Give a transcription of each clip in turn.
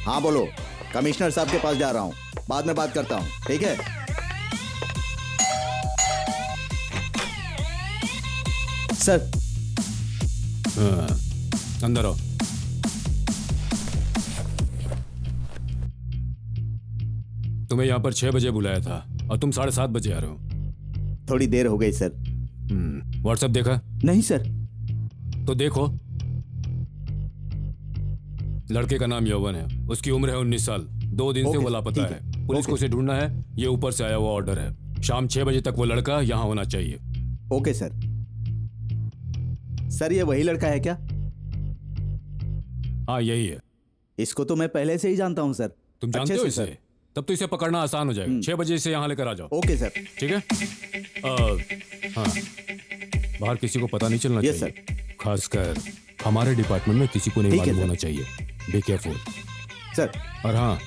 हाँ बोलो, कमिश्नर साहब के पास जा रहा हूँ, बाद में बात करता हूँ, ठीक है? सर। अंदर आओ। तुम्हें यहाँ पर 6 बजे बुलाया था और तुम 7:30 बजे आ रहे हो। थोड़ी देर हो गई सर। व्हाट्सएप देखा? नहीं सर। तो देखो। लड़के का नाम यौवन है, उसकी उम्र है 19 साल। 2 दिन से वो लापता है। पुलिस को उसे ढूंढना है, ये ऊपर से आया हुआ ऑर्डर है। शाम 6 बजे तक वो लड़का यहाँ होना चाहिए। Okay sir. सर ये वही लड़का है क्या? हाँ यही है। इसको तो मैं पहले से ही जानता हूँ सर। तुम जानते हो इसे? तब तो इसे पकड़ना आसान हो जाएगा। 6 बजे इसे यहाँ लेकर आ जाओ। Okay sir. ठीक है? हाँ, बाहर किसी को पता नहीं चलना चाहिए सर। खासकर हमारे डिपार्टमेंट में किसी को नहीं मालूम होना चाहिए। Be careful sir. और हाँ,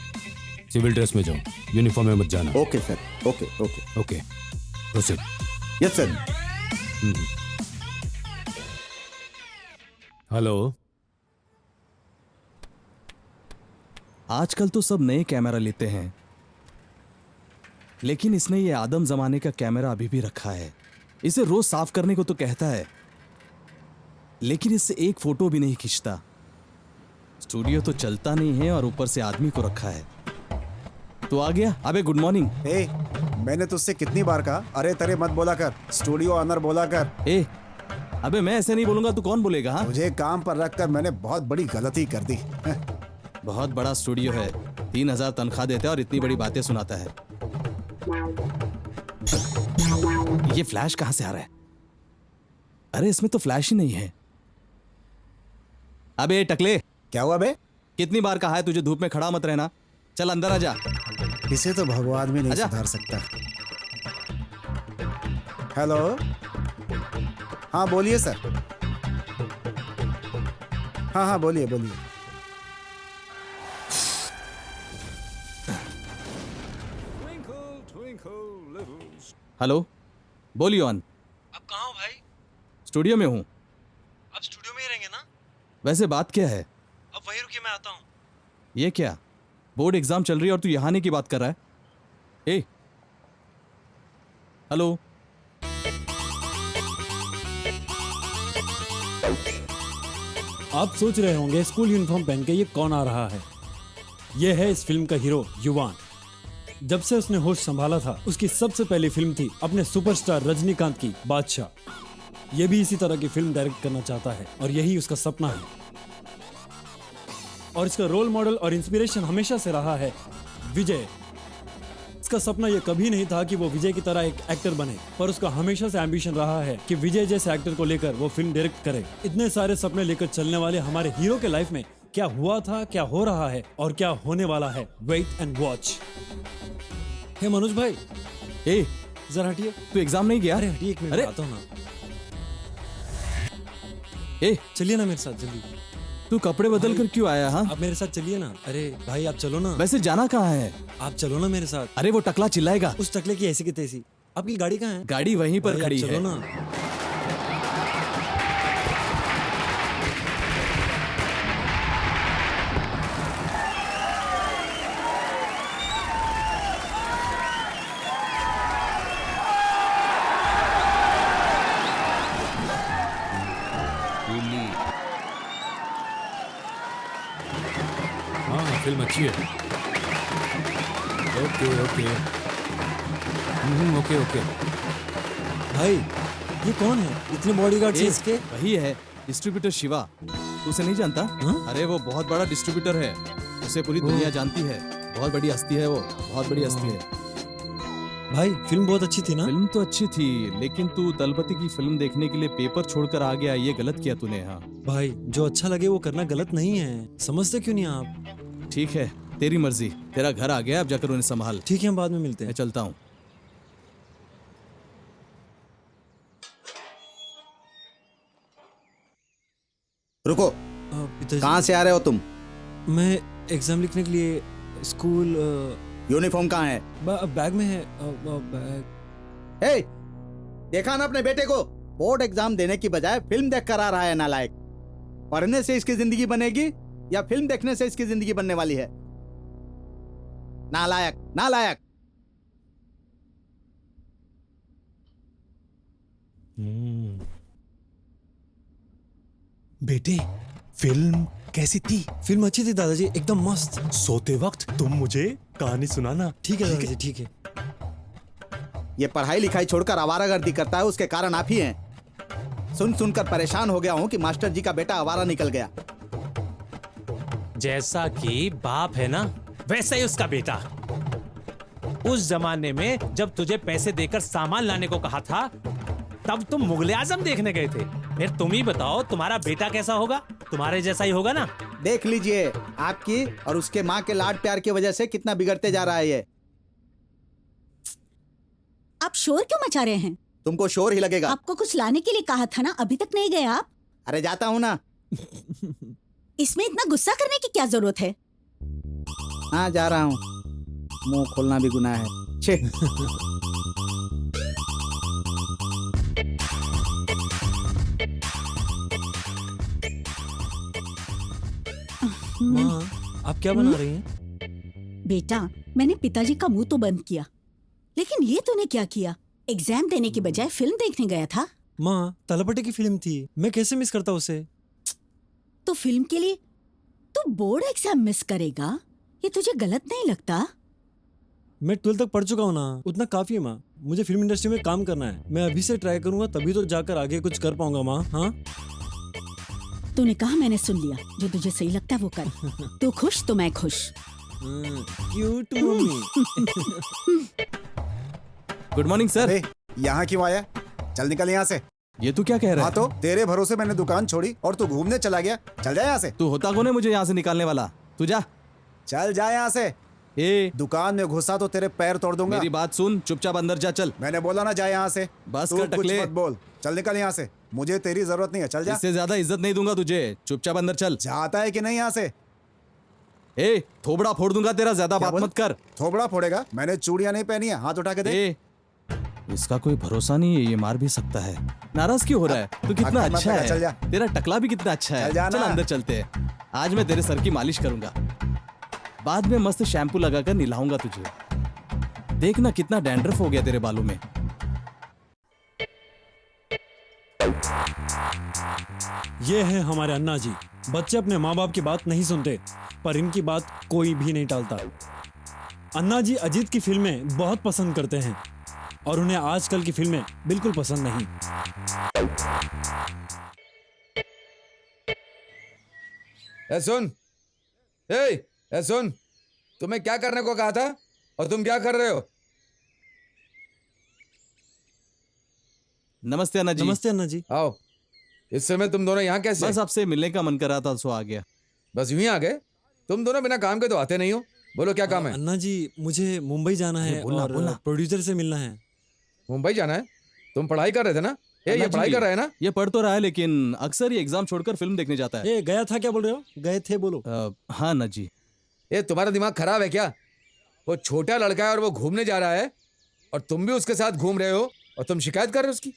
सिविल ड्रेस में जाओ, यूनिफॉर्म में मत जाना। Okay sir. Okay okay okay, proceed. Yes sir. Hello. आजकल तो सब नए कैमरा लेते हैं, लेकिन इसने ये आदम जमाने का कैमरा अभी भी रखा है। इसे रोज साफ करने को तो कहता है, लेकिन इससे एक फोटो भी नहीं खींचता। स्टूडियो तो चलता नहीं है और ऊपर से आदमी को रखा है। तो आ गया। अबे गुड मॉर्निंग। ए, मैंने तुझसे कितनी बार कहा अरे तेरे मत बोला कर, स्टूडियो ऑनर बोला कर। ए, अबे मैं ऐसे नहीं बोलूंगा तो कौन बोलेगा? हाँ, मुझे काम पर रखकर मैंने बहुत बड़ी गलती कर दी। बहुत बड़ा स्टूडियो है, 3000 तनख्वाह देता है और इतनी बड़ी बातें सुनाता है। ये फ्लैश कहां से आ रहा है? अरे इसमें तो फ्लैश ही नहीं है। अबे टकले, क्या हुआ बे? कितनी बार कहा है तुझे धूप में खड़ा मत रहना। चल अंदर आजा। इसे तो भगवान भी नहीं आजा। सुधार सकता। हेलो, हाँ बोलिए सर। हाँ हाँ बोलिए बोलिए। हेलो, बोलिए ऑन। अब कहाँ हो भाई? स्टूडियो में हूँ। अब स्टूडियो में ही रहेंगे ना? वैसे बात क्या है? अब वहीं रुकिए, मैं आता हूँ। ये क्या, बोर्ड एग्जाम चल रही है और तू यहाँ आने की बात कर रहा है? ए, हेलो। आप सोच रहे होंगे स्कूल यूनिफॉर्म पहन के ये कौन आ रहा है। ये है इस फिल्म का हीरो युवान। जब से उसने होश संभाला था, उसकी सबसे पहली फिल्म थी अपने सुपरस्टार रजनीकांत की बादशाह। ये भी इसी तरह की फिल्म डायरेक्ट करना चाहता है और यही उसका सपना है। और इसका रोल मॉडल और इंस्पिरेशन हमेशा से रहा है विजय। इसका सपना यह कभी नहीं था कि वो विजय की तरह एक एक्टर बने, पर उसका हमेशा से एम्बिशन रहा है कि विजय जैसे एक्टर को लेकर वो फिल्म डायरेक्ट करे। इतने सारे सपने लेकर चलने वाले हमारे हीरो के लाइफ में क्या हुआ था, क्या हो रहा है और क्या होने वाला है, वेट एंड वॉच। हे मनोज भाई, ए, जरा हटिए। तू एग्जाम नहीं गया? अरे हटिए एक मिनट, अरे आता हूँ ना। ए, चलिए ना मेरे साथ जल्दी। तू कपड़े बदल कर क्यों आया? हाँ, आप मेरे साथ चलिए ना। अरे भाई आप चलो ना। वैसे जाना कहाँ है? आप चलो ना मेरे साथ। अरे वो टकला चिल्लाएगा। उस टकले की ऐसी की तैसी। आपकी गाड़ी कहाँ है? गाड़ी वहीं पर भाई, खड़ी आप चलो है। ना। हाँ फिल्म अच्छी है। Okay okay okay okay. भाई ये कौन है? इतने बॉडीगार्ड्स हैं ए, इसके? वही है डिस्ट्रीब्यूटर शिवा। तू उसे नहीं जानता? हाँ? अरे वो बहुत बड़ा डिस्ट्रीब्यूटर है, उसे पूरी दुनिया जानती है। बहुत बड़ी हस्ती है वो, बहुत बड़ी हस्ती है। भाई फिल्म बहुत अच्छी थी ना? फिल्म तो अच्छी थी, लेकिन तू दलपति की फिल्म देखने के लिए पेपर छोड़कर आ गया, ये गलत किया तूने। हाँ भाई जो अच्छा लगे वो करना गलत नहीं है, समझते क्यों नहीं आप? ठीक है, तेरी मर्जी। तेरा घर आ गया, अब जाकर उन्हें संभाल। ठीक है, हम बाद में मिलते मैं हैं। चलता हूँ। रुको, पिताजी, कहाँ से आ रहे हो तुम? मैं एग्जाम लिखने के लिए स्कूल। यूनिफॉर्म कहाँ है? बैग में है। बैग। हे, देखा ना अपने बेटे को? बोर्ड एग्जाम देने की बजाय फिल्म देख कर आ रहा है नालायक। पढ़ने से इसकी जिंदगी बनेगी या फिल्म देखने से इसकी जिंदगी बनने वाली है? नालायक नालायक। बेटे, फिल्म कैसी थी? फिल्म अच्छी थी दादाजी, एकदम मस्त। सोते वक्त तुम मुझे कहानी सुनाना। ठीक है दादाजी, ठीक है। ये पढ़ाई लिखाई छोड़कर आवारागर्दी करता है, उसके कारण आप ही हैं। सुन सुनकर परेशान हो गया हूँ कि मास्टर जी का बेटा आवारा निकल गया। जैसा कि बाप है ना, वैसा ही उसका बेटा। उस जमाने में जब तुझे पैसे देकर सामान लाने को कहा था, तब तुम मुगले आजम देखने गए थे। फिर तुम ही बताओ, तुम्हारा बेटा कैसा होगा? तुम्हारे जैसा ही होगा ना? देख लीजिए, आपकी और उसके माँ के लाड प्यार की वजह से कितना बिगड़ते जा रहा है ये। आप शोर क्यों मचा रहे हैं? तुमको शोर ही लगेगा। आपको कुछ लाने के लिए कहा था ना, अभी तक नहीं गए आप? अरे जाता हूँ ना। इसमें इतना गुस्सा करने की क्या जरूरत है? हाँ जा रहा हूँ, मुंह खोलना भी गुनाह है। छे। माँ, आप क्या बना रही हैं? बेटा, मैंने पिताजी का मुंह तो बंद किया, लेकिन ये तूने क्या किया? एग्जाम देने की बजाय फिल्म देखने गया था। माँ, तलपटे की फिल्म थी, मैं कैसे मिस करता उसे? तो फिल्म के लिए तू बोर्ड एग्जाम मिस करेगा, ये तुझे गलत नहीं लगता? मैं 12th तक पढ़ चुका हूँ ना, उतना काफी है माँ। मुझे फिल्म इंडस्ट्री में काम करना है, मैं अभी से ट्राई करूंगा, तभी तो जाकर आगे कुछ कर पाऊंगा माँ। हाँ, तूने कहा, मैंने सुन लिया। जो तुझे सही लगता है वो कर। तू खुश तो मैं खुश। Cute mummy. Good morning sir. अरे यहाँ क्यों आया? चल निकल यहाँ से। ये तू क्या कह रहा हाँ है? तो तेरे भरोसे मैंने दुकान छोड़ी और तू घूमने चला गया। चल जा यहाँ से। तू होता कौन है मुझे यहाँ से निकालने वाला? तू जा। चल जा यहाँ से। ए, दुकान में घुसा तो तेरे पैर तोड़ दूंगा। मेरी बात सुन, चुपचाप अंदर जा। चल, मैंने बोला ना, जा यहाँ से। बस तू कर कुछ टकले। मत बोल। चल निकल यहाँ से, मुझे तेरी जरूरत नहीं है। चल जा। इससे ज्यादा इज्जत नहीं दूंगा तुझे। चुपचाप अंदर चल। जाता है कि नहीं यहाँ से? ए, थोबड़ा फोड़ दूंगा तेरा, ज्यादा क्या बात बोला? मत कर। थोबड़ा फोड़ेगा? मैंने चूड़ियां नहीं पहनी है, हाथ उठा के दे। ए, इसका कोई भरोसा नहीं है, ये मार भी सकता है। नाराज क्यों हो रहा है? तू कितना मत अच्छा लगा, चल जा। है, तेरा टकला भी कितना अच्छा है। चल जा चल ना। अंदर चलते हैं। आज मैं तेरे सर की मालिश करूंगा, बाद में मस्त शैम्पू लगाकर नहलाऊंगा तुझे। देखना कितना डैंड्रफ हो गया तेरे बालों में। ये है हमारे अन्ना जी। बच्चे अपने माँ बाप की बात नहीं सुनते, पर इनकी बात कोई भी नहीं टालता। अन्ना जी अजीत की फिल्में बहुत पसंद करते हैं और उन्हें आजकल की फिल्में बिल्कुल पसंद नहीं। सुन, ए सुन, तुम्हें क्या करने को कहा था और तुम क्या कर रहे हो? नमस्ते अन्ना जी। नमस्ते अन्ना जी। आओ। इस समय तुम दोनों यहाँ कैसे? बस आपसे मिलने का मन कर रहा था, सो आ गया। बस यूं ही आ गए? तुम दोनों बिना काम के तो आते नहीं हो। बोलो क्या काम है? अन्ना जी, मुझे मुंबई जाना है और प्रोड्यूसर से मिलना है। मुंबई जाना है? तुम पढ़ाई कर रहे थे ना? ये अन्ना पढ़ाई जी, कर रहे हैं ना? ये पढ़ तो रहा है, लेकिन अक्सर ये एग्जाम छोड़कर फिल्म देखने जाता है। ए, गया था क्या बोल रहे हो? गए थे बोलो। हाँ अन्ना जी। ये तुम्हारा दिमाग खराब है क्या? वो छोटा लड़का है और वो घूमने जा रहा है और तुम भी उसके साथ घूम रहे हो और तुम शिकायत कर रहे हो उसकी।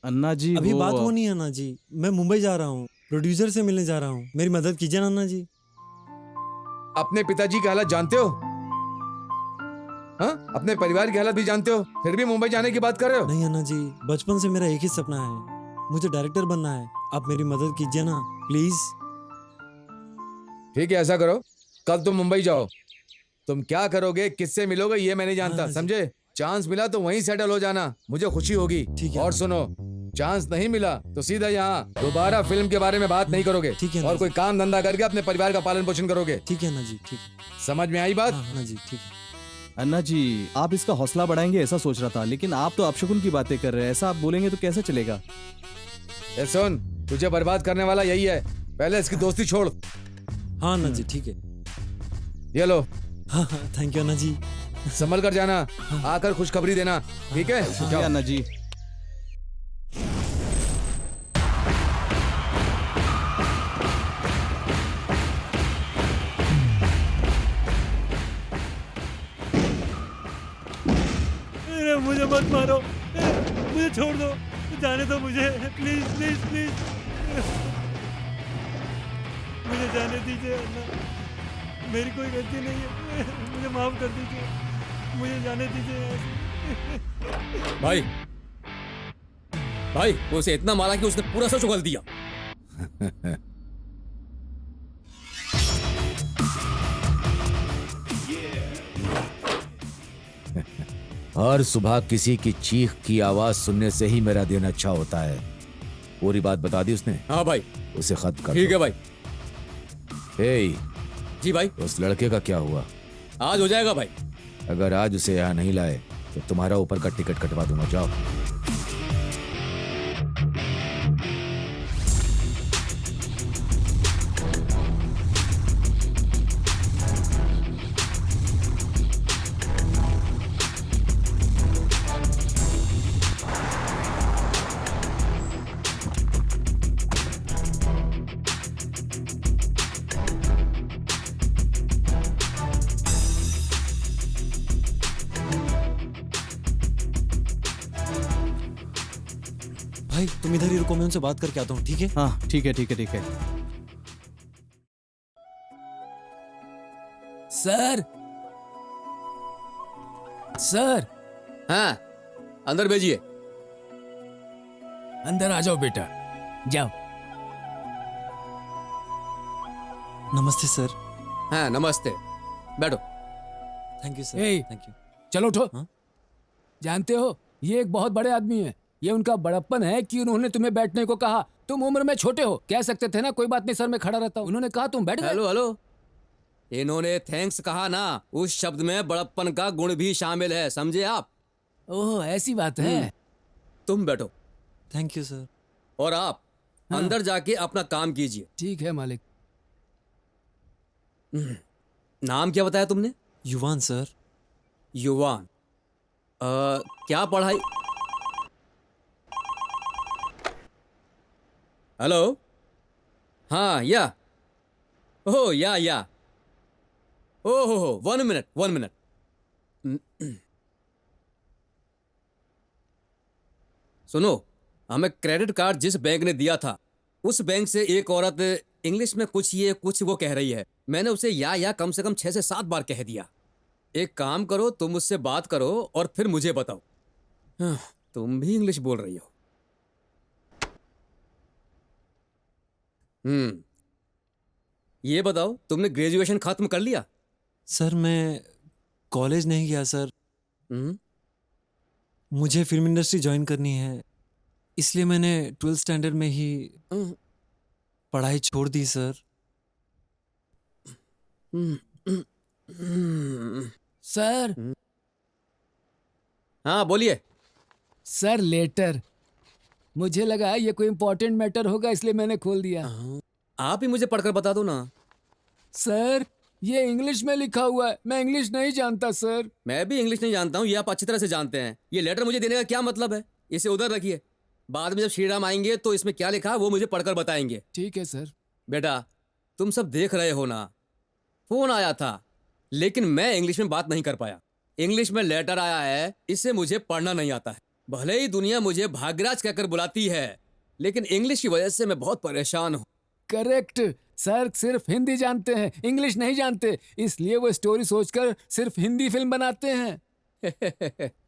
अन्ना जी, अभी बात वो नहीं है अन्ना जी, मैं मुंबई जा रहा हूँ, प्रोड्यूसर से मिलने जा रहा हूँ, मेरी मदद कीजिए ना अन्ना जी। अपने पिताजी की हालत जानते हो? हाँ, अपने परिवार की हालत भी जानते हो, फिर भी मुंबई जाने की बात कर रहे हो? नहीं अन्ना जी, बचपन से मेरा एक ही सपना है, मुझे डायरेक्टर बनना है। आप मेरी मदद कीजिए ना प्लीज। ठीक है, ऐसा करो, कल तुम मुंबई जाओ। तुम क्या करोगे, किससे मिलोगे, ये मैं नहीं जानता, समझे? चांस मिला तो वहीं सेटल हो जाना, मुझे खुशी होगी। ठीक है। और सुनो, चांस नहीं मिला तो सीधा यहाँ दोबारा फिल्म के बारे में बात नहीं करोगे। ठीक है और कोई काम धंधा करके अपने परिवार का पालन पोषण करोगे। ठीक है अन्ना जी, ठीक है। समझ में आई बात? हाँ अन्ना जी, ठीक है। अन्ना जी, आप इसका हौसला बढ़ाएंगे ऐसा सोच रहा था, लेकिन आप तो अपशकुन की बातें कर रहे हैं। ऐसा आप बोलेंगे तो कैसे चलेगा? ए सुन, तुझे बर्बाद करने वाला यही है, पहले इसकी दोस्ती छोड़। हाँ अन्ना जी, ठीक है। ये लो, हाँ हाँ, थैंक यू अन्ना जी। संभल कर जाना, आकर खुशखबरी देना, ठीक है? शुक्रिया अन्ना जी। मुझे मत मारो, मुझे छोड़ दो, जाने दो मुझे, प्लीज प्लीज प्लीज, मुझे जाने दीजिए अन्ना। मेरी कोई गलती नहीं है, मुझे माफ कर दीजिए, मुझे जाने दीजिए। भाई भाई वो उसे इतना मारा कि उसने पूरा सच उगल दिया। हर सुबह किसी की चीख की आवाज सुनने से ही मेरा दिन अच्छा होता है। पूरी बात बता दी उसने? हाँ भाई। उसे खत्म कर ठीक है भाई। हे जी भाई। उस लड़के का क्या हुआ? आज हो जाएगा भाई। अगर आज उसे यहाँ नहीं लाए तो तुम्हारा ऊपर का टिकट कटवा दूंगा। जाओ। भाई तुम इधर ही रुको, मैं उनसे बात करके आता हूँ, ठीक है? हाँ ठीक है ठीक है ठीक है। Sir sir. हाँ अंदर भेजिए। अंदर आ जाओ बेटा, जाओ। नमस्ते सर। हाँ नमस्ते, बैठो। Thank you sir. Thank you. चलो उठो। हाँ? जानते हो ये एक बहुत बड़े आदमी है। ये उनका बड़प्पन है कि उन्होंने तुम्हें बैठने को कहा। तुम उम्र में छोटे हो, कह सकते थे ना कोई बात नहीं सर मैं खड़ा रहता हूँ। उन्होंने कहा तुम बैठ गए। हेलो हेलो, इन्होंने थैंक्स कहा ना, उस शब्द में बड़प्पन का गुण भी शामिल है, समझे आप? ओह ऐसी बात है। तुम बैठो। Thank you sir. और आप अंदर जाके अपना काम कीजिए। ठीक है मालिक। नाम क्या बताया तुमने? युवान सर। युवान। क्या पढ़ाई? हेलो। हाँ या। ओह या। ओहो 1 मिनट। सुनो, हमें क्रेडिट कार्ड जिस बैंक ने दिया था उस बैंक से एक औरत इंग्लिश में कुछ ये कुछ वो कह रही है। मैंने उसे या कम से कम 6 से 7 बार कह दिया। एक काम करो, तुम उससे बात करो और फिर मुझे बताओ। तुम भी इंग्लिश बोल रही हो? ये बताओ, तुमने ग्रेजुएशन खत्म कर लिया? सर मैं कॉलेज नहीं गया सर। मुझे फिल्म इंडस्ट्री ज्वाइन करनी है, इसलिए मैंने 12th स्टैंडर्ड में ही पढ़ाई छोड़ दी सर। सर। हाँ बोलिए। सर लेटर, मुझे लगा ये कोई इंपॉर्टेंट मैटर होगा इसलिए मैंने खोल दिया। आप ही मुझे पढ़कर बता दो ना। सर ये इंग्लिश में लिखा हुआ है, मैं इंग्लिश नहीं जानता सर। मैं भी इंग्लिश नहीं जानता हूँ, ये आप अच्छी तरह से जानते हैं। ये लेटर मुझे देने का क्या मतलब है? इसे उधर रखिए, बाद में जब श्री राम आएंगे तो इसमें क्या लिखा है वो मुझे पढ़कर बताएंगे। ठीक है सर। बेटा तुम सब देख रहे हो ना, फोन आया था लेकिन मैं इंग्लिश में बात नहीं कर पाया। इंग्लिश में लेटर आया है, इसे मुझे पढ़ना नहीं आता है। भले ही दुनिया मुझे भाग्यराज कहकर बुलाती है, लेकिन इंग्लिश की वजह से मैं बहुत परेशान हूँ। करेक्ट सर, सिर्फ हिंदी जानते हैं, इंग्लिश नहीं जानते, इसलिए वो स्टोरी सोचकर सिर्फ हिंदी फिल्म बनाते हैं।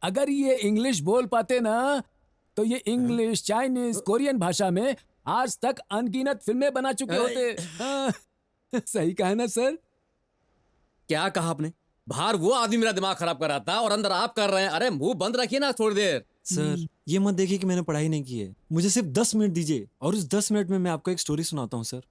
अगर ये इंग्लिश बोल पाते ना तो ये इंग्लिश, चाइनीज, कोरियन भाषा में आज तक अनगिनत फिल्में बना चुके होते। सही कहा ना सर? क्या कहा आपने? बाहर वो आदमी मेरा दिमाग खराब कर रहा था और अंदर आप कर रहे हैं। अरे मुंह बंद रखिए ना थोड़ी देर। सर ये मत देखिए कि मैंने पढ़ाई नहीं की है, मुझे सिर्फ 10 मिनट दीजिए और उस 10 मिनट में मैं आपको एक स्टोरी सुनाता हूँ सर।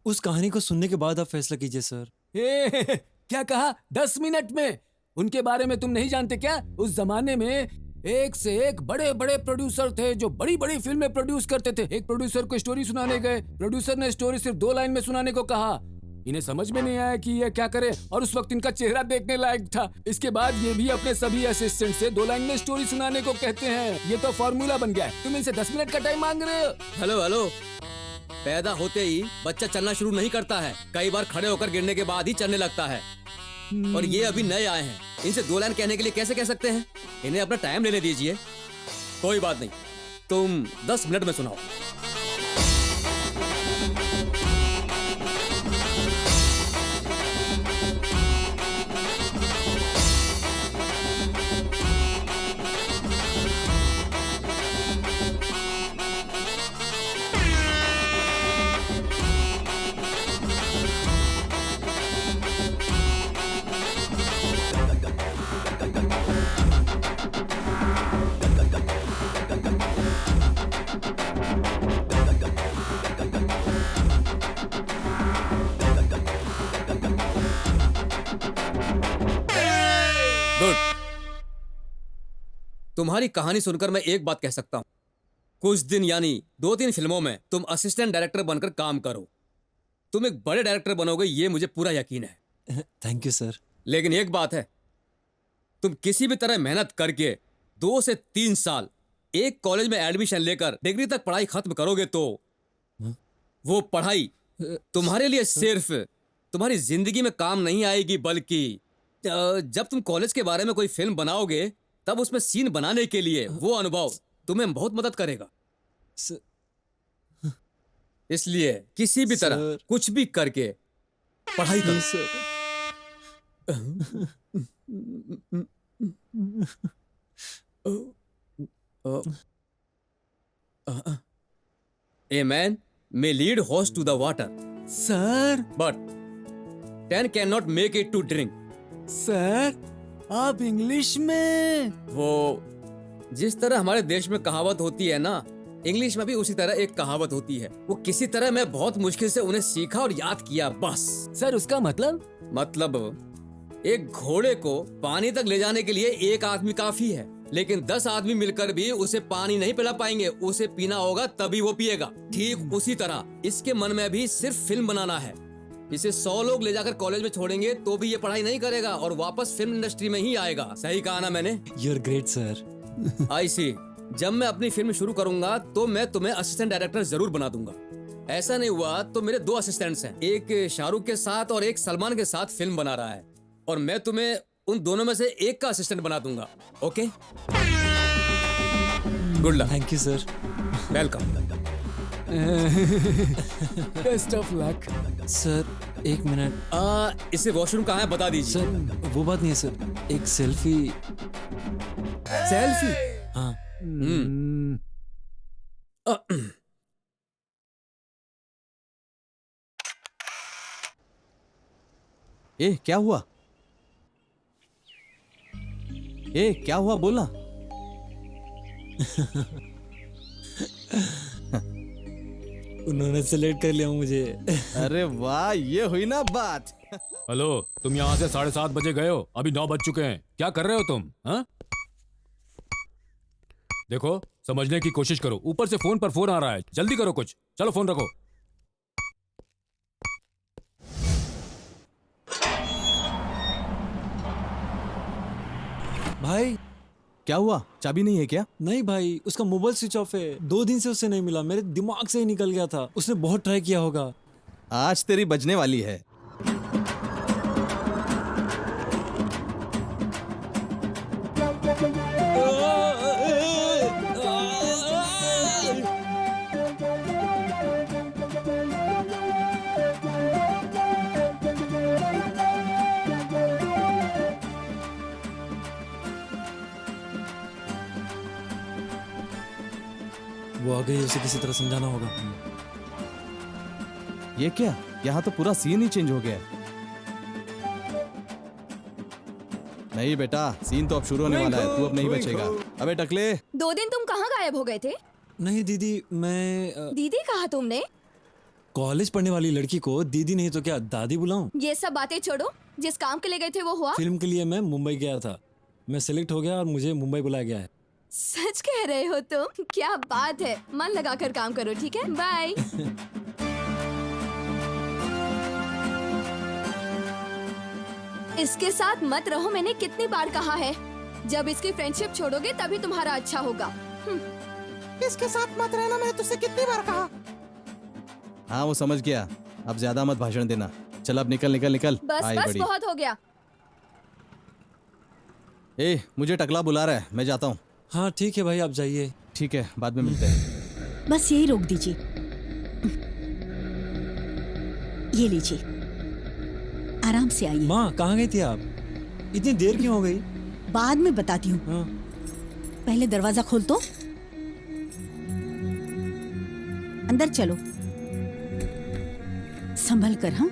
उस कहानी को सुनने के बाद आप फैसला कीजिए सर। क्या कहा? 10 मिनट में? उनके बारे में तुम नहीं जानते क्या? उस जमाने में एक से एक बड़े बड़े प्रोड्यूसर थे जो बड़ी बड़ी फिल्में प्रोड्यूस करते थे। एक प्रोड्यूसर को स्टोरी सुनाने गए, प्रोड्यूसर ने स्टोरी सिर्फ 2 लाइन में सुनाने को कहा। इन्हें समझ में नहीं आया कि ये क्या करे और उस वक्त इनका चेहरा देखने लायक था। इसके बाद ये भी अपने सभी असिस्टेंट से 2 लाइन में स्टोरी सुनाने को कहते हैं। ये तो फॉर्मूला बन गया है। तुम इनसे 10 मिनट का टाइम मांग रहे हो? हेलो, पैदा होते ही बच्चा चलना शुरू नहीं करता है, कई बार खड़े होकर गिरने के बाद ही चलने लगता है। और ये अभी नए आए हैं, इनसे 2 लाइन कहने के लिए कैसे कह सकते हैं? इन्हें अपना टाइम लेने दीजिए। कोई बात नहीं, तुम 10 मिनट में सुनाओ। तुम्हारी कहानी सुनकर मैं एक बात कह सकता हूँ, कुछ दिन यानी 2-3 फिल्मों में तुम असिस्टेंट डायरेक्टर बनकर काम करो। तुम एक बड़े डायरेक्टर बनोगे, ये मुझे पूरा यकीन है। Thank you sir. लेकिन एक बात है, तुम किसी भी तरह मेहनत करके 2 से 3 साल एक कॉलेज में एडमिशन लेकर डिग्री तक पढ़ाई खत्म करोगे तो वो पढ़ाई तुम्हारे लिए सिर्फ तुम्हारी जिंदगी में काम नहीं आएगी, बल्कि जब तुम कॉलेज के बारे में कोई फिल्म बनाओगे तब उसमें सीन बनाने के लिए वो अनुभव तुम्हें बहुत मदद करेगा। इसलिए किसी भी तरह कुछ भी करके पढ़ाई करो। A man may lead horse to the water, sir but 10 cannot make it to drink. Sir आप इंग्लिश में। वो जिस तरह हमारे देश में कहावत होती है ना, इंग्लिश में भी उसी तरह एक कहावत होती है। वो किसी तरह मैं बहुत मुश्किल से उन्हें सीखा और याद किया बस। सर उसका मतलब एक घोड़े को पानी तक ले जाने के लिए एक आदमी काफी है, लेकिन 10 आदमी मिलकर भी उसे पानी नहीं पिला पाएंगे। उसे पीना होगा तभी वो पिएगा। ठीक उसी तरह इसके मन में भी सिर्फ फिल्म बनाना है। इसे 100 लोग ले जाकर कॉलेज में छोड़ेंगे तो भी ये पढ़ाई नहीं करेगा और वापस फिल्म इंडस्ट्री में ही आएगा। सही कहा ना मैंने? You are great sir. I see. जब मैं अपनी फिल्म शुरू करूंगा तो मैं तुम्हें असिस्टेंट डायरेक्टर जरूर बना दूंगा। ऐसा नहीं हुआ तो मेरे 2 असिस्टेंट्स हैं, एक शाहरुख के साथ और एक सलमान के साथ फिल्म बना रहा है, और मैं तुम्हें उन दोनों में से एक का असिस्टेंट बना दूंगा। Okay, good luck. Thank you sir. Welcome. Best of luck. Sir 1 minute. इसे वॉशरूम कहाँ है बता दीजिए। सर वो बात नहीं है सर, एक सेल्फी। सेल्फी? हाँ। ए क्या हुआ? ए क्या हुआ बोलना। उन्होंने सेलेक्ट कर लिया मुझे। अरे वाह, ये हुई ना बात। हेलो, तुम यहाँ से 7:30 बजे गए हो, अभी 9 बज चुके हैं। क्या कर रहे हो तुम? हाँ? देखो, समझने की कोशिश करो। ऊपर से फोन पर फोन आ रहा है। जल्दी करो कुछ। चलो फोन रखो। भाई क्या हुआ? चाबी नहीं है क्या? नहीं भाई, उसका मोबाइल स्विच ऑफ है। 2 दिन से उससे नहीं मिला, मेरे दिमाग से ही निकल गया था। उसने बहुत ट्राई किया होगा। आज तेरी बजने वाली है। वो आ गई, उसे किसी तरह समझाना होगा। ये क्या? यहाँ तो पूरा सीन ही चेंज हो गया। नहीं बेटा, सीन तो अब शुरू होने वाला है। तू अब नहीं बचेगा। अबे टकले, 2 दिन तुम कहाँ गायब हो गए थे? नहीं दीदी, मैं दीदी कहा तुमने? कॉलेज पढ़ने वाली लड़की को दीदी नहीं तो क्या दादी बुलाऊं? ये सब बातें छोड़ो, जिस काम के लिए गए थे वो हुआ? फिल्म के लिए मैं मुंबई गया था। मैं सेलेक्ट हो गया और मुझे मुंबई बुलाया गया है। सच कह रहे हो तुम? क्या बात है। मन लगाकर काम करो, ठीक है? बाय। इसके साथ मत रहो, मैंने कितनी बार कहा है। जब इसकी फ्रेंडशिप छोड़ोगे तभी तुम्हारा अच्छा होगा। इसके साथ मत रहना, मैंने तुझसे कितनी बार कहा। हाँ वो समझ गया। अब ज्यादा मत भाषण देना। चल अब निकल निकल निकल। बस आई बस बड़ी। बहुत हो गया। ए मुझे टकला बुला रहा है, मैं जाता हूँ। हाँ ठीक है भाई, आप जाइए। ठीक है, बाद में मिलते हैं। बस यही रोक दीजिए। ये लीजिए, आराम से आइए। माँ कहाँ गई थी आप? इतनी देर क्यों हो गई? बाद में बताती हूँ। हाँ। पहले दरवाजा खोल तो। अंदर चलो, संभल कर। हाँ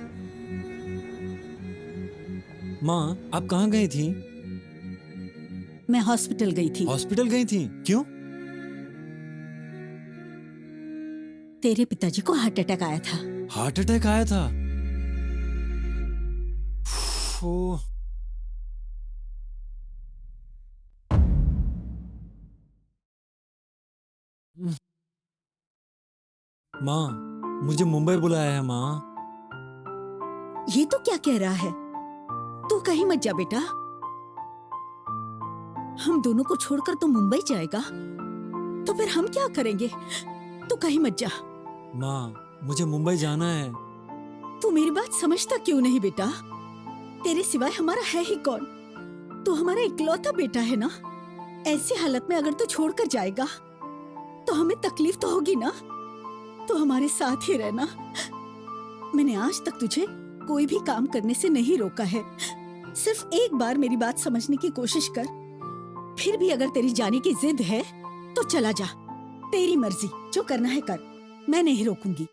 माँ आप कहाँ गई थी? मैं हॉस्पिटल गई थी। हॉस्पिटल गई थी? क्यों? तेरे पिताजी को हार्ट अटैक आया था। हार्ट अटैक आया था? माँ, मुझे मुंबई बुलाया है माँ। ये तो क्या कह रहा है? तू कहीं मत जा बेटा। हम दोनों को छोड़कर तो मुंबई जाएगा, तो फिर हम क्या करेंगे? तू कहीं मत जा। माँ, मुझे मुंबई जाना है। तू मेरी बात समझता क्यों नहीं बेटा? तेरे सिवाय हमारा है ही कौन? तू हमारा इकलौता बेटा है ना। ऐसी हालत में अगर तू छोड़कर जाएगा तो हमें तकलीफ तो होगी ना। तो हमारे साथ ही रहना। मैंने आज तक तुझे कोई भी काम करने से नहीं रोका है। सिर्फ एक बार मेरी बात समझने की कोशिश कर। फिर भी अगर तेरी जाने की जिद है तो चला जा। तेरी मर्जी, जो करना है कर, मैं नहीं रोकूंगी।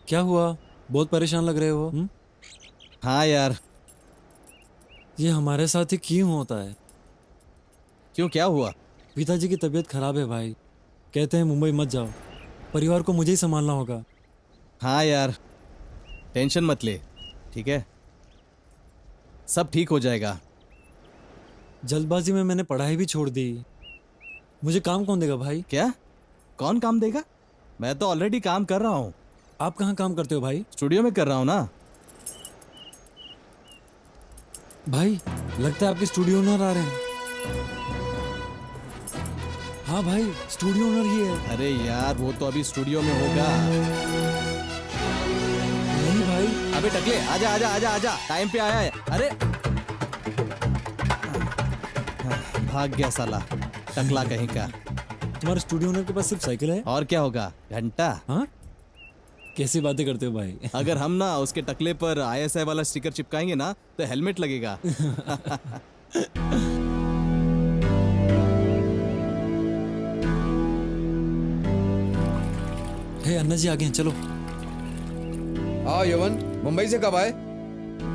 क्या हुआ? बहुत परेशान लग रहे हो। हाँ यार। ये हमारे साथ ही क्यों होता है? क्यों, क्या हुआ? पिताजी की तबीयत खराब है भाई। कहते हैं मुंबई मत जाओ, परिवार को मुझे ही संभालना होगा। हाँ यार, टेंशन मत ले, ठीक है? सब ठीक हो जाएगा। जल्दबाजी में मैंने पढ़ाई भी छोड़ दी। मुझे काम कौन देगा भाई? क्या? कौन काम देगा? मैं तो ऑलरेडी काम कर रहा हूँ। आप कहाँ काम करते हो भाई? स्टूडियो में कर रहा हूँ ना। भाई, लगता है आपके स्टूडियो ओनर आ रहे हैं। हाँ भाई, स्टूडियो ओनर ही है। अरे यार, वो तो अभी स्टूडियो में होगा। नहीं भाई। अबे टकले, आजा आजा आजा आजा, टाइम पे आया है। अरे भाग गया साला, टकला कहीं का। तुम्हारे स्टूडियो ओनर के पास सिर्फ साइकिल है? और क्या होगा, घंटा। हाँ, कैसी बातें करते हो भाई? अगर हम ना उसके टकले पर ISI वाला स्टिकर चिपकाएंगे ना तो हेलमेट लगेगा। हे अन्ना जी, आ गए हैं, चलो। हाँ यवन, मुंबई से कब आए?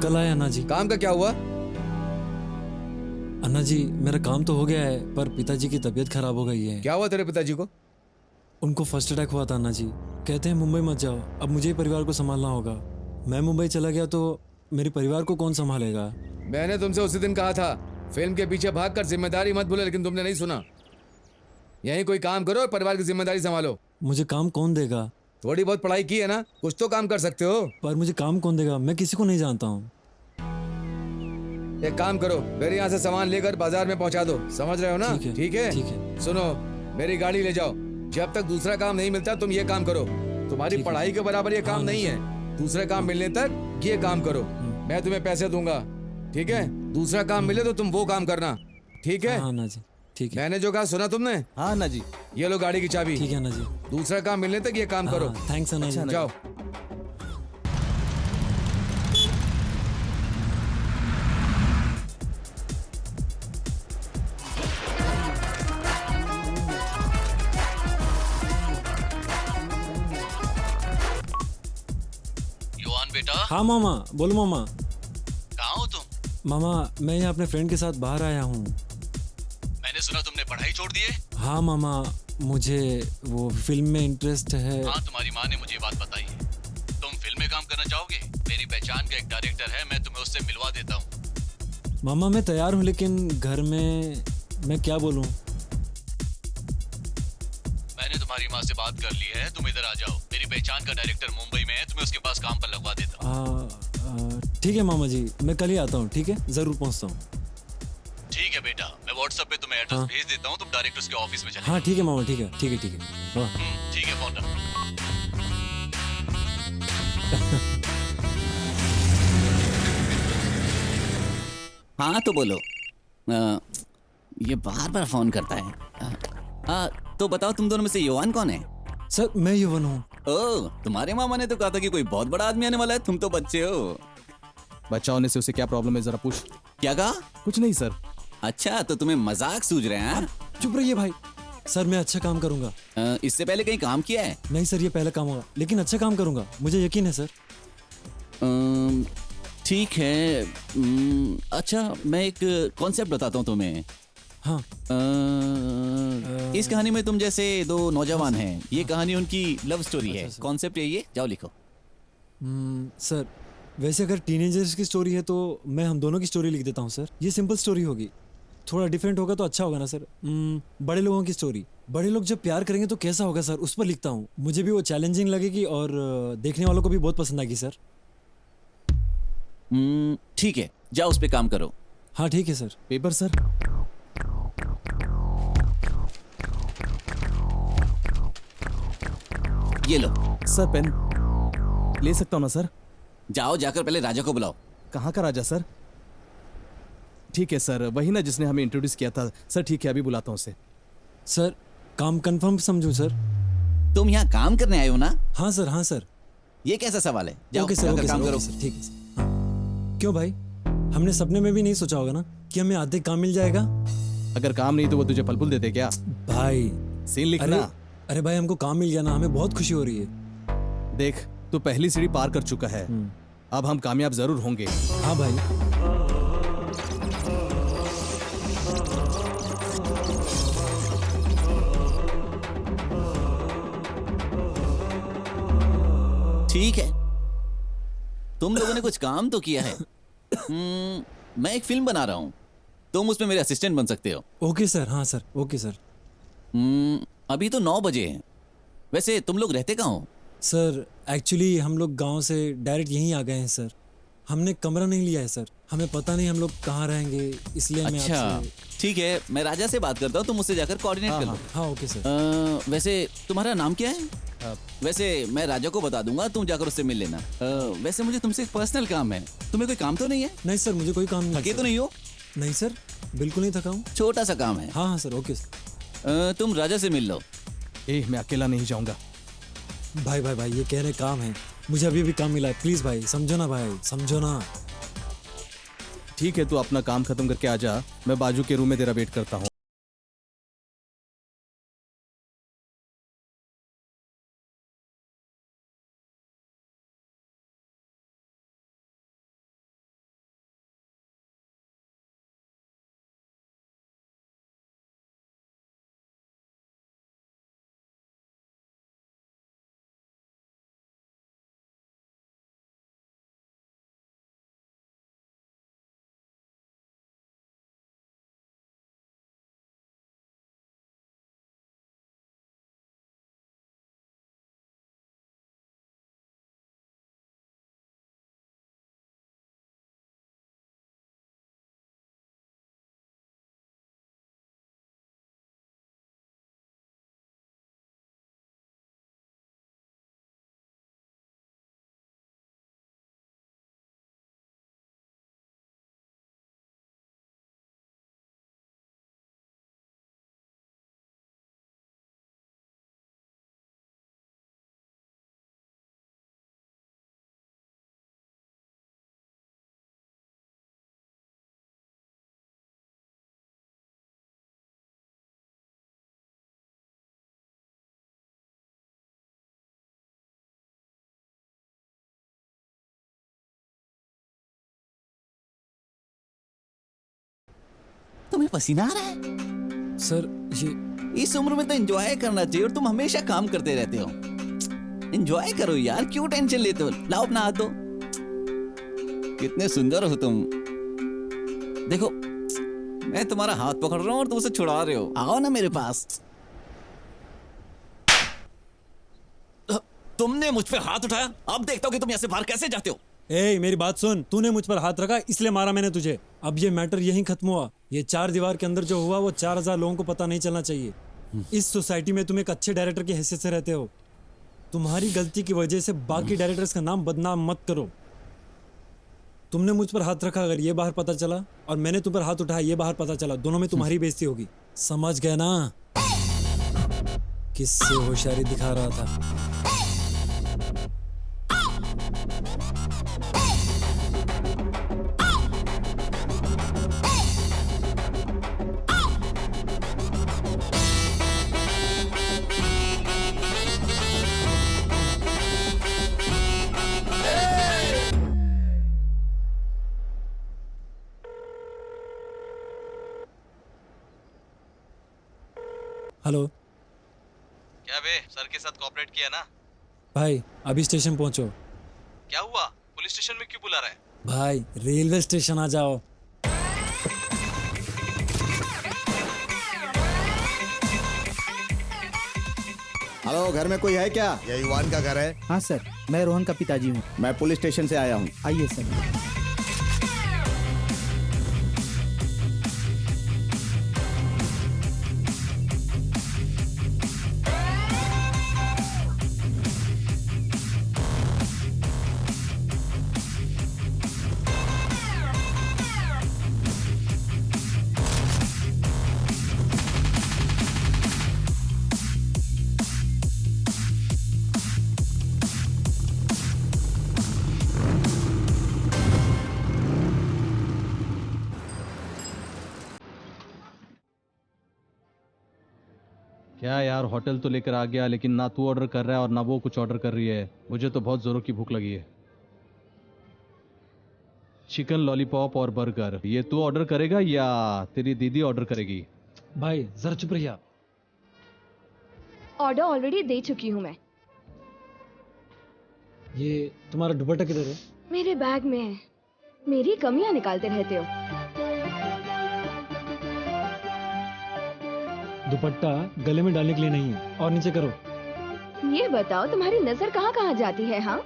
कल आए अन्ना जी। काम का क्या हुआ? अन्ना जी, मेरा काम तो हो गया है, पर पिताजी की तबीयत खराब हो गई है। क्या हुआ तेरे पिताजी को? उनको फर्स्ट अटैक हुआ था अन्ना जी। कहते हैं मुंबई मत जाओ, अब मुझे ही परिवार को संभालना होगा। मैं मुंबई चला गया तो मेरे परिवार को कौन संभालेगा? मैंने तुमसे उसी दिन कहा था फिल्म के पीछे भागकर जिम्मेदारी मत भूलो, लेकिन तुमने नहीं सुना। यहीं कोई काम करो और परिवार की जिम्मेदारी संभालो। मुझे काम कौन देगा? थोड़ी बहुत पढ़ाई की है ना, कुछ तो काम कर सकते हो। पर मुझे काम कौन देगा? मैं किसी को नहीं जानता हूँ। एक काम करो, मेरे यहाँ से सामान लेकर बाजार में पहुँचा दो, समझ रहे हो ना? ठीक है। सुनो, मेरी गाड़ी ले जाओ। जब तक दूसरा काम नहीं मिलता तुम ये काम करो। तुम्हारी पढ़ाई के बराबर ये काम नहीं है। दूसरे काम मिलने तक ये काम करो। मैं तुम्हें पैसे दूंगा, ठीक है? दूसरा काम मिले तो तुम वो काम करना, ठीक है? हाँ ना जी, ठीक है। मैंने जो कहा सुना तुमने? हाँ ना जी। ये लो गाड़ी की चाबी। ठीक है ना जी। दूसरा काम मिलने तक ये काम करो। थैंक्स ना जी। जाओ। बेटा। हाँ मामा, बोलो मामा। कहाँ हो तुम? मामा, मैं यहाँ अपने फ्रेंड के साथ बाहर आया हूँ। मैंने सुना तुमने पढ़ाई छोड़ दी है। हाँ मामा, मुझे वो फिल्म में इंटरेस्ट है। हाँ, तुम्हारी माँ ने मुझे ये बात बताई है। तुम फिल्म में काम करना चाहोगे? मेरी पहचान का एक डायरेक्टर है, मैं तुम्हें उससे मिलवा देता हूँ। मामा, मैं तैयार हूँ, लेकिन घर में मैं क्या बोलूँ? मैंने तुम्हारी माँ से बात कर ली है, तुम इधर आ जाओ। मेरी पहचान का डायरेक्टर मुंबई में है, तुम्हें उसके पास काम पर लगवा देता हूँ। ठीक है मामा जी, मैं कल ही आता हूँ, ठीक है? जरूर पहुँचता हूँ। ठीक है बेटा, मैं व्हाट्सएप पे तुम्हें एड्रेस भेज देता हूँ, तुम डायरेक्टर के ऑफिस में चले। हाँ ठीक है मामा, ठीक है ठीक है ठीक है। ठीक है, फोन रखो। हाँ तो बोलो। ये बार बार फोन करता है। तो बताओ, तुम दोनों में से युवान कौन है? सर, मैं युवान हूँ। ओह, तुम्हारे मामा ने तो कहा था कि कोई बहुत बड़ा आदमी आने वाला है, तुम तो बच्चे हो। बच्चा होने से उसे क्या प्रॉब्लम है, जरा पूछ। क्या कहा? कुछ नहीं सर। अच्छा, तो तुम्हें मजाक सूझ रहे हैं? चुप रहिए भाई। सर, मैं अच्छा काम करूंगा। इससे पहले कहीं काम किया है? नहीं सर, ये पहला काम होगा, लेकिन अच्छा काम करूंगा, मुझे यकीन है सर। ठीक है। अच्छा, मैं एक कॉन्सेप्ट बताता हूँ तुम्हें। हाँ। इस कहानी में तुम जैसे दो नौजवान हैं, ये कहानी उनकी लव स्टोरी है। कॉन्सेप्ट यही है, जाओ लिखो। सर, वैसे अगर टीनेजर्स की स्टोरी है तो मैं हम दोनों की स्टोरी लिख देता हूँ सर। ये सिंपल स्टोरी होगी, थोड़ा डिफरेंट होगा तो अच्छा होगा ना सर? बड़े लोगों की स्टोरी, बड़े लोग जब प्यार करेंगे तो कैसा होगा सर, उस पर लिखता हूँ। मुझे भी वो चैलेंजिंग लगेगी और देखने वालों को भी बहुत पसंद आएगी सर। ठीक है, जाओ उस पे काम करो। हाँ ठीक है सर। Paper sir. ये लो सर, पेन ले सकता हूँ ना सर? जाओ, जाकर पहले राजा को बुलाओ। कहाँ का राजा सर? ठीक है सर, वही ना जिसने हमें इंट्रोड्यूस किया था। सर ठीक है, अभी बुलाता हूँ उसे। सर काम कंफर्म समझूं सर? तुम यहाँ काम करने आए हो ना? हाँ सर, हाँ सर। ये कैसा सवाल है? जाओ ओके सर, जाकर ओके काम सर, करो। ओके सर, ठीक है सर। हाँ। क्यों भाई, हमने सपने में भी नहीं सोचा होगा ना कि हमें आधे काम मिल जाएगा। अगर काम नहीं तो वो तुझे पलपुल देते क्या? भाई सीन लिखना। अरे भाई, हमको काम मिल गया ना, हमें बहुत खुशी हो रही है। देख, तू पहली सीढ़ी पार कर चुका है, अब हम कामयाब जरूर होंगे। हाँ भाई। ठीक है, तुम लोगों ने कुछ काम तो किया है। मैं एक फिल्म बना रहा हूँ, तुम उसमें मेरे असिस्टेंट बन सकते हो। ओके सर, हाँ सर, ओके सर। अभी तो 9 बजे हैं। वैसे तुम लोग रहते कहाँ हो? सर एक्चुअली हम लोग गांव से डायरेक्ट यहीं आ गए हैं सर। हमने कमरा नहीं लिया है सर, हमें पता नहीं हम लोग कहाँ रहेंगे, इसलिए मैं अच्छा आपसे। ठीक है, मैं राजा से बात करता हूँ, तुम उससे जाकर कोऑर्डिनेट कर लो। हाँ ओके सर। वैसे तुम्हारा नाम क्या है? वैसे मैं राजा को बता दूंगा, तुम जाकर उससे मिल लेना। वैसे मुझे तुमसे एक पर्सनल काम है। तुम्हें कोई काम तो नहीं है? नहीं सर, मुझे कोई काम नहीं। थके तो नहीं हो? नहीं सर, बिल्कुल नहीं थका हूँ। छोटा सा काम है। हाँ हाँ सर, ओके सर। तुम राजा से मिल लो। मैं अकेला नहीं जाऊंगा। भाई भाई भाई, ये कह रहे काम है, मुझे अभी भी काम मिला है, प्लीज भाई समझो ना, भाई समझो ना। ठीक है, तू अपना काम खत्म करके आ जा, मैं बाजू के रूम में तेरा वेट करता हूँ। तुम्हें पसीना आ रहा है? सर ये इस उम्र में तो एंजॉय करना चाहिए, और तुम हमेशा काम करते रहते हो। एंजॉय करो यार, क्यों टेंशन लेते हो? लाओ अपना हाथ दो। कितने सुंदर हो तुम। देखो, मैं तुम्हारा हाथ पकड़ रहा हूँ और तुम उसे छुड़ा रहे हो। आओ ना मेरे पास। तुमने मुझ पे हाथ उठाया, अब देखता हूँ कि तुम यहाँ से बाहर कैसे जाते हो। मेरी बात सुन, तूने मुझ पर हाथ रखा इसलिए मारा मैंने तुझे। अब ये मैटर यहीं खत्म हुआ। ये 4 दीवार के अंदर जो हुआ वो 4000 लोगों को पता नहीं चलना चाहिए। इस सोसाइटी में तुम एक अच्छे डायरेक्टर की हैसियत से रहते हो। तुम्हारी गलती की वजह से बाकी डायरेक्टर्स का नाम बदनाम मत करो। तुमने मुझ पर हाथ रखा, अगर ये बाहर पता चला, और मैंने तुम पर हाथ उठाया ये बाहर पता चला, दोनों में तुम्हारी बेइज्जती होगी। समझ गए ना? किससे होशियारी दिखा रहा था? हेलो क्या बे, सर के साथ कोऑपरेट किया ना? भाई, अभी स्टेशन पहुंचो। क्या हुआ? पुलिस स्टेशन में क्यों बुला रहा है? भाई रेलवे स्टेशन आ जाओ। हेलो, घर में कोई है क्या? ये युवान का घर है। हाँ सर, मैं रोहन का पिताजी हूँ। मैं पुलिस स्टेशन से आया हूँ। आइए सर। क्या यार, होटल तो लेकर आ गया लेकिन ना तू ऑर्डर कर रहा है और ना वो कुछ ऑर्डर कर रही है। मुझे तो बहुत जोरों की भूख लगी है। चिकन लॉलीपॉप और बर्गर, ये तू ऑर्डर करेगा या तेरी दीदी ऑर्डर करेगी? भाई जरा चुप रहिए आप। ऑर्डर ऑलरेडी दे चुकी हूँ मैं। ये तुम्हारा दुपट्टा किधर है? मेरे बैग में है। मेरी कमियां निकालते रहते हो। दुपट्टा गले में डालने के लिए नहीं है। और नीचे करो। ये बताओ तुम्हारी नजर कहाँ कहाँ जाती है? हाँ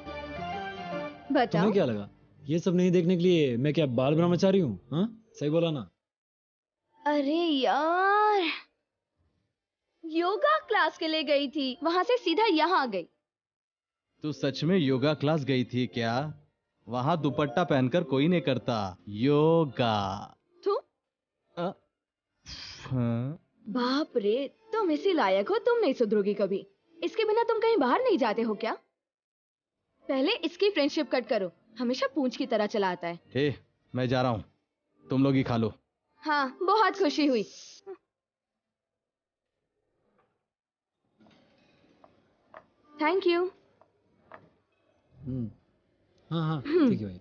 बताओ। तुम्हें क्या लगा ये सब नहीं देखने के लिए मैं क्या बाल ब्रह्मचारी हूँ? हाँ सही बोला ना? अरे यार, योगा क्लास के लिए गई थी, वहां से सीधा यहाँ आ गई। तू सच में योगा क्लास गई थी क्या? वहां दुपट्टा पहनकर कोई नहीं करता योगा। तू? हाँ? बाप रे, तुम इसी लायक हो, तुम नहीं सुधरोगी कभी। इसके बिना तुम कहीं बाहर नहीं जाते हो क्या? पहले इसकी फ्रेंडशिप कट करो, हमेशा पूंछ की तरह चलाता है। हे, मैं जा रहा हूँ, तुम लोग ही खा लो। हाँ, बहुत खुशी हुई। Thank you. हाँ हाँ ठीक है भाई।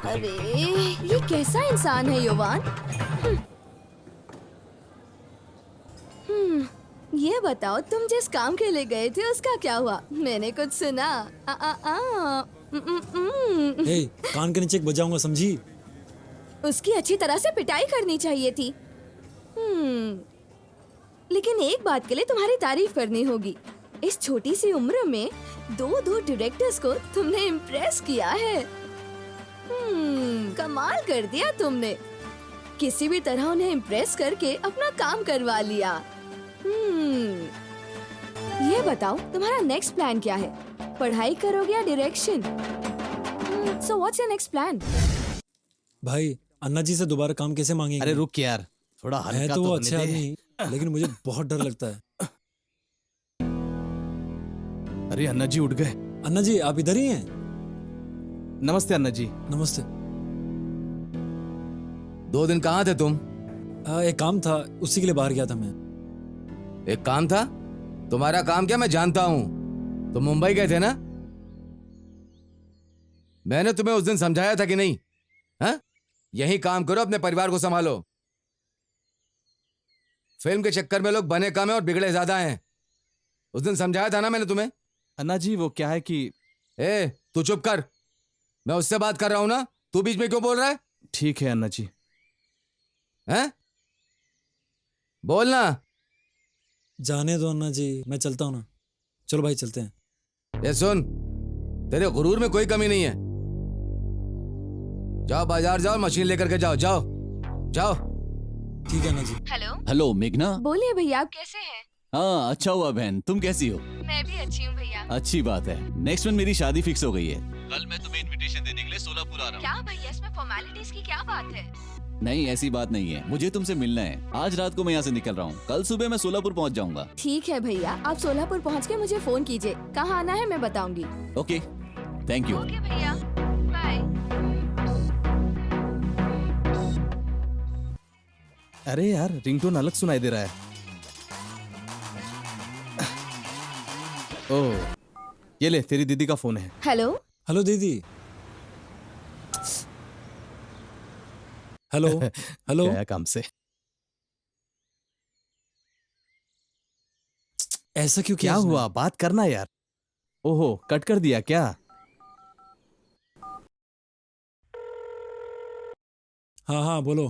अरे ये कैसा इंसान है युवान? ये बताओ तुम जिस काम के लिए गए थे उसका क्या हुआ? मैंने कुछ सुना। हे, कान के नीचे बजाऊंगा, समझी? उसकी अच्छी तरह से पिटाई करनी चाहिए थी। लेकिन एक बात के लिए तुम्हारी तारीफ करनी होगी। इस छोटी सी उम्र में दो डायरेक्टर्स को तुमने इम्प्रेस किया है। कमाल कर दिया तुमने। किसी भी तरह उन्हें इम्प्रेस करके अपना काम करवा लिया। ये बताओ तुम्हारा नेक्स्ट प्लान क्या है? पढ़ाई करोगे या direction? So what's your next plan? भाई अन्ना जी से दोबारा काम कैसे मांगेंगे? अरे रुक यार, थोड़ा है हल्का तो वो तो अच्छे होने दे। आदमी, लेकिन मुझे बहुत डर लगता है। अरे अन्ना जी उठ गए। अन्ना जी आप इधर ही हैं? नमस्ते अन्ना जी। नमस्ते। 2 दिन कहाँ थे तुम? एक काम था, उसी के लिए बाहर गया था मैं। एक काम था? तुम्हारा काम क्या मैं जानता हूं। तुम मुंबई गए थे ना? मैंने तुम्हें उस दिन समझाया था कि नहीं? हाँ? यही काम करो, अपने परिवार को संभालो। फिल्म के चक्कर में लोग बने कम हैं और बिगड़े ज्यादा हैं। उस दिन समझाया था ना मैंने तुम्हें? अन्ना जी वो क्या है कि तू चुप कर, मैं उससे बात कर रहा हूं ना, तू बीच में क्यों बोल रहा है? ठीक है अन्ना जी। हैं? बोलना। जाने दो अन्ना जी, मैं चलता हूँ ना। चलो भाई चलते हैं। ये सुन, तेरे गुरूर में कोई कमी नहीं है। जाओ बाजार जाओ, मशीन लेकर के जाओ। जाओ जाओ। ठीक है अन्ना जी। हेलो हेलो मेघना। बोलिए भैया, आप कैसे हैं? हाँ अच्छा हुआ बहन, तुम कैसी हो? मैं भी अच्छी हूँ भैया। अच्छी बात है। नेक्स्ट मंथ मेरी शादी फिक्स हो गई है। कल मैं तुम्हें इनविटेशन देने के लिए सोलापुर आ रहा हूँ। क्या भैया, इसमें फॉर्मेलिटीज की क्या बात है? नहीं ऐसी बात नहीं है, मुझे तुमसे मिलना है। आज रात को मैं यहाँ से निकल रहा हूँ, कल सुबह मैं सोलापुर पहुँच जाऊंगा। ठीक है भैया, आप सोलापुर पहुँच के मुझे फोन कीजिए। कहाँ आना है मैं बताऊंगी। Okay thank you. ओके भैया, बाय। अरे यार, रिंगटोन अलग सुनाई दे रहा है। ओह, ये ले, तेरी दीदी का फोन है। हेलो हेलो दीदी। Hello hello. गया काम से। ऐसा क्यों क्या किया उसने? हुआ, बात करना यार। ओहो, कट कर दिया क्या? हाँ हाँ बोलो।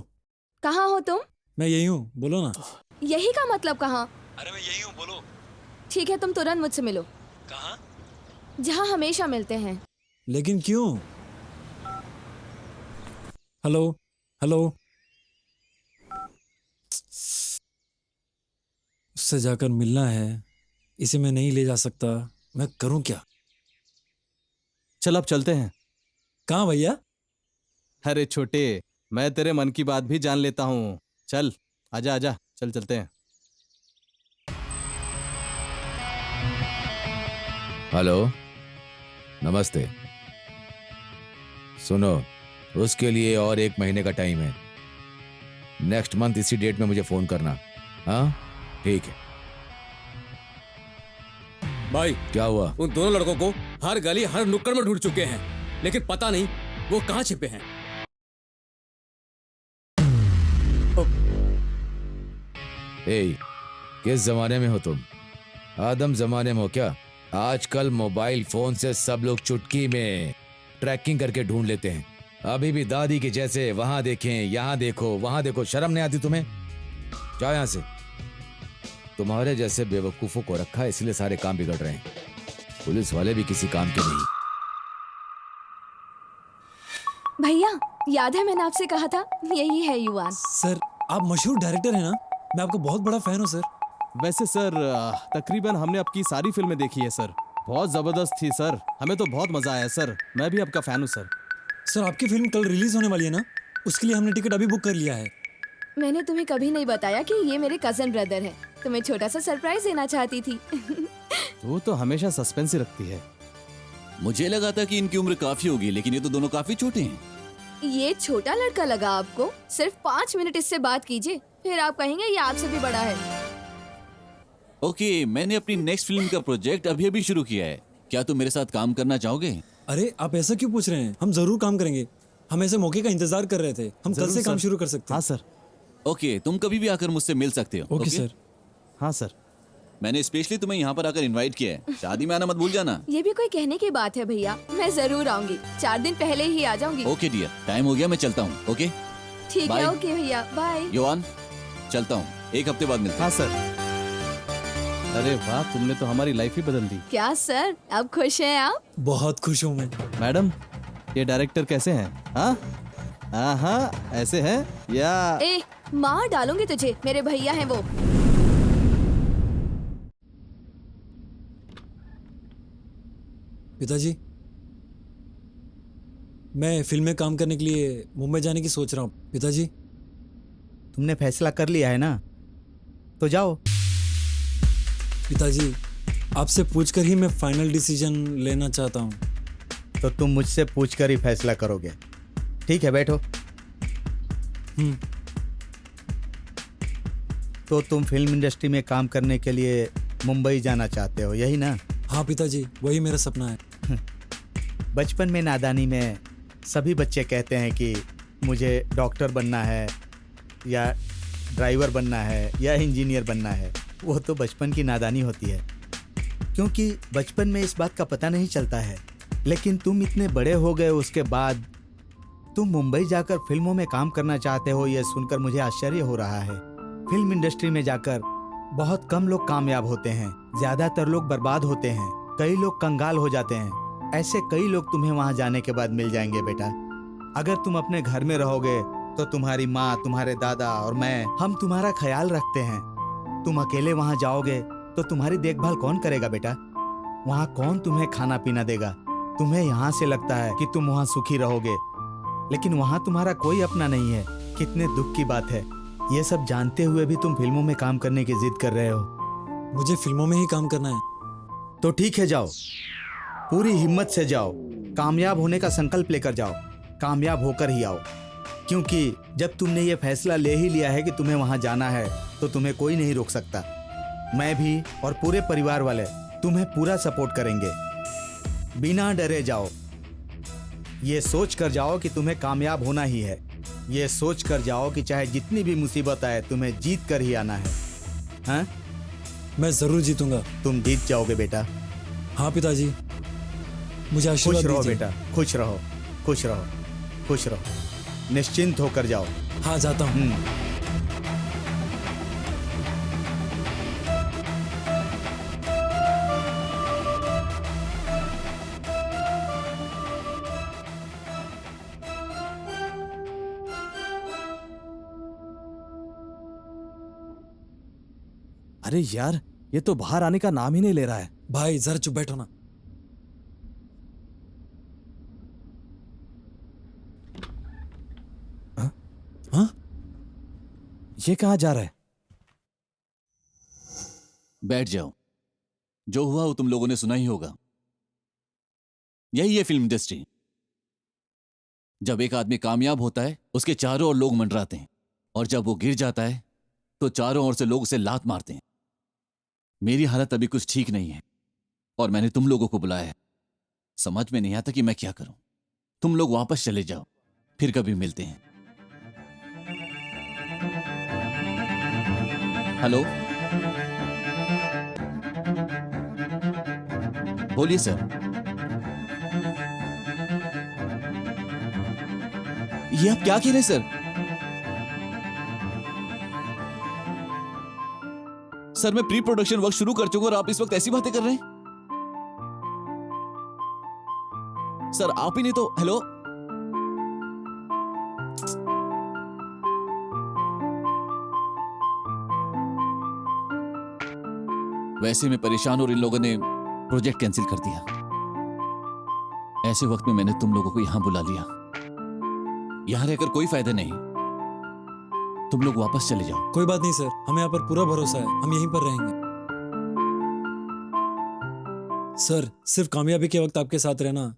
कहाँ हो तुम? मैं यही हूँ, बोलो ना। यही का मतलब कहाँ? अरे मैं यही हूँ, बोलो। ठीक है, तुम तुरंत मुझसे मिलो। कहाँ? जहाँ हमेशा मिलते हैं। लेकिन क्यों? Hello hello. उससे जाकर मिलना है, इसे मैं नहीं ले जा सकता। मैं करूं क्या? चल अब चलते हैं। कहाँ भैया? अरे छोटे, मैं तेरे मन की बात भी जान लेता हूँ। चल आजा आजा, चल चलते हैं। हेलो, नमस्ते। सुनो, उसके लिए और 1 महीने का टाइम है। नेक्स्ट मंथ इसी डेट में मुझे फोन करना। हाँ ठीक है। भाई क्या हुआ? उन दोनों लड़कों को हर गली हर नुक्कड़ में ढूंढ चुके हैं, लेकिन पता नहीं वो कहाँ छिपे हैं। ए, किस जमाने में हो तुम? आदम जमाने में हो क्या? आजकल मोबाइल फोन से सब लोग चुटकी में ट्रैकिंग करके ढूंढ लेते हैं। अभी भी दादी के जैसे वहां देखें, यहाँ देखो, वहां देखो। शर्म नहीं आती तुम्हें? जाओ यहाँ से। तुम्हारे जैसे बेवकूफों को रखा है, इसलिए सारे काम बिगड़ रहे हैं। पुलिस वाले भी किसी काम के नहीं। भैया, याद है मैंने आपसे कहा था, यही है युवान। सर, आप मशहूर डायरेक्टर हैं ना? मैं आपका बहुत बड़ा फैन हूँ सर। वैसे सर, तकरीबन हमने आपकी सारी फिल्में देखी है सर। बहुत जबरदस्त थी सर, हमें तो बहुत मजा आया सर। मैं भी आपका फैन हूँ सर। सर, आपकी फिल्म कल रिलीज होने वाली है ना? उसके लिए हमने टिकट अभी बुक कर लिया है। मैंने तुम्हें कभी नहीं बताया कि ये मेरे कजन ब्रदर है। तुम्हें छोटा सा सरप्राइज देना चाहती थी। तू तो हमेशा सस्पेंस ही रखती है। मुझे लगा था कि इनकी उम्र काफी होगी, लेकिन ये तो दोनों काफी छोटे हैं। ये छोटा लड़का लगा आपको? सिर्फ 5 मिनट इससे बात कीजिए, फिर आप कहेंगे ये आपसे भी बड़ा है। ओके, मैंने अपनी नेक्स्ट फिल्म का प्रोजेक्ट अभी अभी शुरू किया है। क्या तुम मेरे साथ काम करना चाहोगे? अरे आप ऐसा क्यों पूछ रहे हैं? हम जरूर काम करेंगे। हम ऐसे मौके का इंतजार कर रहे थे। हम कल से काम शुरू कर सकते हैं। हाँ सर। ओके, तुम कभी भी आकर मुझसे मिल सकते हो। Okay sir. हाँ सर। मैंने स्पेशली तुम्हें यहाँ पर आकर इनवाइट किया है। शादी में आना मत भूल जाना। ये भी कोई कहने की बात है भैया, मैं जरूर आऊंगी। 4 दिन पहले ही आ जाऊंगी। ओके डियर, टाइम हो गया, मैं चलता हूँ। ओके ठीक Bye. है। ओके भैया, बाय। योवान, चलता हूँ, 1 हफ्ते बाद मिलते हैं। हाँ सर। अरे वाह, तुमने तो हमारी लाइफ ही बदल दी। क्या सर, अब खुश हैं आप? बहुत खुश हूँ मैं। मैडम, ये डायरेक्टर कैसे हैं? हाँ हाँ, ऐसे हैं या? ए, मार डालूंगी तुझे। मेरे भैया हैं वो। पिताजी, मैं फिल्म में काम करने के लिए मुंबई जाने की सोच रहा हूँ। पिताजी, तुमने फैसला कर लिया है ना, तो जाओ। पिताजी, आपसे पूछकर ही मैं फाइनल डिसीजन लेना चाहता हूँ। तो तुम मुझसे पूछकर ही फैसला करोगे? ठीक है, बैठो। तो तुम फिल्म इंडस्ट्री में काम करने के लिए मुंबई जाना चाहते हो, यही ना? हाँ पिताजी, वही मेरा सपना है। बचपन में नादानी में सभी बच्चे कहते हैं कि मुझे डॉक्टर बनना है या ड्राइवर बनना है या इंजीनियर बनना है। वो तो बचपन की नादानी होती है, क्योंकि बचपन में इस बात का पता नहीं चलता है। लेकिन तुम इतने बड़े हो गए, उसके बाद तुम मुंबई जाकर फिल्मों में काम करना चाहते हो, यह सुनकर मुझे आश्चर्य हो रहा है। फिल्म इंडस्ट्री में जाकर बहुत कम लोग कामयाब होते हैं, ज्यादातर लोग बर्बाद होते हैं, कई लोग कंगाल हो जाते हैं। ऐसे कई लोग तुम्हें वहां जाने के बाद मिल जाएंगे बेटा। अगर तुम अपने घर में रहोगे तो तुम्हारी माँ, तुम्हारे दादा और मैं, हम तुम्हारा ख्याल रखते हैं। तुम अकेले वहां जाओगे तो तुम्हारी देखभाल कौन करेगा बेटा? वहां कौन तुम्हें खाना पीना देगा? तुम्हें यहाँ से लगता है कि तुम वहां सुखी रहोगे, लेकिन वहां तुम्हारा कोई अपना नहीं है। कितने दुख की बात है। ये सब जानते हुए भी तुम फिल्मों में काम करने की जिद कर रहे हो। मुझे फिल्मों में ही काम करना है। तो ठीक है, जाओ, पूरी हिम्मत से जाओ, कामयाब होने का संकल्प लेकर जाओ, कामयाब होकर ही आओ। क्योंकि जब तुमने ये फैसला ले ही लिया है कि तुम्हें वहां जाना है, तो तुम्हें कोई नहीं रोक सकता। मैं भी और पूरे परिवार वाले तुम्हें पूरा सपोर्ट करेंगे। बिना डरे जाओ। ये सोच कर जाओ कि तुम्हें कामयाब होना ही है। ये सोच कर जाओ कि चाहे जितनी भी मुसीबत आए, तुम्हें जीत कर ही आना है। हाँ? मैं जरूर जीतूंगा। तुम जीत जाओगे बेटा। हाँ पिताजी, मुझे आशीर्वाद खुश रहो दीजिए। बेटा, खुश रहो, खुश रहो, खुश रहो। निश्चिंत होकर जाओ। हाँ जाता हूँ। अरे यार, ये तो बाहर आने का नाम ही नहीं ले रहा है। भाई जरा चुप बैठो ना। हाँ? ये कहाँ जा रहा है? बैठ जाओ। जो हुआ वो तुम लोगों ने सुना ही होगा। यही है फिल्म इंडस्ट्री। जब एक आदमी कामयाब होता है, उसके चारों ओर लोग मंडराते हैं, और जब वो गिर जाता है तो चारों ओर से लोग उसे लात मारते हैं। मेरी हालत अभी कुछ ठीक नहीं है और मैंने तुम लोगों को बुलाया है। समझ में नहीं आता कि मैं क्या करूं। तुम लोग वापस चले जाओ, फिर कभी मिलते हैं। हेलो, बोलिए सर। ये आप क्या कह रहे हैं सर? सर मैं प्री प्रोडक्शन वर्क शुरू कर चुका हूं और आप इस वक्त ऐसी बातें कर रहे हैं? सर आप ही नहीं तो। हेलो, वैसे मैं परेशान और इन लोगों ने प्रोजेक्ट कैंसिल कर दिया। ऐसे वक्त में मैंने तुम लोगों को यहां बुला लिया। यहां रहकर कोई फायदा नहीं, तुम लोग वापस चले जाओ। कोई बात नहीं सर, हमें यहाँ पर पूरा भरोसा है, हम यहीं पर रहेंगे। सर सिर्फ कामयाबी के वक्त आपके साथ रहना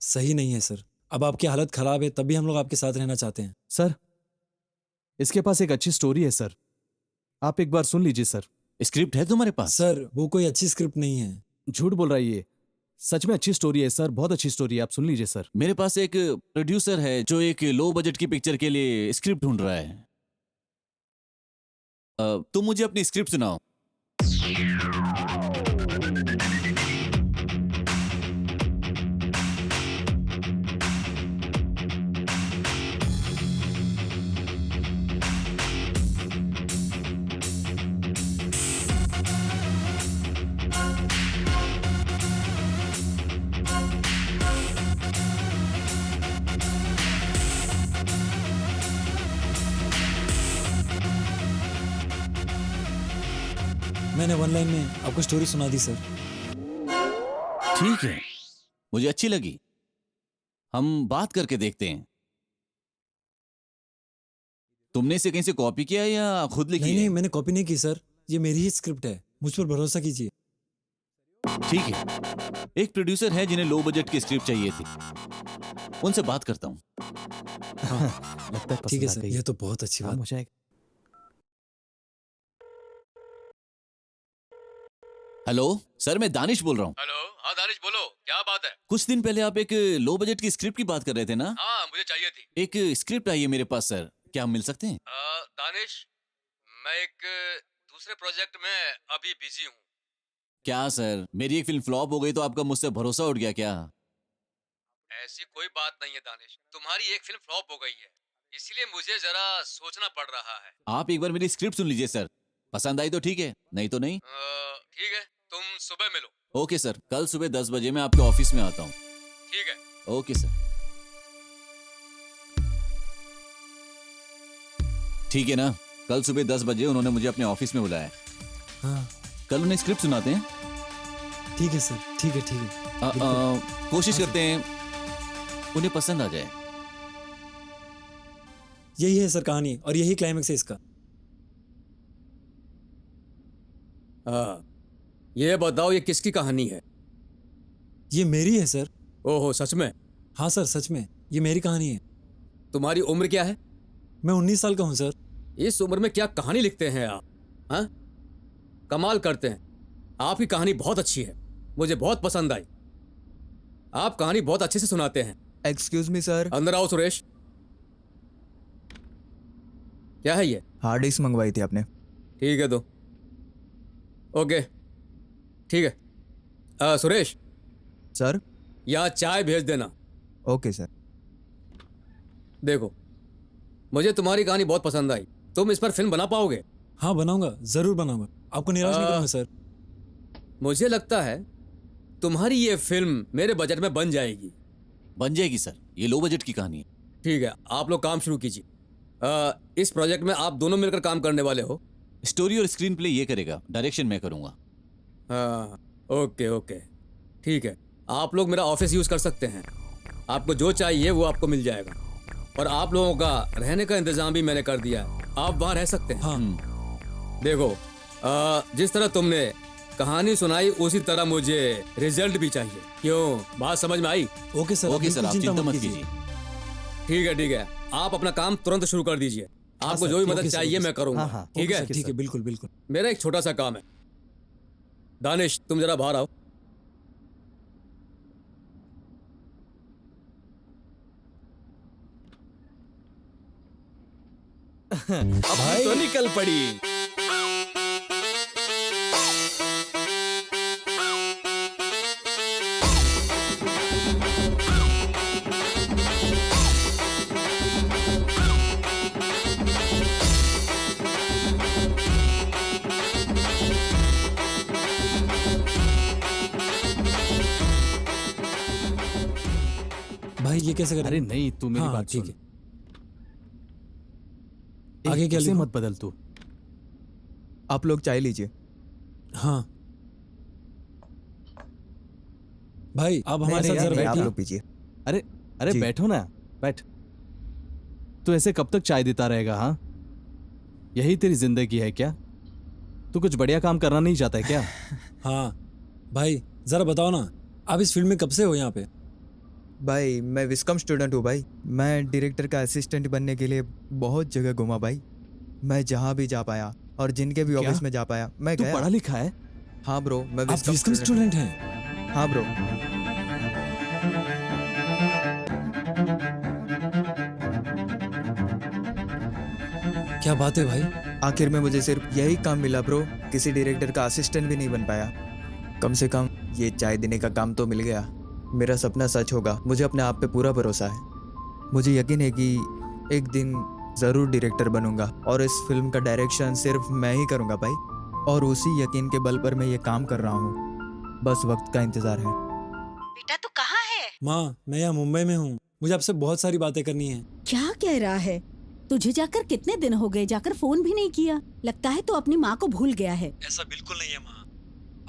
सही नहीं है सर। अब आपकी हालत खराब है, तब भी हम लोग आपके साथ रहना चाहते हैं। सर इसके पास एक अच्छी स्टोरी है सर, आप एक बार सुन लीजिए सर। स्क्रिप्ट है तुम्हारे पास? सर वो कोई अच्छी स्क्रिप्ट नहीं है। झूठ बोल रहा है ये, सच में अच्छी स्टोरी है सर, बहुत अच्छी स्टोरी है, आप सुन लीजिए सर। मेरे पास एक प्रोड्यूसर है जो एक लो बजट की पिक्चर के लिए स्क्रिप्ट ढूंढ रहा है। तुम मुझे अपनी स्क्रिप्ट सुनाओ। मैंने वन लाइन में आपको स्टोरी सुना दी सर। ठीक है, मुझे अच्छी लगी। हम बात करके देखते हैं। तुमने इसे कहीं से कॉपी किया या खुद लिखी नहीं है? नहीं, मैंने कॉपी नहीं की सर, ये मेरी ही स्क्रिप्ट है, मुझ पर भरोसा कीजिए। ठीक है, एक प्रोड्यूसर है जिन्हें लो बजट की स्क्रिप्ट चाहिए थी, उनसे बात करता हूँ। लगता है ठीक है पसंद आ सर, गई। ये तो बहुत अच्छी बात। हो जाएगा। हेलो सर, मैं दानिश बोल रहा हूँ। हेलो, हाँ दानिश बोलो, क्या बात है? कुछ दिन पहले आप एक लो बजट की स्क्रिप्ट की बात कर रहे थे ना? हाँ मुझे चाहिए थी। एक स्क्रिप्ट आई है मेरे पास सर, क्या हम मिल सकते हैं? दानिश, मैं एक दूसरे प्रोजेक्ट में अभी बिजी हूँ। क्या सर, मेरी एक फिल्म फ्लॉप हो गई तो आपका मुझसे भरोसा उठ गया क्या? ऐसी कोई बात नहीं है दानिश, तुम्हारी एक फिल्म फ्लॉप हो गई है, इसलिए मुझे जरा सोचना पड़ रहा है। आप एक बार मेरी स्क्रिप्ट सुन लीजिए सर, पसंद आई तो ठीक है, नहीं तो नहीं। ठीक है, तुम सुबह मिलो। ओके सर, कल सुबह 10 बजे मैं आपके ऑफिस में आता हूँ। ठीक है। Okay sir. ठीक है ना, कल सुबह 10 बजे उन्होंने मुझे अपने ऑफिस में बुलाया। हाँ कल उन्हें स्क्रिप्ट सुनाते हैं। ठीक है सर, ठीक है ठीक है। कोशिश करते हैं उन्हें पसंद आ जाए। यही है सर कहानी, और यही क्लाइमेक्स है इसका। ये बताओ ये किसकी कहानी है? ये मेरी है सर। ओहो, सच में? हाँ सर, सच में ये मेरी कहानी है। तुम्हारी उम्र क्या है? मैं 19 साल का हूँ सर। इस उम्र में क्या कहानी लिखते हैं आप? हाँ, कमाल करते हैं। आपकी कहानी बहुत अच्छी है, मुझे बहुत पसंद आई। आप कहानी बहुत अच्छे से सुनाते हैं। Excuse me sir. अंदर आओ सुरेश। क्या है ये? हार्ड डिस्क मंगवाई थी आपने। ठीक है तो ओके, ठीक है। सुरेश सर, यहाँ चाय भेज देना। Okay sir. देखो, मुझे तुम्हारी कहानी बहुत पसंद आई। तुम इस पर फिल्म बना पाओगे? हाँ बनाऊंगा, जरूर बनाऊंगा, आपको निराश नहीं करूंगा सर। मुझे लगता है तुम्हारी ये फिल्म मेरे बजट में बन जाएगी। बन जाएगी सर, ये लो बजट की कहानी है। ठीक है, आप लोग काम शुरू कीजिए। इस प्रोजेक्ट में आप दोनों मिलकर काम करने वाले हो। स्टोरी और स्क्रीन प्ले ये करेगा, डायरेक्शन मैं करूंगा। हाँ, ओके ओके, ठीक है। आप लोग मेरा ऑफिस यूज कर सकते हैं। आपको जो चाहिए वो आपको मिल जाएगा। और आप लोगों का रहने का इंतजाम भी मैंने कर दिया है, आप वहाँ रह सकते हैं। हाँ। देखो, जिस तरह तुमने कहानी सुनाई उसी तरह मुझे रिजल्ट भी चाहिए। क्यों, बात समझ में आई? ओके सर, ओके सर, आप चिंता मत कीजिए। ठीक है ठीक है, आप अपना काम तुरंत शुरू कर दीजिए। आपको जो भी मदद चाहिए मैं करूंगा। ठीक है? ठीक है, बिल्कुल बिल्कुल। मेरा एक छोटा सा काम है। दानिश, तुम जरा बाहर आओ। भाई तो निकल पड़ी। भाई ये कैसे करें? अरे नहीं, तू मेरी हाँ, बात ठीक सुन। आगे क्या ऐसे लिखूं? मत बदल तू। आप लोग चाय लीजिए। हाँ भाई, आप हमारे साथ जरा आप बैठिए। लोग पीजिए। अरे अरे जी। बैठो ना, बैठ। तू ऐसे कब तक चाय देता रहेगा? हाँ, यही तेरी जिंदगी है क्या? तू कुछ बढ़िया काम करना नहीं चाहता है क्या? हाँ भाई, जरा बताओ ना, आप इस फील्ड में कब से हो यहाँ पे? भाई मैं विस्कम स्टूडेंट हूँ भाई। मैं डायरेक्टर का असिस्टेंट बनने के लिए बहुत जगह घूमा भाई। मैं जहाँ भी जा पाया और जिनके भी ऑफिस में जा पाया मैं तू गया। पढ़ा लिखा है? हाँ ब्रो, मैं आप विस्कम स्टूडेंट हैं? हाँ ब्रो। क्या बात है भाई। आखिर में मुझे सिर्फ यही काम मिला ब्रो, किसी डायरेक्टर का असिस्टेंट भी नहीं बन पाया। कम से कम ये चाय देने का काम तो मिल गया। मेरा सपना सच होगा, मुझे अपने आप पे पूरा भरोसा है। मुझे यकीन है कि एक दिन ज़रूर डायरेक्टर बनूंगा और इस फिल्म का डायरेक्शन सिर्फ मैं ही करूंगा भाई। और उसी यकीन के बल पर मैं ये काम कर रहा हूँ। बस वक्त का इंतज़ार है। बेटा तू कहाँ है? माँ, मैं यहाँ मुंबई में हूँ, मुझे आपसे बहुत सारी बातें करनी है। क्या कह रहा है? तुझे जाकर कितने दिन हो गए, जाकर फोन भी नहीं किया। लगता है तो अपनी माँ को भूल गया है। ऐसा बिल्कुल नहीं है माँ।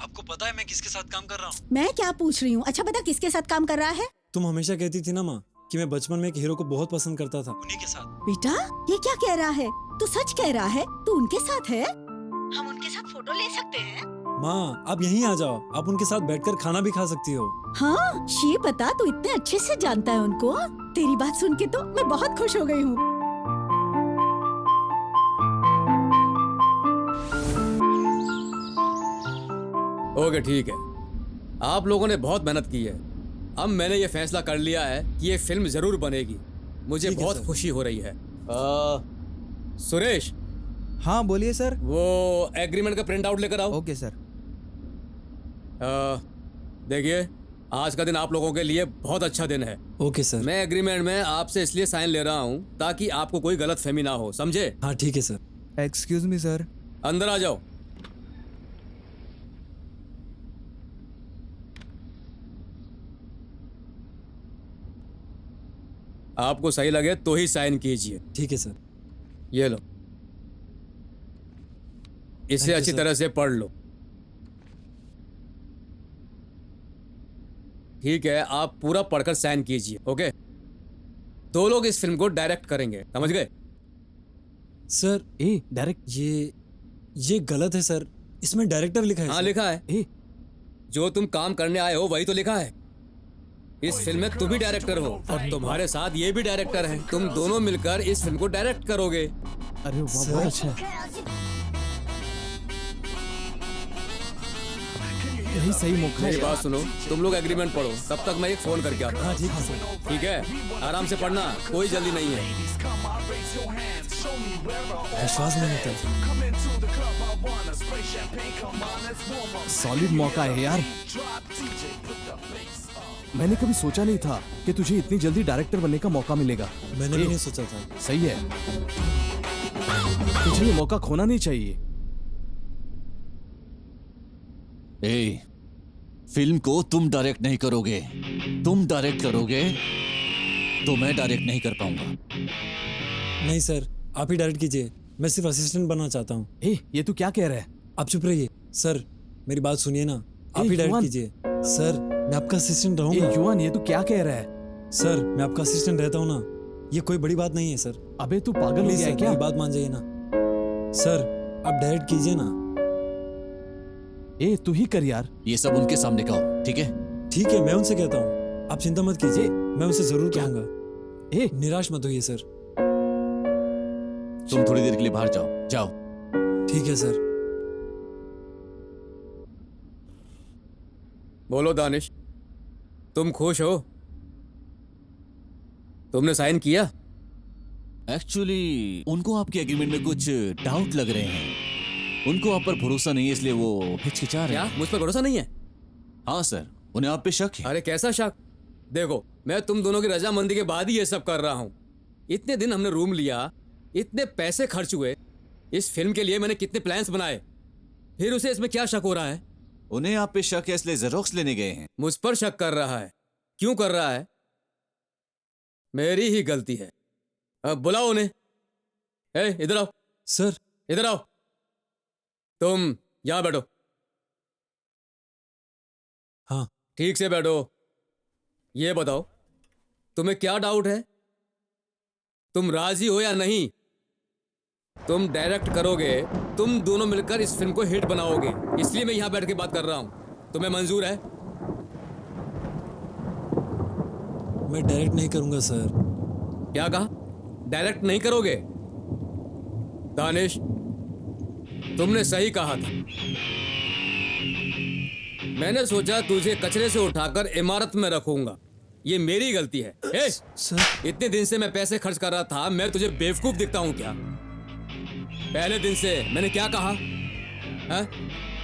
आपको पता है मैं किसके साथ काम कर रहा हूँ? मैं क्या पूछ रही हूँ? अच्छा बता, किसके साथ काम कर रहा है? तुम हमेशा कहती थी ना माँ कि मैं बचपन में एक हीरो को बहुत पसंद करता था, उन्हीं के साथ। बेटा ये क्या कह रहा है? तू सच कह रहा है? तू उनके साथ है? हम उनके साथ फोटो ले सकते हैं? माँ, आप यहीं आ जाओ, आप उनके साथ बैठकर खाना भी खा सकती हो। हाँ, ये बता, तू इतने अच्छे से जानता है उनको? तेरी बात सुन के तो मैं बहुत खुश हो गई हूँ। ओके ठीक है, आप लोगों ने बहुत मेहनत की है। अब मैंने ये फैसला कर लिया है कि ये फिल्म जरूर बनेगी। मुझे बहुत खुशी हो रही है। सुरेश। हाँ बोलिए सर। वो एग्रीमेंट का प्रिंट आउट लेकर आओ। Okay sir. देखिए, आज का दिन आप लोगों के लिए बहुत अच्छा दिन है। Okay sir. मैं एग्रीमेंट में आपसे इसलिए साइन ले रहा हूँ ताकि आपको कोई गलत फहमी ना हो, समझे? हाँ ठीक है सर। Excuse me sir. अंदर आ जाओ। आपको सही लगे तो ही साइन कीजिए। ठीक है सर। ये लो, इसे अच्छी तरह से पढ़ लो। ठीक है, आप पूरा पढ़कर साइन कीजिए। ओके, दो लोग इस फिल्म को डायरेक्ट करेंगे, समझ गए? सर डायरेक्ट ये गलत है सर, इसमें डायरेक्टर लिखा है। हाँ लिखा है। जो तुम काम करने आए हो वही तो लिखा है। इस फिल्म में तुम भी डायरेक्टर हो और तुम्हारे साथ ये भी डायरेक्टर है। तुम दोनों मिलकर इस फिल्म को डायरेक्ट करोगे। अरे वाह, बहुत अच्छा है। यही सही मौका है। मेरी बात सुनो, तुम लोग एग्रीमेंट पढ़ो, तब तक मैं एक फोन करके आता हूँ। हाँ ठीक है सर। ठीक है, आराम से पढ़ना, कोई जल्दी नहीं है। विश्वास नहीं होता। सॉलिड मौका है यार। मैंने कभी सोचा नहीं था कि तुझे इतनी जल्दी डायरेक्टर बनने का मौका मिलेगा। मैंने भी नहीं सोचा था। सही है, तुझे ये मौका खोना नहीं चाहिए। ए, फिल्म को तुम डायरेक्ट नहीं करोगे, तुम डायरेक्ट करोगे तो मैं डायरेक्ट नहीं कर पाऊंगा। नहीं सर, आप ही डायरेक्ट कीजिए, मैं सिर्फ असिस्टेंट बनना चाहता हूँ। ये तू क्या कह रहा है? आप चुप रहिए सर, मेरी बात सुनिए ना, आप ही डायरेक्ट कीजिए। सर मैं आपका असिस्टेंट रहूंगा। युवान, ये तू क्या कह रहा है? सर मैं आपका असिस्टेंट रहता हूँ ना, ये कोई बड़ी बात नहीं है सर। अबे तू पागल हो गया है क्या? मेरी बात मान जाइए ना सर, आप डायरेक्ट कीजिए ना। तू ही कर यार। ये सब उनके सामने कहो, ठीक है? ठीक है, मैं उनसे कहता हूँ, आप चिंता मत कीजिए, मैं उनसे जरूर कहूंगा। निराश मत होइए सर। तुम थोड़ी देर के लिए बाहर जाओ, जाओ। ठीक है सर। बोलो दानिश, तुम खुश हो? तुमने साइन किया? एक्चुअली उनको आपके एग्रीमेंट में कुछ डाउट लग रहे हैं। उनको आप पर भरोसा नहीं है, इसलिए वो हिचकिचा रहे हैं। क्या मुझ पर भरोसा नहीं है? हाँ सर, उन्हें आप पे शक है। अरे कैसा शक? देखो, मैं तुम दोनों की रजामंदी के बाद ही ये सब कर रहा हूँ। इतने दिन हमने रूम लिया, इतने पैसे खर्च हुए, इस फिल्म के लिए मैंने कितने प्लान्स बनाए, फिर उसे इसमें क्या शक हो रहा है? उन्हें आप पे शक है, इसलिए जेरोक्स लेने गए हैं। मुझ पर शक कर रहा है? क्यों कर रहा है? मेरी ही गलती है। अब बुलाओ उन्हें। इधर आओ। सर इधर आओ। तुम यहां बैठो। हाँ ठीक से बैठो। ये बताओ, तुम्हें क्या डाउट है? तुम राजी हो या नहीं? तुम डायरेक्ट करोगे, तुम दोनों मिलकर इस फिल्म को हिट बनाओगे, इसलिए मैं यहां बैठ के बात कर रहा हूं। तुम्हें मंजूर है? मैं डायरेक्ट नहीं करूंगा सर। क्या कहा? डायरेक्ट नहीं करोगे? दानिश, तुमने सही कहा था। मैंने सोचा तुझे कचरे से उठाकर इमारत में रखूंगा, ये मेरी गलती है। सर इतने दिन से मैं पैसे खर्च कर रहा था, मैं तुझे बेवकूफ दिखता हूं क्या? पहले दिन से मैंने क्या कहा है?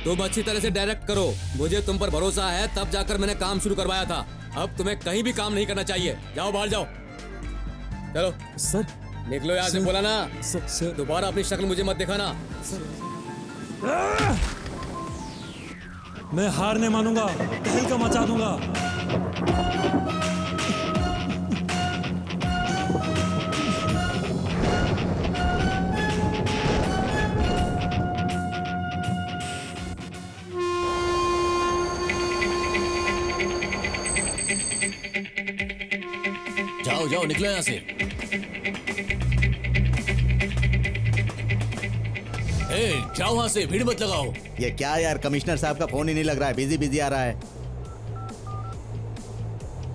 तुम अच्छी तरह से डायरेक्ट करो, मुझे तुम पर भरोसा है, तब जाकर मैंने काम शुरू करवाया था। अब तुम्हें कहीं भी काम नहीं करना चाहिए। जाओ बाहर जाओ। चलो सर, निकलो यहाँ से। बोला ना, दोबारा अपनी शक्ल मुझे मत दिखाना। मैं हार नहीं मानूंगा, तहलका मचा दूंगा। जाओ जाओ, निकलो यहाँ से। जाओ वहां से, भीड़ मत लगाओ। ये क्या यार, कमिश्नर साहब का फोन ही नहीं लग रहा है, बिजी बिजी आ रहा है।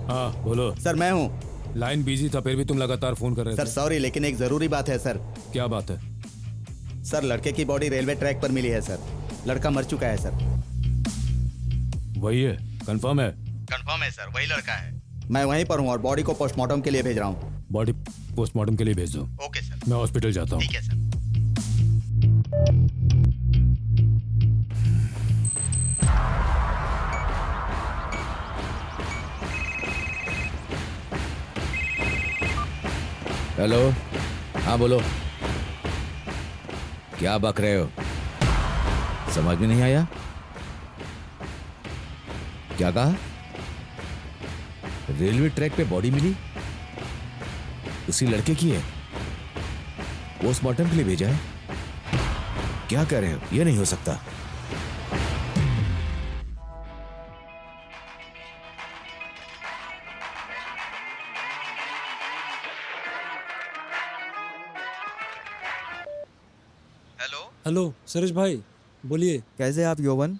हाँ बोलो। सर मैं हूँ। लाइन बिजी था, फिर भी तुम लगातार फोन कर रहे थे। सर सॉरी, लेकिन एक जरूरी बात है सर। क्या बात है? सर लड़के की बॉडी रेलवे ट्रैक पर मिली है सर। लड़का मर चुका है सर। वही है? कंफर्म है? कंफर्म है सर, वही लड़का है। मैं वहीं पर हूँ और बॉडी को पोस्टमार्टम के लिए भेज रहा हूँ। बॉडी पोस्टमार्टम के लिए भेज दो। Okay sir. मैं हॉस्पिटल जाता हूँ। ठीक है सर। हेलो, हाँ बोलो। क्या बक रहे हो? समझ में नहीं आया। क्या कहा? रेलवे ट्रैक पे बॉडी मिली, उसी लड़के की है, पोस्टमार्टम के लिए भेजा है। क्या कह रहे हो? ये नहीं हो सकता। हेलो सुरेश भाई, बोलिए। कैसे आप यौवन?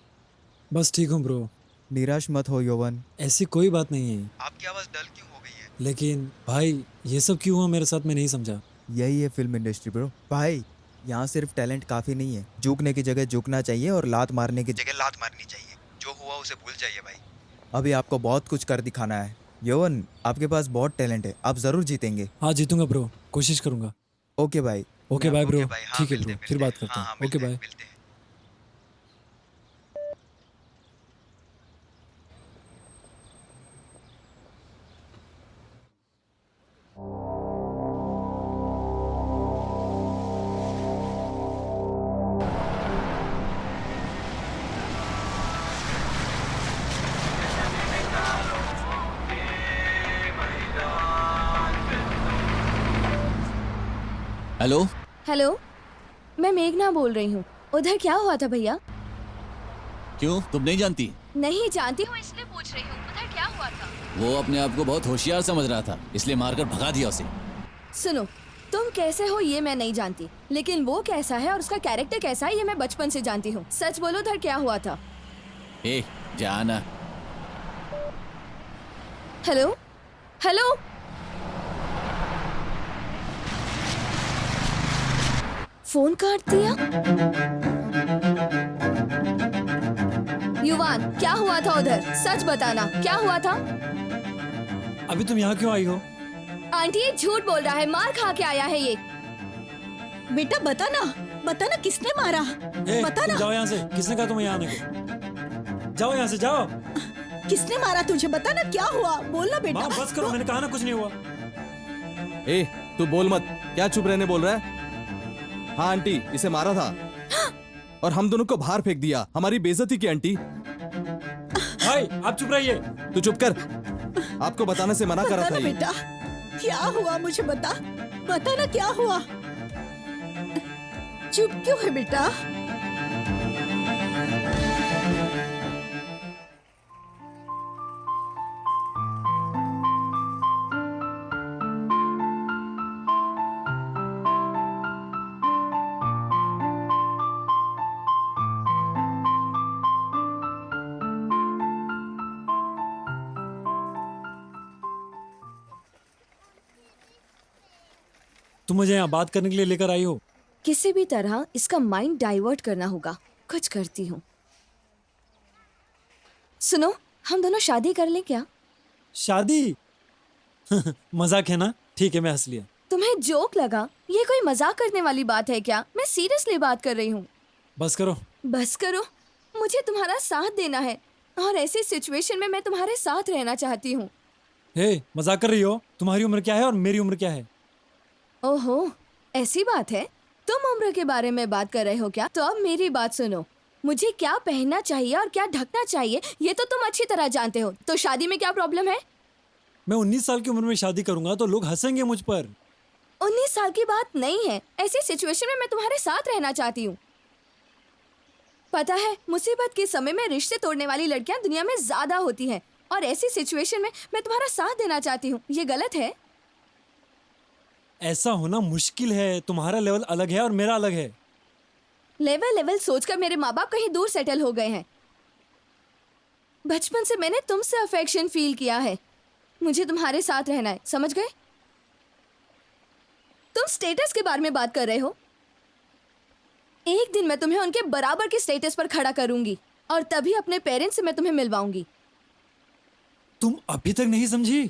बस ठीक हूँ ब्रो। निराश मत हो यौवन। ऐसी कोई बात नहीं है। आपकी आवाज़ डल क्यों हो गई है? लेकिन भाई ये सब क्यों हुआ मेरे साथ, मैं नहीं समझा। यही है फिल्म इंडस्ट्री ब्रो। भाई यहाँ सिर्फ टैलेंट काफ़ी नहीं है, झुकने की जगह झुकना चाहिए और लात मारने की जगह लात मारनी चाहिए। जो हुआ उसे भूल जाइए भाई। अभी आपको बहुत कुछ कर दिखाना है यौवन। आपके पास बहुत टैलेंट है, आप ज़रूर जीतेंगे। हाँ जीतूंगा ब्रो, कोशिश करूंगा। ओके भाई। Okay bye bro. ठीक है ब्रो, फिर बात करते हैं। Okay bye. हेलो। हेलो, मैं मेघना बोल रही हूँ। उधर क्या हुआ था भैया? क्यों, तुम नहीं जानती? नहीं जानती हूँ इसलिए पूछ रही हूँ। उधर क्या हुआ था? वो अपने आप को बहुत होशियार समझ रहा था, इसलिए मारकर भगा दिया उसे। सुनो, तुम कैसे हो ये मैं नहीं जानती, लेकिन वो कैसा है और उसका कैरेक्टर कैसा है ये मैं बचपन से जानती हूँ। सच बोलो, उधर क्या हुआ था? ए, जाना। हेलो हेलो, फोन काट दिया। युवान, क्या हुआ था उधर? सच बताना, क्या हुआ था? अभी तुम यहाँ क्यों आई हो? आंटी ये झूठ बोल रहा है, मार खा के आया है ये। बेटा बताना किसने मारा? बता ना। जाओ यहाँ से। किसने कहा तुम्हें यहाँ आने को? जाओ यहाँ से, जाओ। किसने मारा तुझे? बता ना क्या हुआ, बोलना बेटा। माँ बस करो, मैंने कहा ना कुछ नहीं हुआ। ए, तू बोल मत। क्या चुप रहने बोल रहा है? हाँ आंटी, इसे मारा था और हम दोनों को बाहर फेंक दिया। हमारी बेइज्जती की आंटी। भाई आप चुप रहिए। तू चुप कर। आपको बताने से मना कर रहा था ये। बेटा क्या हुआ मुझे बता ना क्या हुआ? चुप क्यों है बेटा? तुम मुझे यहाँ बात करने के लिए लेकर आई हो? किसी भी तरह इसका माइंड डाइवर्ट करना होगा। कुछ करती हूँ। सुनो, हम दोनों शादी कर लें क्या? शादी? मजाक है ना? ठीक है, मैं हंस लिया। तुम्हें जोक लगा? ये कोई मजाक करने वाली बात है क्या? मैं सीरियसली बात कर रही हूँ। बस करो। बस करो? मुझे तुम्हारा साथ देना है और ऐसी सिचुएशन में मैं तुम्हारे साथ रहना चाहती हूँ। हे, मजाक कर रही हो? तुम्हारी उम्र क्या है और मेरी उम्र क्या है? ओहो, ऐसी बात है? तुम उम्र के बारे में बात कर रहे हो क्या? तो अब मेरी बात सुनो। मुझे क्या पहनना चाहिए और क्या ढकना चाहिए ये तो तुम अच्छी तरह जानते हो। तो शादी में क्या प्रॉब्लम है? मैं 19 साल की उम्र में शादी करूंगा तो लोग हंसेंगे मुझ पर। 19 साल की बात नहीं है। ऐसी सिचुएशन में मैं तुम्हारे साथ रहना चाहती हूँ। पता है, मुसीबत के समय में रिश्ते तोड़ने वाली लड़कियां दुनिया में ज्यादा होती हैं और ऐसी सिचुएशन में मैं तुम्हारा साथ देना चाहती हूँ। ये गलत है? ऐसा होना मुश्किल है। तुम्हारा लेवल अलग है और मेरा अलग है। लेवल सोचकर मेरे माँ बाप कहीं दूर सेटल हो गए हैं। बचपन से मैंने तुमसे अफेक्शन फील किया है। मुझे तुम्हारे साथ रहना है, समझ गए? तुम स्टेटस के बारे में बात कर रहे हो। एक दिन मैं तुम्हें उनके बराबर के स्टेटस पर खड़ा करूंगी और तभी अपने पेरेंट्स से मैं तुम्हें मिलवाऊंगी। तुम अभी तक नहीं समझी?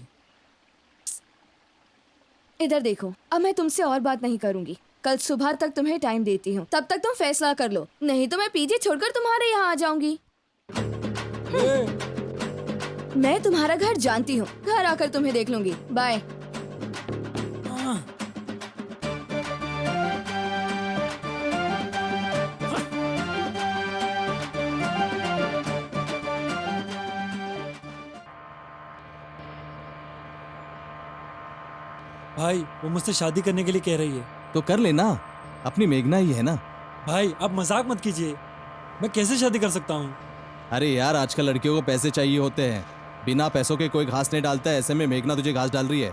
इधर देखो, अब मैं तुमसे और बात नहीं करूंगी। कल सुबह तक तुम्हें टाइम देती हूँ, तब तक तुम फैसला कर लो, नहीं तो मैं पीजी छोड़कर तुम्हारे यहाँ आ जाऊंगी। मैं तुम्हारा घर जानती हूँ, घर आकर तुम्हें देख लूंगी। बाय। भाई वो मुझसे शादी करने के लिए कह रही है। तो कर लेना, अपनी मेघना ही है ना। भाई अब मजाक मत कीजिए। मैं कैसे शादी कर सकता हूँ? अरे यार, आजकल लड़कियों को पैसे चाहिए होते हैं। बिना पैसों के कोई घास नहीं डालता है। ऐसे में मेघना तुझे घास डाल रही है।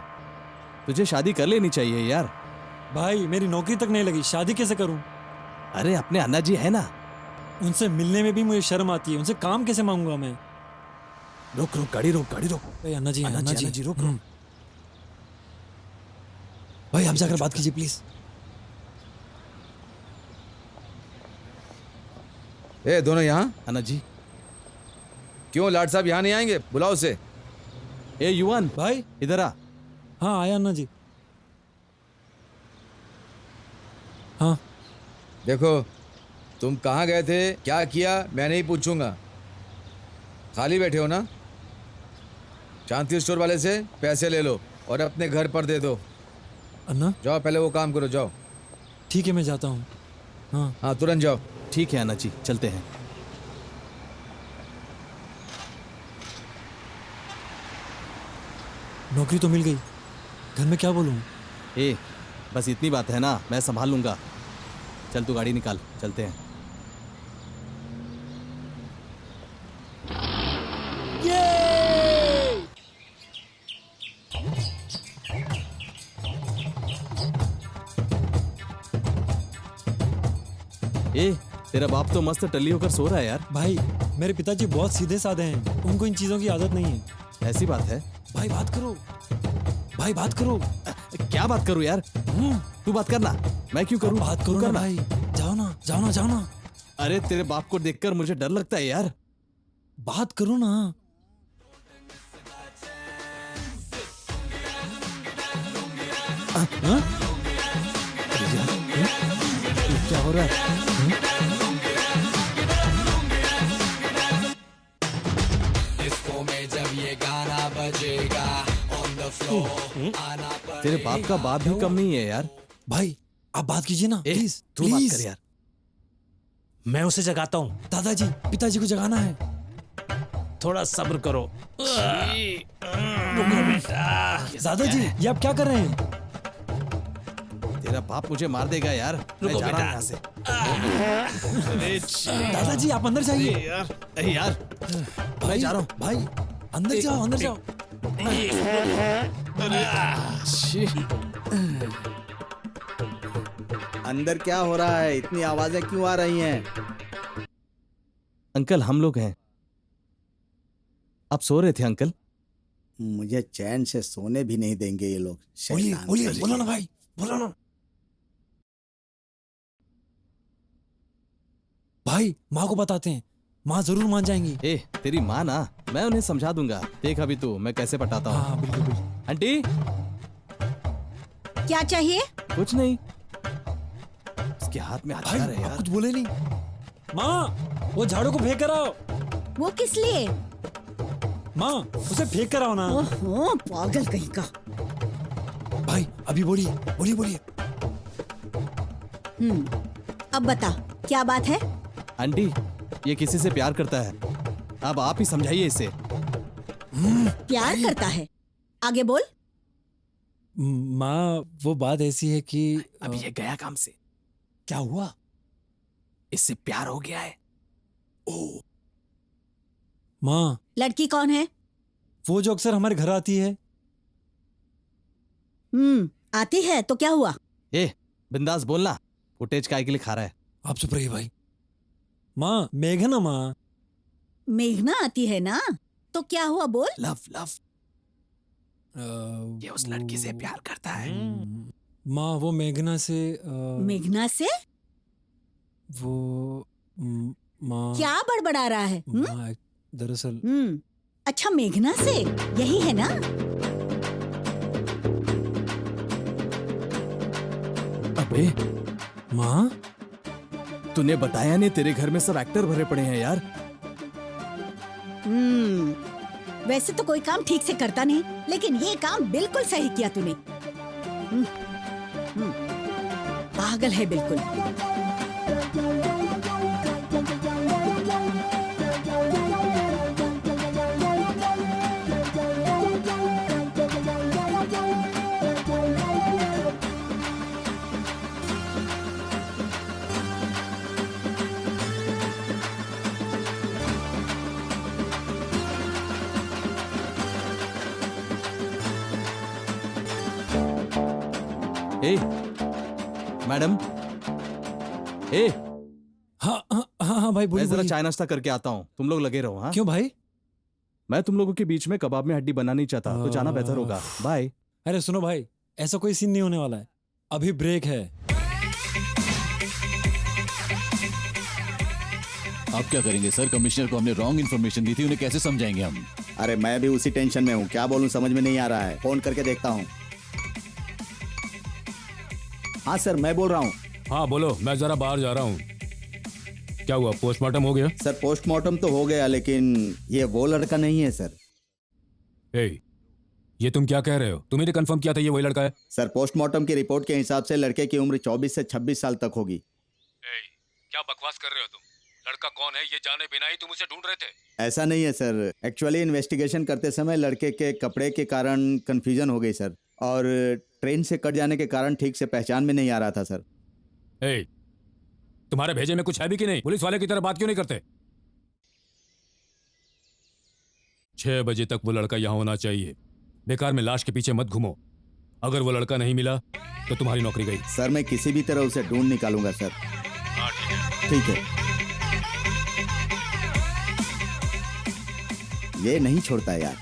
तुझे शादी कर लेनी चाहिए यार। भाई मेरी नौकरी तक नहीं लगी, शादी कैसे करूँ? अरे अपने अन्ना जी है ना, उनसे मिलने में भी मुझे शर्म आती है। उनसे काम कैसे मांगूंगा मैं? रुक गाड़ी रोक। अन्ना जी रुक। भाई आप जाकर बात कीजिए प्लीज। ए दोनों यहाँ? अन्ना जी। क्यों लाड साहब यहाँ नहीं आएंगे? बुलाओ उसे। ए युवान भाई इधर आ। हाँ आया अन्ना जी। हाँ देखो, तुम कहाँ गए थे, क्या किया, मैं नहीं पूछूंगा। खाली बैठे हो ना? शांति स्टोर वाले से पैसे ले लो और अपने घर पर दे दो। अन्ना जाओ, पहले वो काम करो, जाओ। ठीक है मैं जाता हूँ। हाँ तुरंत जाओ। ठीक है अन्ना जी, चलते हैं। नौकरी तो मिल गई, घर में क्या बोलूँ? ए बस इतनी बात है ना, मैं संभाल लूंगा। चल तू गाड़ी निकाल, चलते हैं। ए, तेरा बाप तो मस्त टल्ली होकर सो रहा है यार। भाई मेरे पिताजी बहुत सीधे साधे हैं, उनको इन चीजों की आदत नहीं है। ऐसी बात है? भाई बात करो, भाई बात करो। क्या बात करूं यार? तू बात करना, मैं क्यों करूं? बात करो ना भाई, जाओ ना, जाओ ना, जाओ ना। अरे तेरे बाप को देखकर मुझे डर लगता है यार। बात करो ना। हाँ? क्या हो रहा है? तेरे बाप का बाप भी कम नहीं है यार। भाई आप बात कीजिए ना, प्लीज तू बात कर यार। मैं उसे जगाता हूँ। दादाजी, पिताजी को जगाना है। थोड़ा सब्र करो। दादाजी ये आप क्या कर रहे हैं? तेरा बाप मुझे मार देगा यार। मैं जा रहा हूं यहाँ से। दादाजी आप अंदर जाइए। यार मैं जा रहा हूँ। भाई अंदर जाओ, अंदर जाओ। अंदर क्या हो रहा है? इतनी आवाजें क्यों आ रही हैं? अंकल हम लोग हैं। आप सो रहे थे अंकल? मुझे चैन से सोने भी नहीं देंगे ये लोग। बोलिए, बोलिए, बोलो ना भाई, बोलो ना। भाई माँ को बताते हैं, माँ जरूर मान जाएंगी। ए तेरी माँ ना, मैं उन्हें समझा दूंगा। देख अभी तू मैं कैसे पटाता हूँ। हाँ बिल्कुल बिल्कुल। आंटी क्या चाहिए? कुछ नहीं। इसके हाथ में हथियार है यार। कुछ बोले नहीं। माँ वो झाड़ू को फेंक कर आओ। वो किस लिए? माँ उसे फेंक कर आओ ना। ओहो पागल कहीं का। भाई अभी बोलिए, बोलिए, बोलिए। अब बता क्या बात है? आंटी ये किसी से प्यार करता है, अब आप ही समझाइए इसे। प्यार करता है? आगे बोल। माँ वो बात ऐसी है कि अभी ये गया काम से। क्या हुआ? इससे प्यार हो गया है। ओ माँ लड़की कौन है? वो जो अक्सर हमारे घर आती है। आती है तो क्या हुआ? ए बिंदास बोलना, फुटेज काय के लिए खा रहा है। आप चुप रहिए भाई। माँ मेघना, माँ मेघना आती है ना, तो क्या हुआ बोल। लव लव ये उस लड़की से प्यार करता है। माँ वो मेघना से मेघना से? वो माँ क्या बड़बड़ा रहा है? माँ दरअसल अच्छा मेघना से, यही है ना? अबे माँ तूने बताया नहीं, तेरे घर में सब एक्टर भरे पड़े हैं यार। वैसे तो कोई काम ठीक से करता नहीं, लेकिन ये काम बिल्कुल सही किया तूने। पागल है बिल्कुल। ए मैडम, ए हाँ हाँ हाँ हाँ भाई बोलिए। मैं जरा चाय नाश्ता करके आता हूँ, तुम लोग लगे रहो। हाँ क्यों भाई? मैं तुम लोगों के बीच में कबाब में हड्डी बनना नहीं चाहता, तो जाना बेहतर होगा। बाय। अरे सुनो भाई, ऐसा कोई सीन नहीं होने वाला है, अभी ब्रेक है। आप क्या करेंगे सर? कमिश्नर को हमने रॉन्ग इन्फॉर्मेशन दी थी, उन्हें कैसे समझाएंगे हम? अरे मैं भी उसी टेंशन में हूँ, क्या बोलूँ समझ में नहीं आ रहा है। फोन करके देखता हूँ। हाँ सर मैं बोल रहा हूँ। हाँ बोलो, मैं जरा बाहर जा रहा हूँ। क्या हुआ, पोस्टमार्टम हो गया? सर पोस्टमार्टम तो हो गया, लेकिन ये वो लड़का नहीं है सर। ये तुम क्या कह रहे हो? तुम्हें तो कंफर्म किया था ये वही लड़का है। सर पोस्टमार्टम की रिपोर्ट के हिसाब से लड़के की उम्र 24 से 26 साल तक होगी। क्या बकवास कर रहे हो तुम? लड़का कौन है ये जाने बिना ही तुम उसे ढूंढ रहे थे? ऐसा नहीं है सर, एक्चुअली इन्वेस्टिगेशन करते समय लड़के के कपड़े के कारण कंफ्यूजन हो गई सर, और ट्रेन से कट जाने के कारण ठीक से पहचान में नहीं आ रहा था सर। ए, तुम्हारे भेजे में कुछ है भी कि नहीं? पुलिस वाले की तरह बात क्यों नहीं करते? 6 बजे तक वो लड़का यहाँ होना चाहिए। बेकार में लाश के पीछे मत घूमो। अगर वो लड़का नहीं मिला तो तुम्हारी नौकरी गई। सर मैं किसी भी तरह उसे ढूंढ निकालूंगा सर। ठीक है। ये नहीं छोड़ता यार।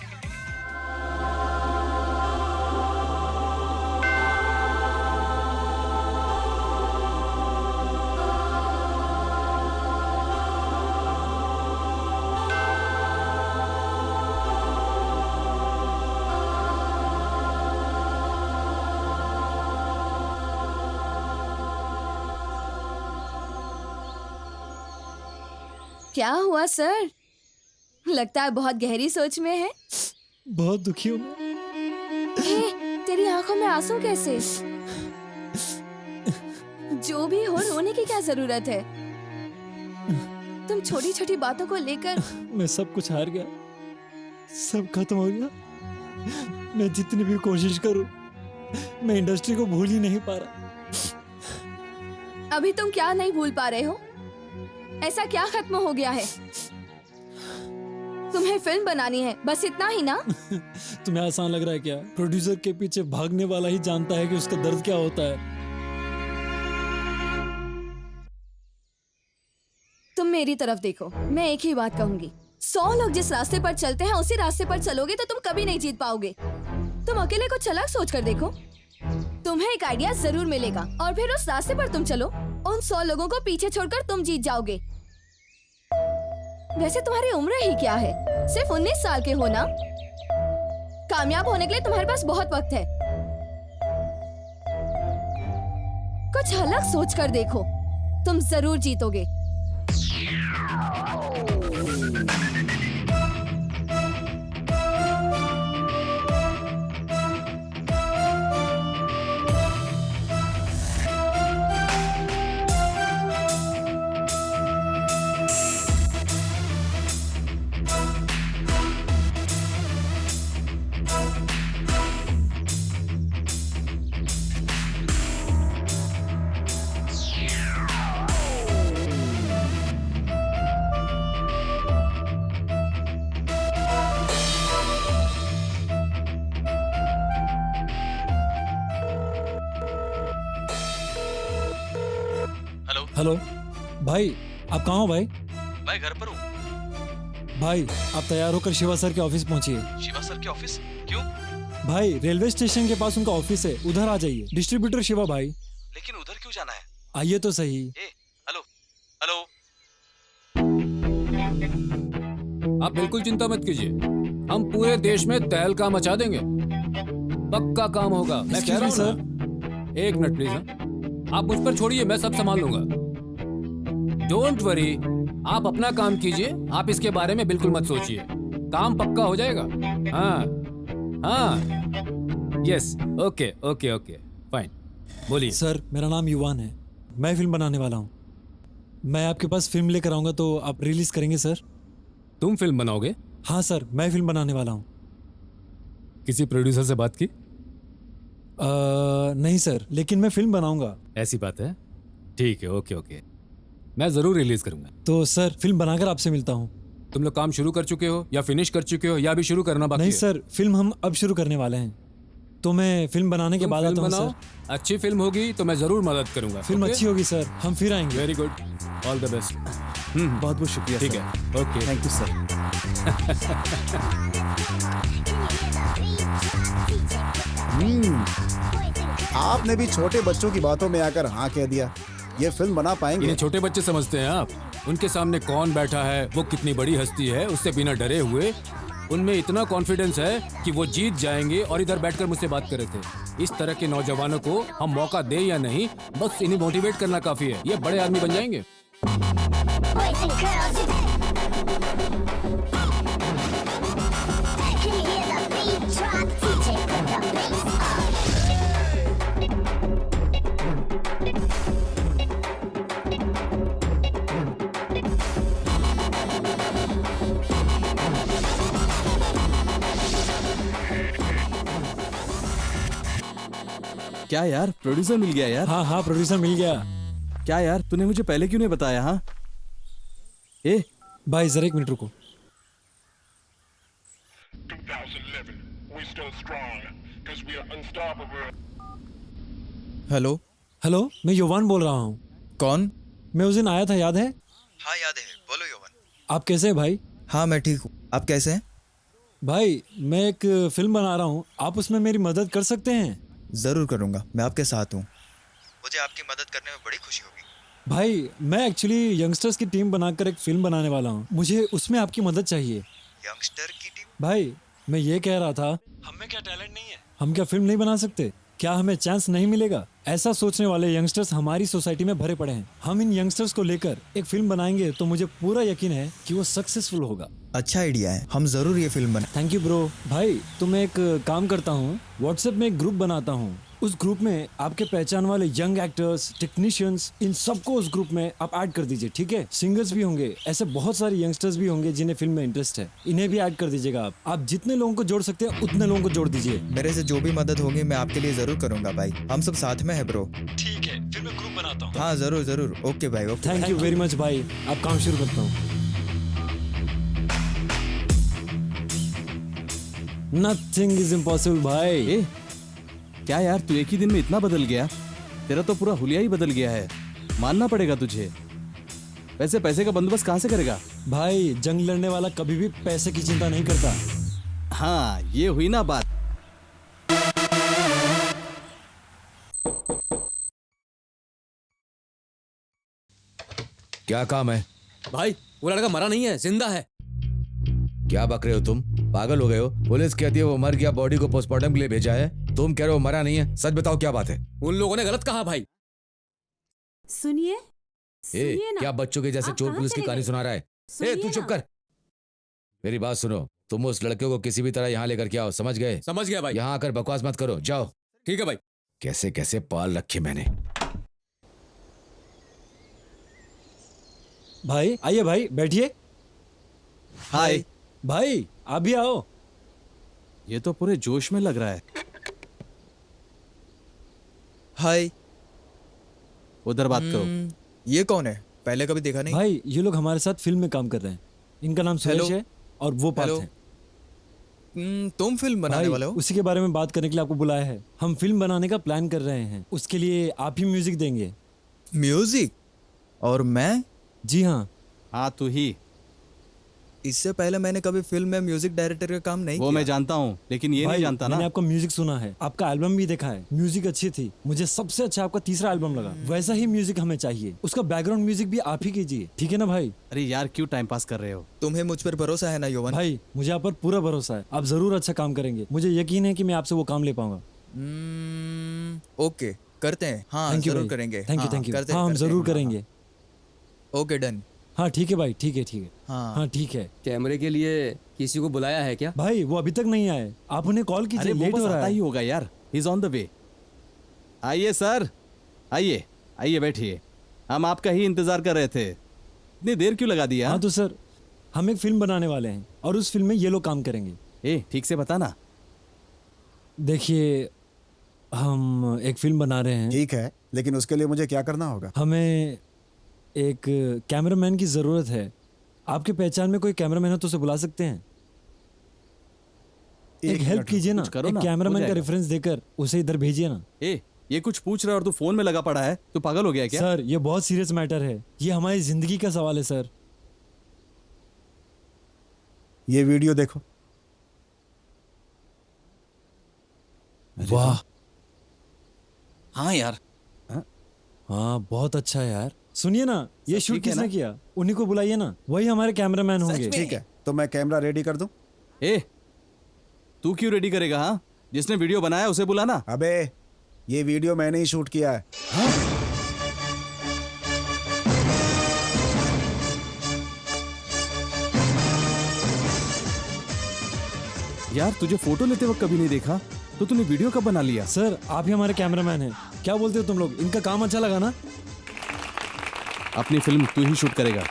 क्या हुआ सर? लगता है बहुत गहरी सोच में है। बहुत दुखी हूँ मैं। तेरी आंखों में आंसू कैसे? जो भी हो, रोने की क्या जरूरत है? तुम छोटी छोटी बातों को लेकर। मैं सब कुछ हार गया, सब खत्म हो गया। मैं जितनी भी कोशिश करूं, मैं इंडस्ट्री को भूल ही नहीं पा रहा। अभी तुम क्या नहीं भूल पा रहे हो? ऐसा क्या खत्म हो गया है? तुम्हें फिल्म बनानी है, बस इतना ही ना? तुम्हें आसान लग रहा है क्या? प्रोड्यूसर के पीछे भागने वाला ही जानता है कि उसका दर्द क्या होता है। तुम मेरी तरफ देखो, मैं एक ही बात कहूंगी। 100 लोग जिस रास्ते पर चलते हैं उसी रास्ते पर चलोगे तो तुम कभी नहीं जीत पाओगे। तुम अकेले कुछ अलग सोच कर देखो, तुम्हें एक आइडिया जरूर मिलेगा और फिर उस रास्ते पर तुम चलो। उन 100 लोगों को पीछे छोड़कर तुम जीत जाओगे। वैसे तुम्हारी उम्र ही क्या है? सिर्फ 19 साल के हो ना? कामयाब होने के लिए तुम्हारे पास बहुत वक्त है। कुछ अलग सोच कर देखो, तुम जरूर जीतोगे। हेलो भाई, आप कहाँ हो भाई? मैं घर पर हूँ। भाई आप तैयार होकर शिवा सर के ऑफिस पहुंचिए। शिवा सर के ऑफिस? क्यों? भाई रेलवे स्टेशन के पास उनका ऑफिस है, उधर आ जाइए। डिस्ट्रीब्यूटर शिवा भाई। लेकिन उधर क्यों जाना है? आइए तो सही। Hello hello. आप बिल्कुल चिंता मत कीजिए, हम पूरे देश में तहलका मचा देंगे। पक्का काम होगा, मैं कह रहा हूँ सर। एक मिनट प्लीज। आप मुझ पर छोड़िए, मैं सब संभाल लूंगा। डोंट वरी, आप अपना काम कीजिए। आप इसके बारे में बिल्कुल मत सोचिए, काम पक्का हो जाएगा। हाँ हाँ, yes, okay okay okay, fine. बोलिए सर, मेरा नाम युवान है, मैं फिल्म बनाने वाला हूँ। मैं आपके पास फिल्म लेकर आऊंगा तो आप रिलीज करेंगे सर? तुम फिल्म बनाओगे? हाँ सर, मैं फिल्म बनाने वाला हूँ। किसी प्रोड्यूसर से बात की? नहीं सर, लेकिन मैं फिल्म बनाऊंगा। ऐसी बात है? ठीक है, ओके ओके, मैं जरूर रिलीज करूंगा। तो सर फिल्म बनाकर आपसे मिलता हूँ। तुम लोग काम शुरू कर चुके हो या फिनिश कर चुके हो या अभी शुरू करना बाकी है? नहीं सर, फिल्म हम अब शुरू करने वाले हैं, तो मैं फिल्म बनाने के बाद आता हूँ सर। अच्छी फिल्म होगी तो मैं जरूर मदद करूंगा। फिल्म अच्छी होगी सर, हम फिर आएंगे। Very good, all the best. बहुत बहुत शुक्रिया। ठीक है, ओके, थैंक यू सर। आपने भी छोटे बच्चों की बातों में आकर हाँ कह दिया। ये फिल्म बना पाएंगे? इन्हें छोटे बच्चे समझते हैं आप? उनके सामने कौन बैठा है, वो कितनी बड़ी हस्ती है, उससे बिना डरे हुए उनमें इतना कॉन्फिडेंस है कि वो जीत जाएंगे और इधर बैठकर मुझसे बात कर रहे थे। इस तरह के नौजवानों को हम मौका दें या नहीं, बस इन्हें मोटिवेट करना काफी है, ये बड़े आदमी बन जाएंगे। क्या यार, प्रोड्यूसर मिल गया यार? हाँ हाँ, प्रोड्यूसर मिल गया। क्या यार, तूने मुझे पहले क्यों नहीं बताया? हाँ ए भाई जरा एक मिनट रुको। हेलो हेलो, मैं योवान बोल रहा हूँ। कौन? मैं उस दिन आया था, याद है? हाँ याद है, बोलो योवन। आप कैसे हैं भाई? हाँ मैं ठीक हूँ, आप कैसे हैं? भाई मैं एक फिल्म बना रहा हूँ, आप उसमें मेरी मदद कर सकते हैं? ज़रूर करूँगा, मैं आपके साथ हूँ। मुझे आपकी मदद करने में बड़ी खुशी होगी। भाई मैं एक्चुअली यंगस्टर्स की टीम बनाकर एक फिल्म बनाने वाला हूँ, मुझे उसमें आपकी मदद चाहिए। यंगस्टर की टीम? भाई मैं ये कह रहा था, हमें क्या टैलेंट नहीं है? हम क्या फिल्म नहीं बना सकते? क्या हमें चांस नहीं मिलेगा? ऐसा सोचने वाले यंगस्टर्स हमारी सोसाइटी में भरे पड़े हैं। हम इन यंगस्टर्स को लेकर एक फिल्म बनाएंगे तो मुझे पूरा यकीन है कि वो सक्सेसफुल होगा। अच्छा आइडिया है, हम ज़रूर ये फिल्म बनाएं। Thank you bro. भाई तो मैं एक काम करता हूँ, व्हाट्सएप में एक ग्रुप बनाता हूँ। उस ग्रुप में आपके पहचान वाले यंग एक्टर्स, टेक्नीशियंस, इन सबको उस ग्रुप में आप ऐड कर दीजिए, ठीक है? सिंगर्स भी होंगे, ऐसे बहुत सारे यंगस्टर्स भी होंगे जिन्हें फिल्म में इंटरेस्ट है, इन्हें भी ऐड कर दीजिएगा। आप जितने लोगों को जोड़ सकते हैं उतने लोगों को जोड़ दीजिए। मेरे से जो भी मदद होगी मैं आपके लिए ज़रूर करूँगा भाई, हम सब साथ में है ब्रो। ठीक है, फिर मैं ग्रुप बनाता हूँ। हाँ ज़रूर ज़रूर, ओके भाई okay. Thank you very much भाई, आप काम शुरू करता हूँ। नथिंग इज इम्पॉसिबल भाई। क्या यार, तू एक ही दिन में इतना बदल गया? तेरा तो पूरा हुलिया ही बदल गया है, मानना पड़ेगा तुझे। वैसे पैसे का बंदोबस्त कहाँ से करेगा? भाई जंग लड़ने वाला कभी भी पैसे की चिंता नहीं करता। हाँ ये हुई ना बात। क्या काम है? भाई वो लड़का मरा नहीं है, जिंदा है। क्या बक रहे हो तुम? पागल हो गए हो? पुलिस कहती है वो मर गया, बॉडी को पोस्टमार्टम के लिए भेजा है। तुम कह रहे हो मरा नहीं है? सच बताओ क्या बात है? उन लोगों ने गलत कहा भाई। सुनिए क्या बच्चों के जैसे चोर पुलिस की कहानी सुना रहा है? तू चुप कर। मेरी बात सुनो, तुम उस लड़के को किसी भी तरह यहाँ लेकर के आओ, समझ गए? समझ गया भाई। यहाँ आकर बकवास मत करो, जाओ। ठीक है भाई। कैसे कैसे पाल रखे मैंने। भाई आइए भाई, बैठिए। हाय भाई आप भी आओ। ये तो पूरे जोश में लग रहा है। हाय। उधर बात करो। ये कौन है? पहले कभी देखा नहीं। भाई ये लोग हमारे साथ फिल्म में काम कर रहे हैं, इनका नाम सुरेश है और वो पार्थ है। तुम फिल्म बनाने वाले हो? उसी के बारे में बात करने के लिए आपको बुलाया है। हम फिल्म बनाने का प्लान कर रहे हैं, उसके लिए आप ही म्यूजिक देंगे। म्यूजिक? और मैं? जी हाँ। हाँ तू ही। इससे पहले मैंने कभी फिल्म में म्यूजिक डायरेक्टर का काम नहीं वो किया। मैं जानता हूँ, लेकिन ये नहीं जानता ना। मैंने आपका म्यूजिक सुना है, आपका एल्बम भी देखा है, म्यूजिक अच्छी थी। मुझे सबसे अच्छा आपका तीसरा एल्बम लगा। वैसा ही म्यूजिक हमें चाहिए, उसका बैकग्राउंड म्यूजिक भी आप ही कीजिए, ठीक है ना भाई? अरे यार क्यों टाइम पास कर रहे हो? तुम्हें मुझ पर भरोसा है ना योवन? भाई मुझे आप पर पूरा भरोसा है, आप जरूर अच्छा काम करेंगे। मुझे यकीन है कि मैं आपसे वो काम ले पाऊंगा। ओके करते हैं। हाँ जरूर करेंगे। Thank you. हाँ हम जरूर करेंगे। Okay done. हाँ ठीक है भाई, ठीक है। हाँ ठीक है। कैमरे के लिए किसी को बुलाया है क्या? भाई वो अभी तक नहीं आए, आप उन्हें कॉल कीजिए, लेट हो रहा है। ही होगा यार, he is on the way. आइए सर, आइए बैठिए, हम आपका ही इंतजार कर रहे थे। इतनी देर क्यों लगा दिया? हाँ तो सर हम एक फिल्म बनाने वाले हैं और उस फिल्म में ये लोग काम करेंगे। ठीक से बताना। देखिए हम एक फिल्म बना रहे हैं। ठीक है, लेकिन उसके लिए मुझे क्या करना होगा? हमें एक कैमरामैन की जरूरत है। आपके पहचान में कोई कैमरामैन हो तो उसे बुला सकते हैं। एक हेल्प कीजिए ना, एक कैमरामैन का रेफरेंस देकर उसे इधर भेजिए ना। ये कुछ पूछ रहा है और तू फोन में लगा पड़ा है, तू पागल हो गया क्या? सर ये बहुत सीरियस मैटर है, ये हमारी जिंदगी का सवाल है सर। ये वीडियो देखो। वाह। हाँ यार। हाँ बहुत अच्छा है यार। सुनिए ना, ये शूट किसने किया? उन्हीं को बुलाइए ना, वही हमारे कैमरामैन होंगे। ठीक है, तो मैं कैमरा रेडी कर दूं? तू क्यों रेडी करेगा? हाँ जिसने वीडियो बनाया उसे बुलाना। अबे ये वीडियो मैंने ही शूट किया है। यार तुझे फोटो लेते वक्त कभी नहीं देखा, तो तूने वीडियो कब बना लिया? सर आप ही हमारे कैमरामैन हैं, क्या बोलते हो तुम लोग? इनका काम अच्छा लगा ना? अपनी फिल्म तू ही शूट करेगा।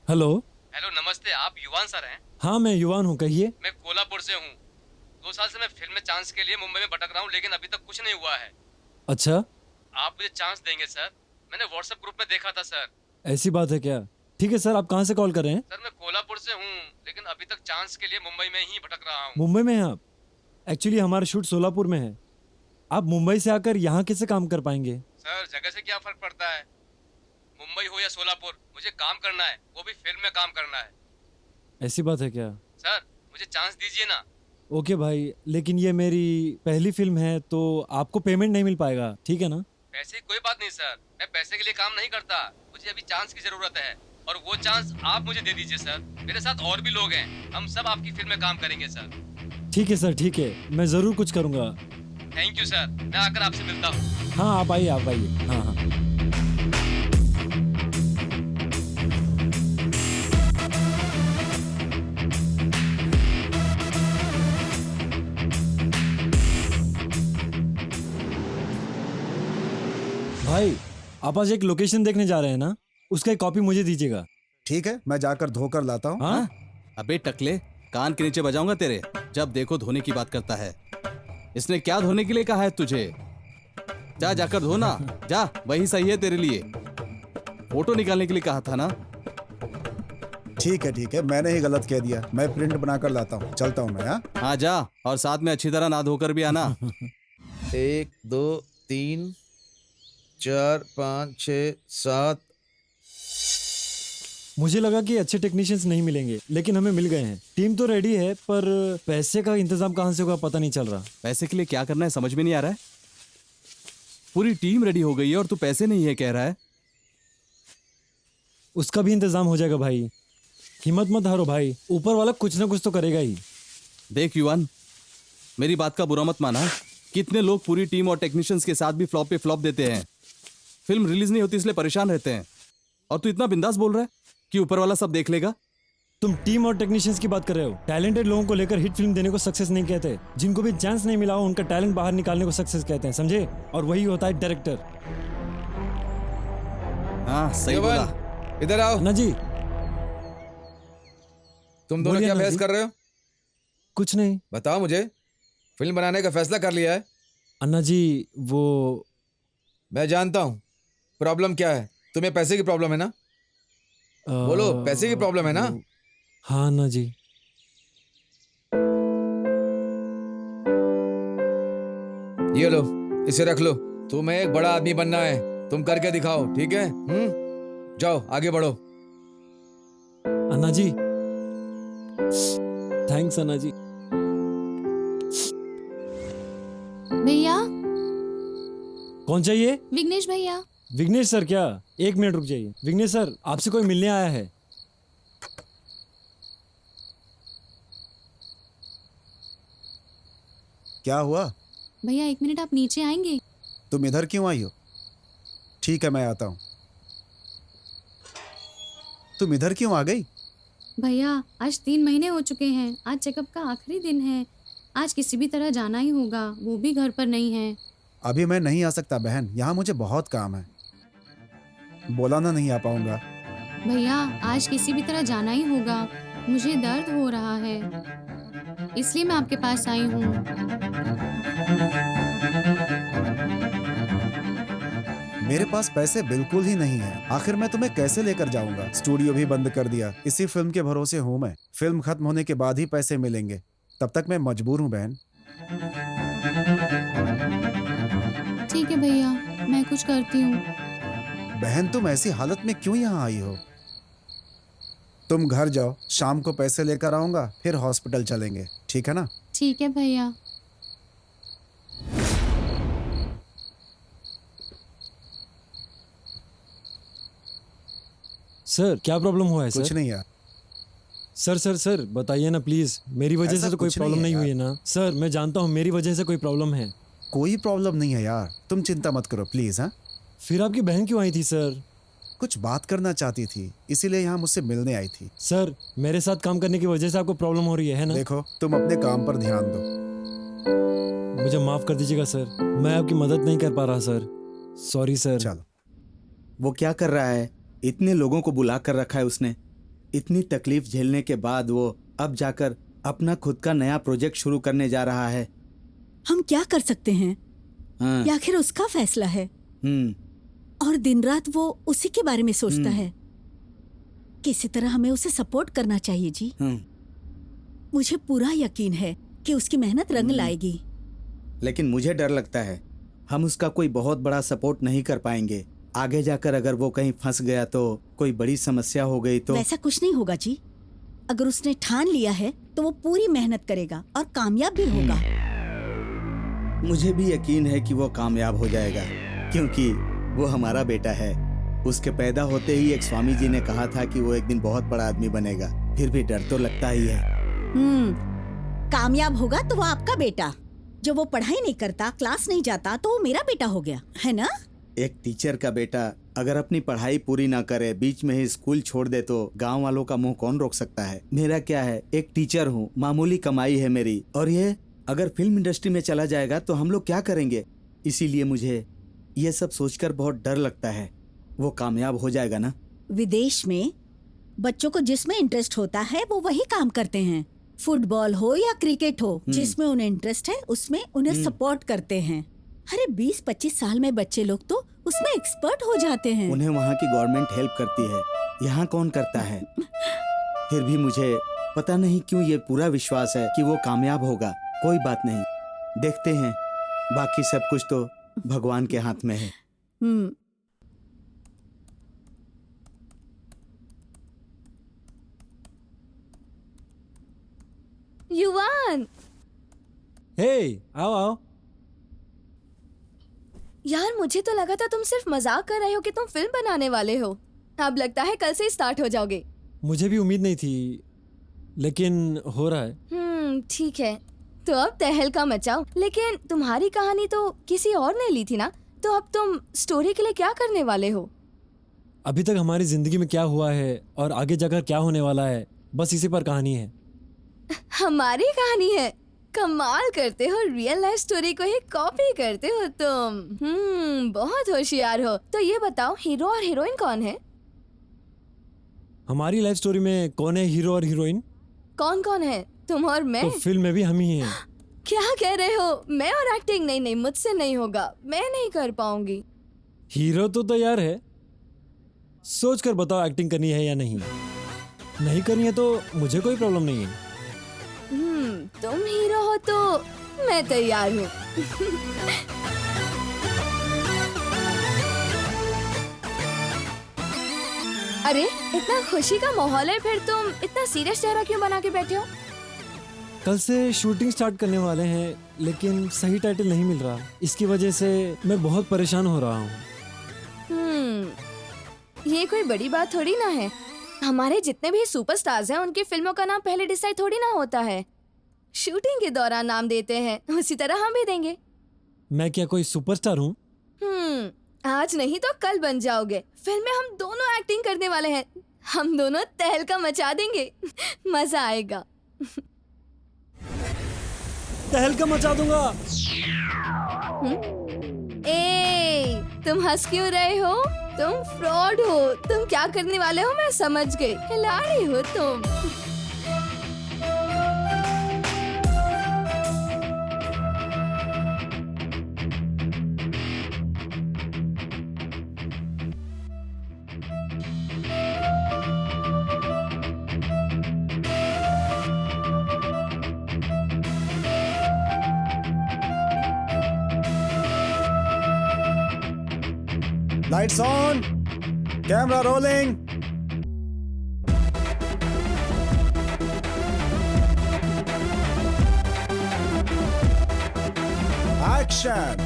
हेलो नमस्ते, आप युवान सर हाँ मैं युवान हूँ, कहिए। मैं कोल्हापुर से हूँ। 2 साल से मैं फिल्म में चांस के लिए मुंबई में भटक रहा हूँ, लेकिन अभी तक कुछ नहीं हुआ है। अच्छा, आप मुझे चांस देंगे सर? मैंने व्हाट्सएप ग्रुप में देखा था सर। ऐसी बात है क्या? ठीक है सर, आप कहाँ से कॉल कर रहे हैं? सर मैं कोल्हापुर से हूँ, लेकिन अभी तक चांस के लिए मुंबई में ही भटक रहा हूँ। मुंबई में हैं आप? एक्चुअली हमारा शूट सोलापुर में है। आप मुंबई से आकर यहाँ कैसे काम कर पाएंगे? सर जगह से क्या फर्क पड़ता है? मुंबई हो या सोलापुर, मुझे काम करना है, वो भी फिल्म में काम करना है। ऐसी बात है क्या? सर मुझे चांस दीजिए ना। ओके भाई, लेकिन ये मेरी पहली फिल्म है तो आपको पेमेंट नहीं मिल पाएगा, ठीक है ना? पैसे की कोई बात नहीं सर, मैं पैसे के लिए काम नहीं करता। मुझे अभी चांस की जरूरत है और वो चांस आप मुझे दे दीजिए सर। मेरे साथ और भी लोग हैं, हम सब आपकी फिल्म में काम करेंगे सर। ठीक है सर, ठीक है, मैं ज़रूर कुछ करूँगा। थैंक यू सर, मैं आकर आपसे मिलता हूँ। हाँ आप आइए, आप आइए। हाँ हाँ। भाई आप आज एक लोकेशन देखने जा रहे हैं ना, उसका एक कॉपी मुझे दीजिएगा। ठीक है, मैं जाकर धोकर लाता हूँ। हाँ? अबे टकले, कान के नीचे बजाऊंगा तेरे। जब देखो धोने की बात करता है। इसने क्या धोने के लिए कहा है तुझे? जा जाकर धोना, जा, वही सही है तेरे लिए। फोटो निकालने के लिए कहा था ना? ठीक है, मैंने ही गलत कह दिया। मैं प्रिंट बनाकर लाता हूँ, चलता हूँ मैं। हाँ हाँ जा, और साथ में अच्छी तरह ना धोकर भी आना। 1 2 3 4 5 6 7। मुझे लगा कि अच्छे टेक्नीशियंस नहीं मिलेंगे, लेकिन हमें मिल गए हैं। टीम तो रेडी है, पर पैसे का इंतजाम कहाँ से होगा पता नहीं चल रहा। पैसे के लिए क्या करना है समझ में नहीं आ रहा है। पूरी टीम रेडी हो गई है और तू पैसे नहीं है कह रहा है। उसका भी इंतजाम हो जाएगा भाई, हिम्मत मत हारो भाई, ऊपर वाला कुछ ना कुछ तो करेगा ही। देख युवान, मेरी बात का बुरा मत माना। कितने लोग पूरी टीम और टेक्नीशियंस के साथ भी फ्लॉप पे फ्लॉप देते हैं। फिल्म रिलीज नहीं होती इसलिए परेशान रहते हैं, और तू इतना बिंदास बोल रहा है कि ऊपर वाला सब देख लेगा। तुम टीम और टेक्नीशियंस की बात कर रहे हो। टैलेंटेड लोगों को लेकर हिट फिल्म देने को सक्सेस नहीं कहते। जिनको भी चांस नहीं मिला हो उनका टैलेंट बाहर निकालने को सक्सेस कहते हैं, समझे? और वही होता है डायरेक्टर। हाँ सही बोला। इधर आओ ना जी। तुम दोनों क्या बहस कर रहे हो? कुछ नहीं। बताओ मुझे, फिल्म बनाने का फैसला कर लिया है? अन्ना जी वो मैं जानता हूँ प्रॉब्लम क्या है। तुम्हें पैसे की प्रॉब्लम है ना? बोलो, पैसे की प्रॉब्लम है ना? हाँ अन्ना जी। ये लो, इसे रख लो। तुम्हें एक बड़ा आदमी बनना है, तुम करके दिखाओ, ठीक है? जाओ आगे बढ़ो। अन्ना जी थैंक्स। अन्ना जी भैया। कौन चाहिए? विघ्नेश भैया। विघ्नेश सर क्या? 1 मिनट रुक जाइए। विघ्नेश सर आपसे कोई मिलने आया है। क्या हुआ? भैया 1 मिनट, आप नीचे आएंगे? तुम इधर क्यों आई हो? ठीक है मैं आता हूँ। तुम इधर क्यों आ गई? भैया आज 3 महीने हो चुके हैं। आज चेकअप का आखिरी दिन है। आज किसी भी तरह जाना ही होगा, वो भी घर पर नहीं है। अभी मैं नहीं आ सकता बहन, यहाँ मुझे बहुत काम है। बोला ना नहीं आ पाऊंगा। भैया आज किसी भी तरह जाना ही होगा, मुझे दर्द हो रहा है, इसलिए मैं आपके पास आई हूँ। मेरे पास पैसे बिल्कुल ही नहीं है। आखिर मैं तुम्हें कैसे लेकर जाऊंगा? स्टूडियो भी बंद कर दिया, इसी फिल्म के भरोसे हूँ मैं। फिल्म खत्म होने के बाद ही पैसे मिलेंगे, तब तक मैं मजबूर हूँ बहन। ठीक है भैया, मैं कुछ करती हूँ। बहन तुम ऐसी हालत में क्यों यहाँ आई हो? तुम घर जाओ, शाम को पैसे लेकर आऊंगा, फिर हॉस्पिटल चलेंगे, ठीक है ना? ठीक है भैया। सर क्या प्रॉब्लम हुआ है? कुछ नहीं यार। सर बताइए ना प्लीज। मेरी वजह ऐसा से तो कोई कुछ नहीं प्रॉब्लम है नहीं हुई है यार। ना? सर मैं जानता हूँ मेरी वजह से कोई प्रॉब्लम है। कोई प्रॉब्लम नहीं है यार, तुम चिंता मत करो प्लीज। हाँ, फिर आपकी बहन क्यों आई थी सर? कुछ बात करना चाहती थी, इसीलिए यहाँ मुझसे मिलने आई थी। सर मेरे साथ काम करने की वजह से आपको प्रॉब्लम हो रही है ना? देखो तुम अपने काम पर ध्यान दो। मुझे माफ कर दीजिएगा सर, मैं आपकी मदद नहीं कर पा रहा सर। Sorry sir. चलो। वो क्या कर रहा है? इतने लोगों को बुला कर रखा है उसने। इतनी तकलीफ झेलने के बाद वो अब जाकर अपना खुद का नया प्रोजेक्ट शुरू करने जा रहा है। हम क्या कर सकते हैं? हाँ। ये आखिर उसका फैसला है और दिन रात वो उसी के बारे में सोचता है। किसी तरह हमें उसे सपोर्ट करना चाहिए जी। मुझे पूरा यकीन है कि उसकी मेहनत रंग लाएगी। लेकिन मुझे डर लगता है हम उसका कोई बहुत बड़ा सपोर्ट नहीं कर पाएंगे। आगे जाकर अगर वो कहीं फंस गया तो, कोई बड़ी समस्या हो गई तो। वैसा कुछ नहीं होगा जी। अगर उसने ठान लिया है तो वो पूरी मेहनत करेगा और कामयाब भी होगा। मुझे भी यकीन है कि वो कामयाब हो जाएगा, क्योंकि वो हमारा बेटा है। उसके पैदा होते ही एक स्वामी जी ने कहा था कि वो एक दिन बहुत बड़ा आदमी बनेगा। फिर भी डर तो लगता ही है। कामयाब होगा तो वो आपका बेटा। जो वो पढ़ाई नहीं करता, क्लास नहीं जाता, तो वो मेरा बेटा हो गया, है ना? एक टीचर का बेटा अगर अपनी पढ़ाई पूरी ना करे, बीच में ही स्कूल छोड़ दे, तो गांव वालों का मुंह कौन रोक सकता है? मेरा क्या है, एक टीचर हूँ, मामूली कमाई है मेरी। और ये अगर फिल्म इंडस्ट्री में चला जाएगा तो हम लोग क्या करेंगे? इसीलिए मुझे ये सब सोचकर बहुत डर लगता है। वो कामयाब हो जाएगा ना? विदेश में बच्चों को जिसमें इंटरेस्ट होता है वो वही काम करते हैं। फुटबॉल हो या क्रिकेट हो, जिसमें उन्हें इंटरेस्ट है उसमें उन्हें सपोर्ट करते हैं। अरे 20-25 साल में बच्चे लोग तो उसमें एक्सपर्ट हो जाते हैं। उन्हें वहाँ की गवर्नमेंट हेल्प करती है, यहाँ कौन करता है? फिर भी मुझे पता नहीं क्यों ये पूरा विश्वास है कि वो कामयाब होगा। कोई बात नहीं, देखते हैं। बाकी सब कुछ तो भगवान के हाथ में है। युवान, हे, आओ आओ। यार मुझे तो लगा था तुम सिर्फ मजाक कर रहे हो कि तुम फिल्म बनाने वाले हो। अब लगता है कल से ही स्टार्ट हो जाओगे। मुझे भी उम्मीद नहीं थी, लेकिन हो रहा है। ठीक है, तो अब तहलका मचाओ। लेकिन तुम्हारी कहानी तो किसी और ने ली थी ना, तो अब तुम स्टोरी के लिए क्या करने वाले हो? अभी तक हमारी जिंदगी में क्या हुआ है और आगे जाकर क्या होने वाला है, बस इसी पर कहानी है। हमारी कहानी है? कमाल करते हो, रियल लाइफ स्टोरी को ही कॉपी करते हो तुम। बहुत होशियार हो। तो ये बताओ, हीरो और हीरोइन कौन है? हमारी लाइफ स्टोरी में कौन है हीरो और हीरोइन? कौन कौन है? तुम और मैं? तो फिल्म में भी हम ही हैं। क्या कह रहे हो? मैं और एक्टिंग? नहीं नहीं, मुझसे नहीं होगा, मैं नहीं कर पाऊंगी। हीरो तो तैयार है, सोच कर बताओ एक्टिंग करनी है या नहीं। नहीं करनी है तो मुझे कोई प्रॉब्लम नहीं है। तुम हीरो हो तो मैं तैयार हूँ। अरे इतना खुशी का माहौल है, फिर तुम इतना सीरियस चेहरा क्यों बना के बैठे हो? कल से शूटिंग स्टार्ट करने वाले हैं, लेकिन सही टाइटल नहीं मिल रहा। इसकी वजह से मैं बहुत परेशान हो रहा हूँ। ये कोई बड़ी बात थोड़ी ना है। हमारे जितने भी सुपरस्टार्स हैं उनकी फिल्मों का नाम पहले डिसाइड थोड़ी ना होता है, शूटिंग के दौरान नाम देते हैं। उसी तरह हम भी देंगे। मैं क्या कोई सुपरस्टार हूँ? आज नहीं तो कल बन जाओगे। फिल्म में हम दोनों एक्टिंग करने वाले हैं। हम दोनों तहलका मचा देंगे। मजा आएगा। तहलका मचा दूंगा। ए, तुम हंस क्यों रहे हो? तुम फ्रॉड हो। तुम क्या करने वाले हो मैं समझ गई। खिलाड़ी हो तुम। Lights on, camera rolling. Action.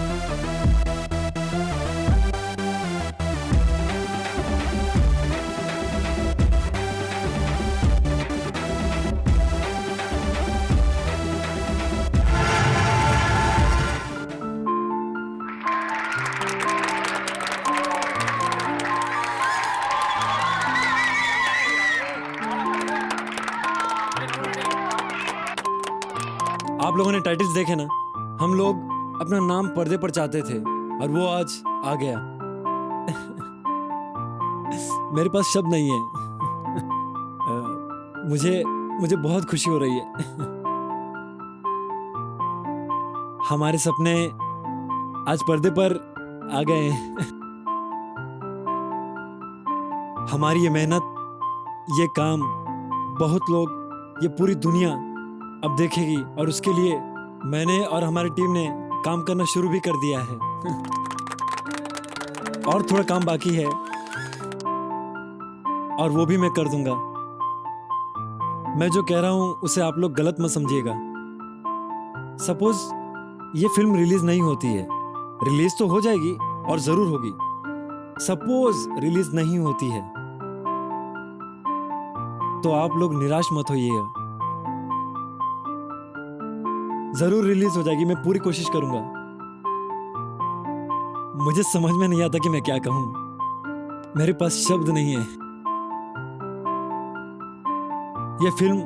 आप लोगों ने टाइटल्स देखे ना? हम लोग अपना नाम पर्दे पर चाहते थे और वो आज आ गया। मेरे पास शब्द नहीं है। मुझे बहुत खुशी हो रही है। हमारे सपने आज पर्दे पर आ गए हैं। हमारी ये मेहनत, ये काम बहुत लोग, ये पूरी दुनिया अब देखेगी और उसके लिए मैंने और हमारी टीम ने काम करना शुरू भी कर दिया है। और थोड़ा काम बाकी है और वो भी मैं कर दूंगा। मैं जो कह रहा हूं उसे आप लोग गलत मत समझिएगा। सपोज ये फिल्म रिलीज नहीं होती है, रिलीज तो हो जाएगी और जरूर होगी। सपोज रिलीज नहीं होती है तो आप लोग निराश मत होइएगा, जरूर रिलीज हो जाएगी। मैं पूरी कोशिश करूंगा। मुझे समझ में नहीं आता कि मैं क्या कहूं, मेरे पास शब्द नहीं है। यह फिल्म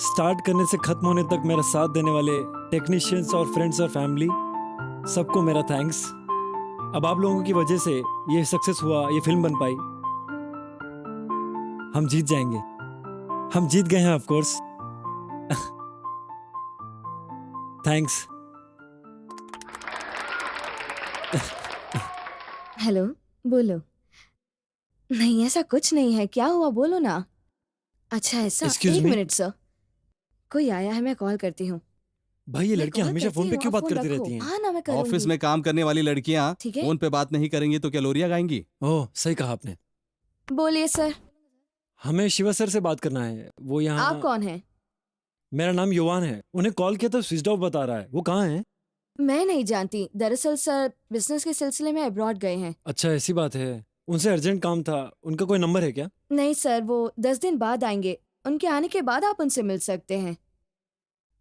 स्टार्ट करने से खत्म होने तक मेरा साथ देने वाले टेक्नीशियंस और फ्रेंड्स और फैमिली, सबको मेरा थैंक्स। अब आप लोगों की वजह से ये सक्सेस हुआ, ये फिल्म बन पाई। हम जीत जाएंगे, हम जीत गए हैं ऑफ कोर्स। थैंक्स। हेलो, बोलो। नहीं, ऐसा कुछ नहीं है। क्या हुआ, बोलो ना। अच्छा ऐसा, Excuse एक me? मिनट सर, कोई आया है, मैं कॉल करती हूँ। भाई ये मैं लड़कियां कॉल हमेशा करती फोन पे हूँ, क्यों आप बात फोन करती रखो। रहती हैं? हाँ ना, मैं करूँगी। ऑफिस में काम करने वाली लड़कियां ठीक है। फोन पे बात नहीं करेंगी तो क्या लोरिया गाएंगी? ओह, सही कहा आपने। बोलिए सर, हमें शिवा सर से बात करना है। वो यहाँ। आप कौन हैं? मेरा नाम युवान है। उन्हें कॉल किया तो स्विच ऑफ बता रहा है। वो कहाँ है? मैं नहीं जानती। दरअसल सर बिजनेस के सिलसिले में अब्रॉड गए हैं। अच्छा, ऐसी बात है। उनसे अर्जेंट काम था। उनका कोई नंबर है क्या? नहीं सर, वो 10 दिन बाद आएंगे। उनके आने के बाद आप उनसे मिल सकते हैं।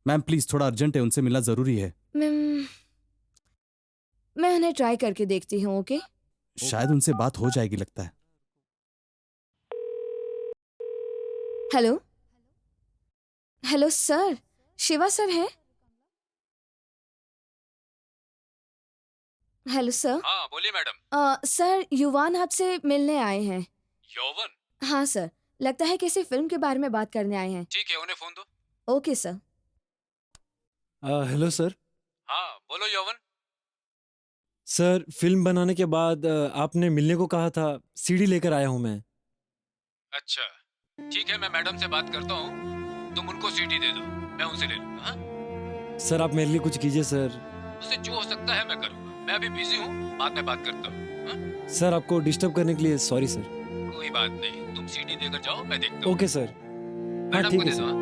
मैम प्लीज, थोड़ा अर्जेंट है, उनसे मिलना जरूरी है। मैं उन्हें ट्राई करके देखती हूँ। ओके, शायद उनसे बात हो जाएगी लगता है। Hello hello sir, Shiva sir हैं? Hello sir. हाँ बोलिए मैडम। सर युवान आपसे मिलने आए हैं। यौवन? हाँ सर, लगता है किसी फिल्म के बारे में बात करने आए हैं। ठीक है, उन्हें फोन दो। Okay sir. Hello sir. हाँ बोलो यौवन। सर, फिल्म बनाने के बाद आपने मिलने को कहा था, सीडी लेकर आया हूँ मैं। अच्छा ठीक है, मैं मैडम से बात करता हूँ। तुम उनको सीडी दे दो, मैं उनसे ले लूंगा। हाँ? सर आप मेरे लिए कुछ कीजिए सर। उससे जो हो सकता है मैं करूँगा। मैं अभी बिजी हूँ, बाद में बात करता हूँ। हाँ? सर आपको डिस्टर्ब करने के लिए सॉरी सर। कोई बात नहीं, तुम सीडी देकर जाओ, मैं देखता हूँ। Okay sir. हाँ मैडम ठीक को है दे दो। सर।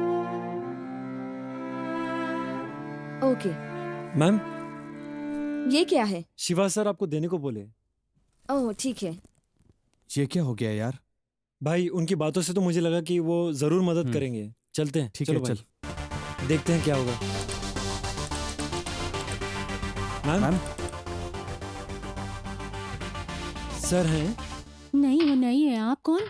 ओके मैम, ये क्या है? शिवा सर आपको देने को बोले। ओह ठीक है। ये क्या हो गया यार? भाई उनकी बातों से तो मुझे लगा कि वो जरूर मदद करेंगे। चलते हैं। ठीक चलो है, भाई, चल। देखते हैं क्या होगा। मैम, सर हैं? नहीं, वो नहीं है। आप कौन?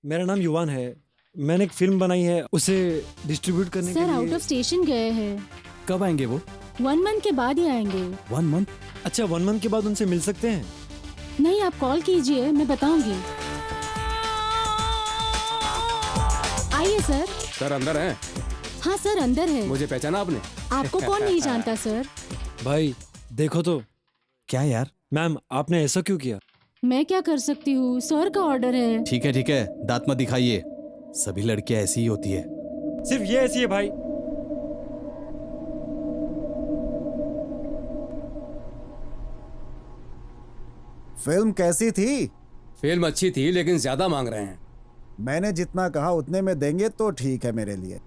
मेरा नाम युवान है। मैंने एक फिल्म बनाई है, उसे डिस्ट्रीब्यूट करने के सर लिए। आउट ऑफ स्टेशन गए हैं। कब आएंगे वो? 1 मंथ के बाद ही आएंगे। 1 मंथ? अच्छा, 1 मंथ के बाद उनसे मिल सकते हैं? नहीं, आप कॉल कीजिए, मैं बताऊंगी। आइए सर। सर अंदर हैं? हाँ सर अंदर है। मुझे पहचाना आपने? आपको कौन नहीं जानता सर। भाई देखो तो। क्या यार? मैम आपने ऐसा क्यों किया? मैं क्या कर सकती हूँ, सर का ऑर्डर है। ठीक है, दांत मत दिखाइए। सभी लड़कियां ऐसी ही होती है। सिर्फ ये ऐसी है भाई। फिल्म कैसी थी? फिल्म अच्छी थी लेकिन ज्यादा मांग रहे हैं। मैंने जितना कहा उतने में देंगे तो ठीक है मेरे लिए।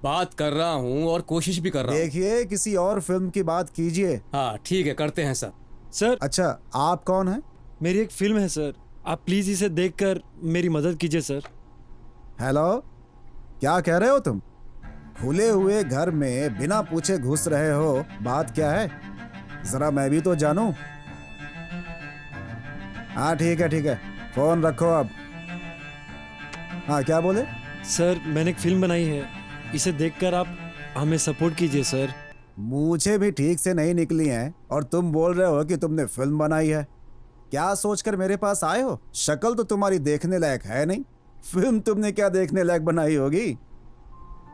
बात कर रहा हूँ और कोशिश भी कर रहा हूँ। देखिए किसी और फिल्म की बात कीजिए। हाँ ठीक है, करते हैं सर। सर अच्छा, आप कौन हैं? मेरी एक फिल्म है सर, आप प्लीज इसे देखकर मेरी मदद कीजिए सर। हेलो, क्या कह रहे हो तुम? खुले हुए घर में बिना पूछे घुस रहे हो, बात क्या है? जरा मैं भी तो जानूं। हाँ ठीक है, फोन रखो अब। हाँ क्या बोले? सर मैंने एक फिल्म बनाई है, इसे देखकर आप हमें सपोर्ट कीजिए सर। मुझे भी ठीक से नहीं निकली हैं और तुम बोल रहे हो कि तुमने फिल्म बनाई है। क्या सोचकर मेरे पास आए हो? शक्ल तो तुम्हारी देखने लायक है नहीं। फिल्म तुमने क्या देखने लायक बनाई होगी?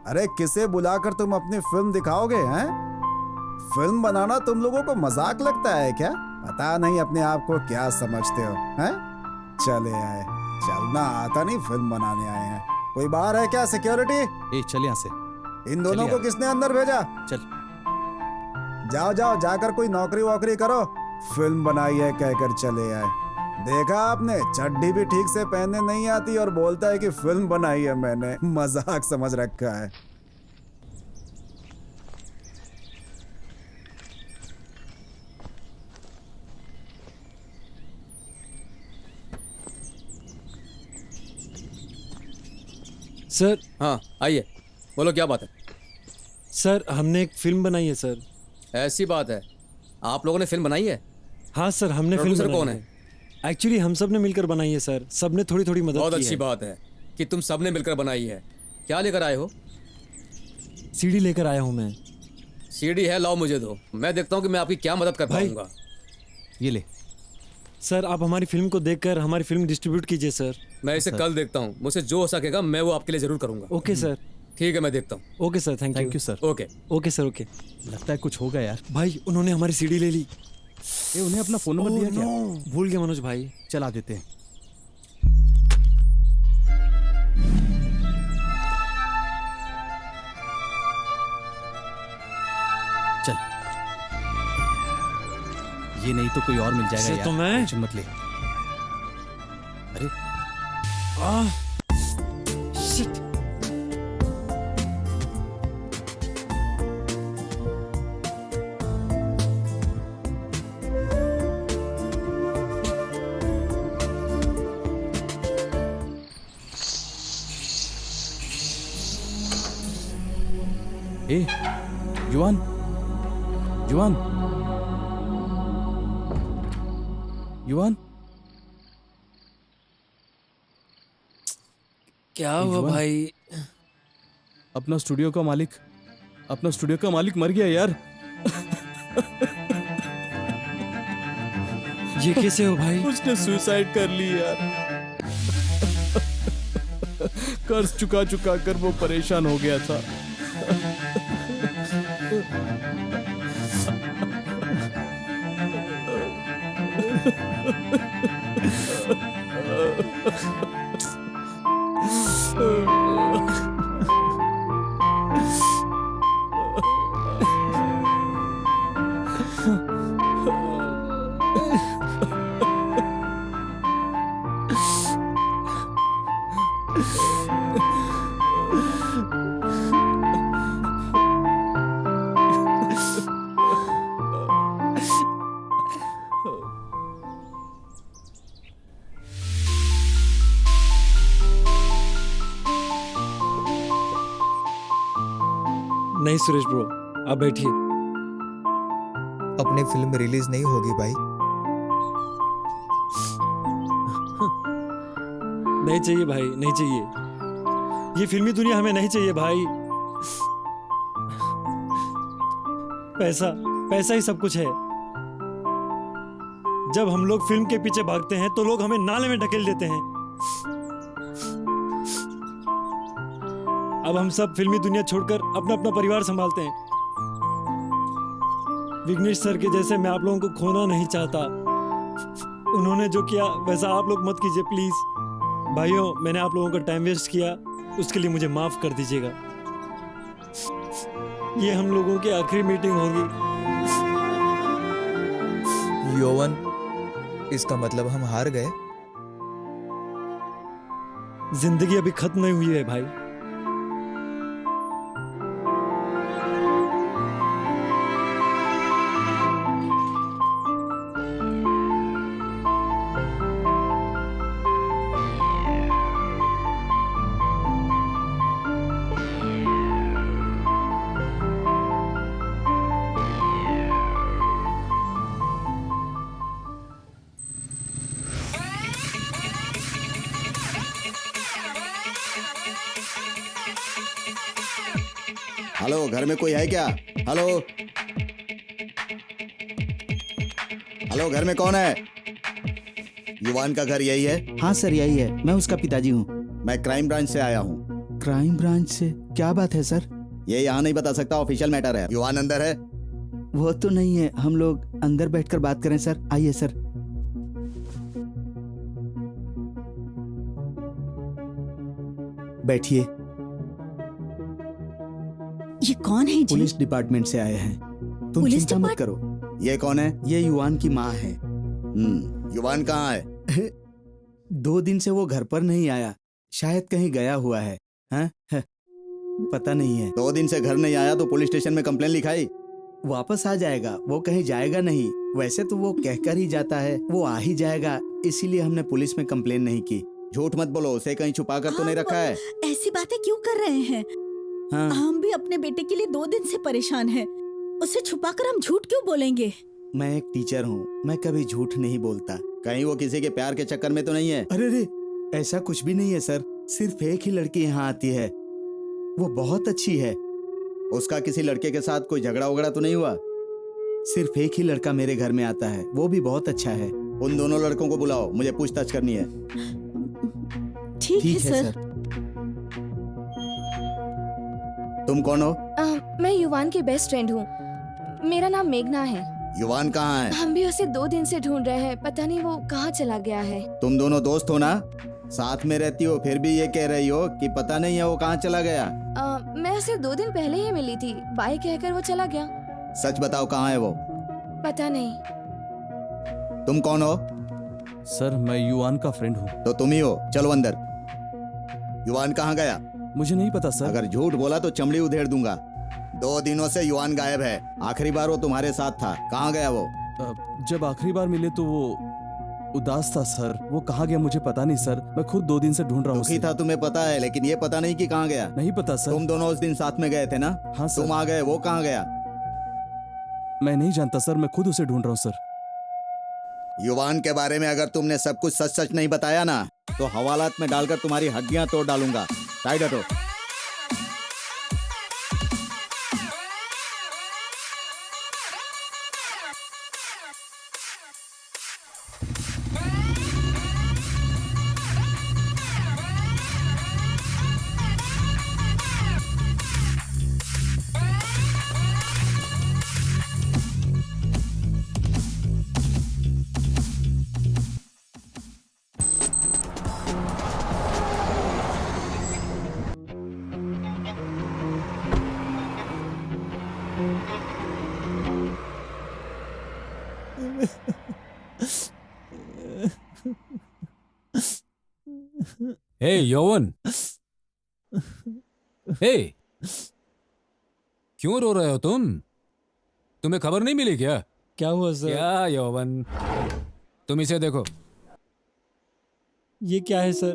अरे किसे बुलाकर तुम अपनी फिल्म दिखाओगे हैं? फिल्म बनाना तुम लोगों को मजाक लगता है क्या? पता नहीं अपने आप को क्या समझते हो हैं? चले आए, चलना आता नहीं, फिल्म बनाने आए हैं। कोई बाहर है क्या? सिक्योरिटी, ए चल यहाँ से। इन दोनों को किसने अंदर भेजा? चल जाओ जाओ, जाकर कोई नौकरी वोकरी करो। फिल्म बनाई है कहकर चले आए। देखा आपने, चड्डी भी ठीक से पहनने नहीं आती और बोलता है कि फिल्म बनाई है मैंने। मजाक समझ रखा है। सर। हाँ आइए, बोलो क्या बात है? सर हमने एक फिल्म बनाई है सर। ऐसी बात है, आप लोगों ने फिल्म बनाई है? हाँ सर, हमने फिल्म प्रोड्यूसर बनाई कौन है? एक्चुअली हम सब ने मिलकर बनाई है सर, सबने थोड़ी थोड़ी मदद बहुत की अच्छी है। बात है कि तुम सबने मिलकर बनाई है। क्या लेकर आए हो? सीडी लेकर आया हूँ मैं। सीडी है, लाओ मुझे दो, मैं देखता हूँ कि मैं आपकी क्या मदद कर भाई। पाऊंगा। ये ले सर, आप हमारी फिल्म को देखकर हमारी फिल्म डिस्ट्रीब्यूट कीजिए सर। मैं इसे कल देखता हूँ, मुझसे जो हो सकेगा मैं वो आपके लिए जरूर करूंगा। Okay sir. ठीक है, मैं देखता हूँ। Okay sir, thank you sir. Okay okay sir, okay. लगता है कुछ होगा यार। भाई उन्होंने हमारी सीडी ले ली। ए, उन्हें अपना फोन नंबर दिया क्या? भूल गया मनोज भाई। चला देते हैं। चल, ये नहीं तो कोई और मिल जाएगा यार। तो मैं टेंशन मत ले। अरे शिट। ए, युवान, युवान, युवान, क्या हुआ भाई? अपना स्टूडियो का मालिक मर गया यार। ये कैसे हो भाई? उसने सुसाइड कर ली यार। कर्ज चुका चुका कर वो परेशान हो गया था। नहीं सुरेश ब्रो, आप बैठिए। अपनी फिल्म रिलीज नहीं होगी भाई। नहीं चाहिए भाई, नहीं चाहिए। ये फिल्मी दुनिया हमें नहीं चाहिए भाई। पैसा पैसा ही सब कुछ है। जब हम लोग फिल्म के पीछे भागते हैं तो लोग हमें नाले में ढकेल देते हैं। अब हम सब फिल्मी दुनिया छोड़कर अपना अपना परिवार संभालते हैं। विघ्नेश सर के जैसे मैं आप लोगों को खोना नहीं चाहता। उन्होंने जो किया वैसा आप लोग मत कीजिए प्लीज। भाइयों, मैंने आप लोगों का टाइम वेस्ट किया, उसके लिए मुझे माफ कर दीजिएगा। ये हम लोगों की आखिरी मीटिंग होगी। यौवन, इसका मतलब हम हार गए? जिंदगी अभी खत्म नहीं हुई है भाई। हेलो, घर में कोई है क्या? हेलो हेलो, घर में कौन है? युवान का घर यही है? हाँ सर, यही है। मैं उसका पिताजी हूँ। मैं क्राइम ब्रांच से आया हूँ। क्राइम ब्रांच से क्या बात है सर? ये यहाँ नहीं बता सकता, ऑफिशियल मैटर है। युवान अंदर है? वो तो नहीं है, हम लोग अंदर बैठकर बात करें सर। आइए सर। बैठिए। ये कौन है जी? पुलिस डिपार्टमेंट से आए हैं। तुम पुलिस चिंता मत करो। ये कौन है? ये युवान की माँ है। युवान कहाँ है? 2 दिन से वो घर पर नहीं आया, शायद कहीं गया हुआ है। हाँ? पता नहीं है। 2 दिन से घर नहीं आया तो पुलिस स्टेशन में कंप्लेन लिखाई? वापस आ जाएगा, वो कहीं जाएगा नहीं। वैसे तो वो कहकर ही जाता है वो आ ही जाएगा, इसीलिए हमने पुलिस में कंप्लेन नहीं की। झूठ मत बोलो, उसे कहीं छुपा कर तो नहीं रखा है? ऐसी बातें क्यों कर रहे हैं? हाँ। हम भी अपने बेटे के लिए 2 दिन से परेशान हैं। उसे छुपाकर हम झूठ क्यों बोलेंगे? मैं एक टीचर हूँ, मैं कभी झूठ नहीं बोलता। कहीं वो किसी के प्यार के चक्कर में तो नहीं है? अरे रे, ऐसा कुछ भी नहीं है सर। सिर्फ एक ही लड़की यहाँ आती है, वो बहुत अच्छी है। उसका किसी लड़के के साथ कोई झगड़ा वगड़ा तो नहीं हुआ? सिर्फ एक ही लड़का मेरे घर में आता है, वो भी बहुत अच्छा है। उन दोनों लड़कों को बुलाओ, मुझे पूछताछ करनी है। ठीक है सर। तुम कौन हो? मैं युवान की बेस्ट फ्रेंड हूँ। मेरा नाम मेघना है। युवान कहाँ है? हम भी उसे 2 दिन से ढूंढ रहे हैं, पता नहीं वो कहाँ चला गया है। तुम दोनों दोस्त हो ना? साथ में रहती हो, फिर भी ये कह रही हो कि पता नहीं है वो कहाँ चला गया? मैं उसे 2 दिन पहले ही मिली थी, बाय कहकर वो चला गया। सच बताओ, कहाँ है वो? पता नहीं। तुम कौन हो? सर मैं युवान का फ्रेंड हूँ। तो तुम ही हो, चलो अंदर। युवान कहाँ गया? मुझे नहीं पता सर। अगर झूठ बोला तो चमड़ी उधेड़ दूंगा। 2 दिनों से युवान गायब है। आखिरी बार वो तुम्हारे साथ था, कहाँ गया वो? जब आखिरी बार मिले तो वो उदास था सर। वो कहाँ गया मुझे पता नहीं सर, मैं खुद 2 दिन से ढूंढ रहा हूँ। दुखी था तुम्हें पता है, लेकिन ये पता नहीं कि कहाँ गया। नहीं पता सर। तुम दोनों उस दिन साथ में गए थे ना? हाँ सर। तुम आ गए, वो कहाँ गया? मैं नहीं जानता सर, मैं खुद उसे ढूंढ रहा हूँ सर। युवान के बारे में अगर तुमने सब कुछ सच सच नहीं बताया ना, तो हवालात में डालकर तुम्हारी हड्डियां तोड़ डालूंगा। साइड हटो। हे यौवन, हे क्यों रो रहे हो तुम? तुम्हें खबर नहीं मिली क्या? क्या हुआ सर? क्या यौवन, तुम इसे देखो। ये क्या है सर?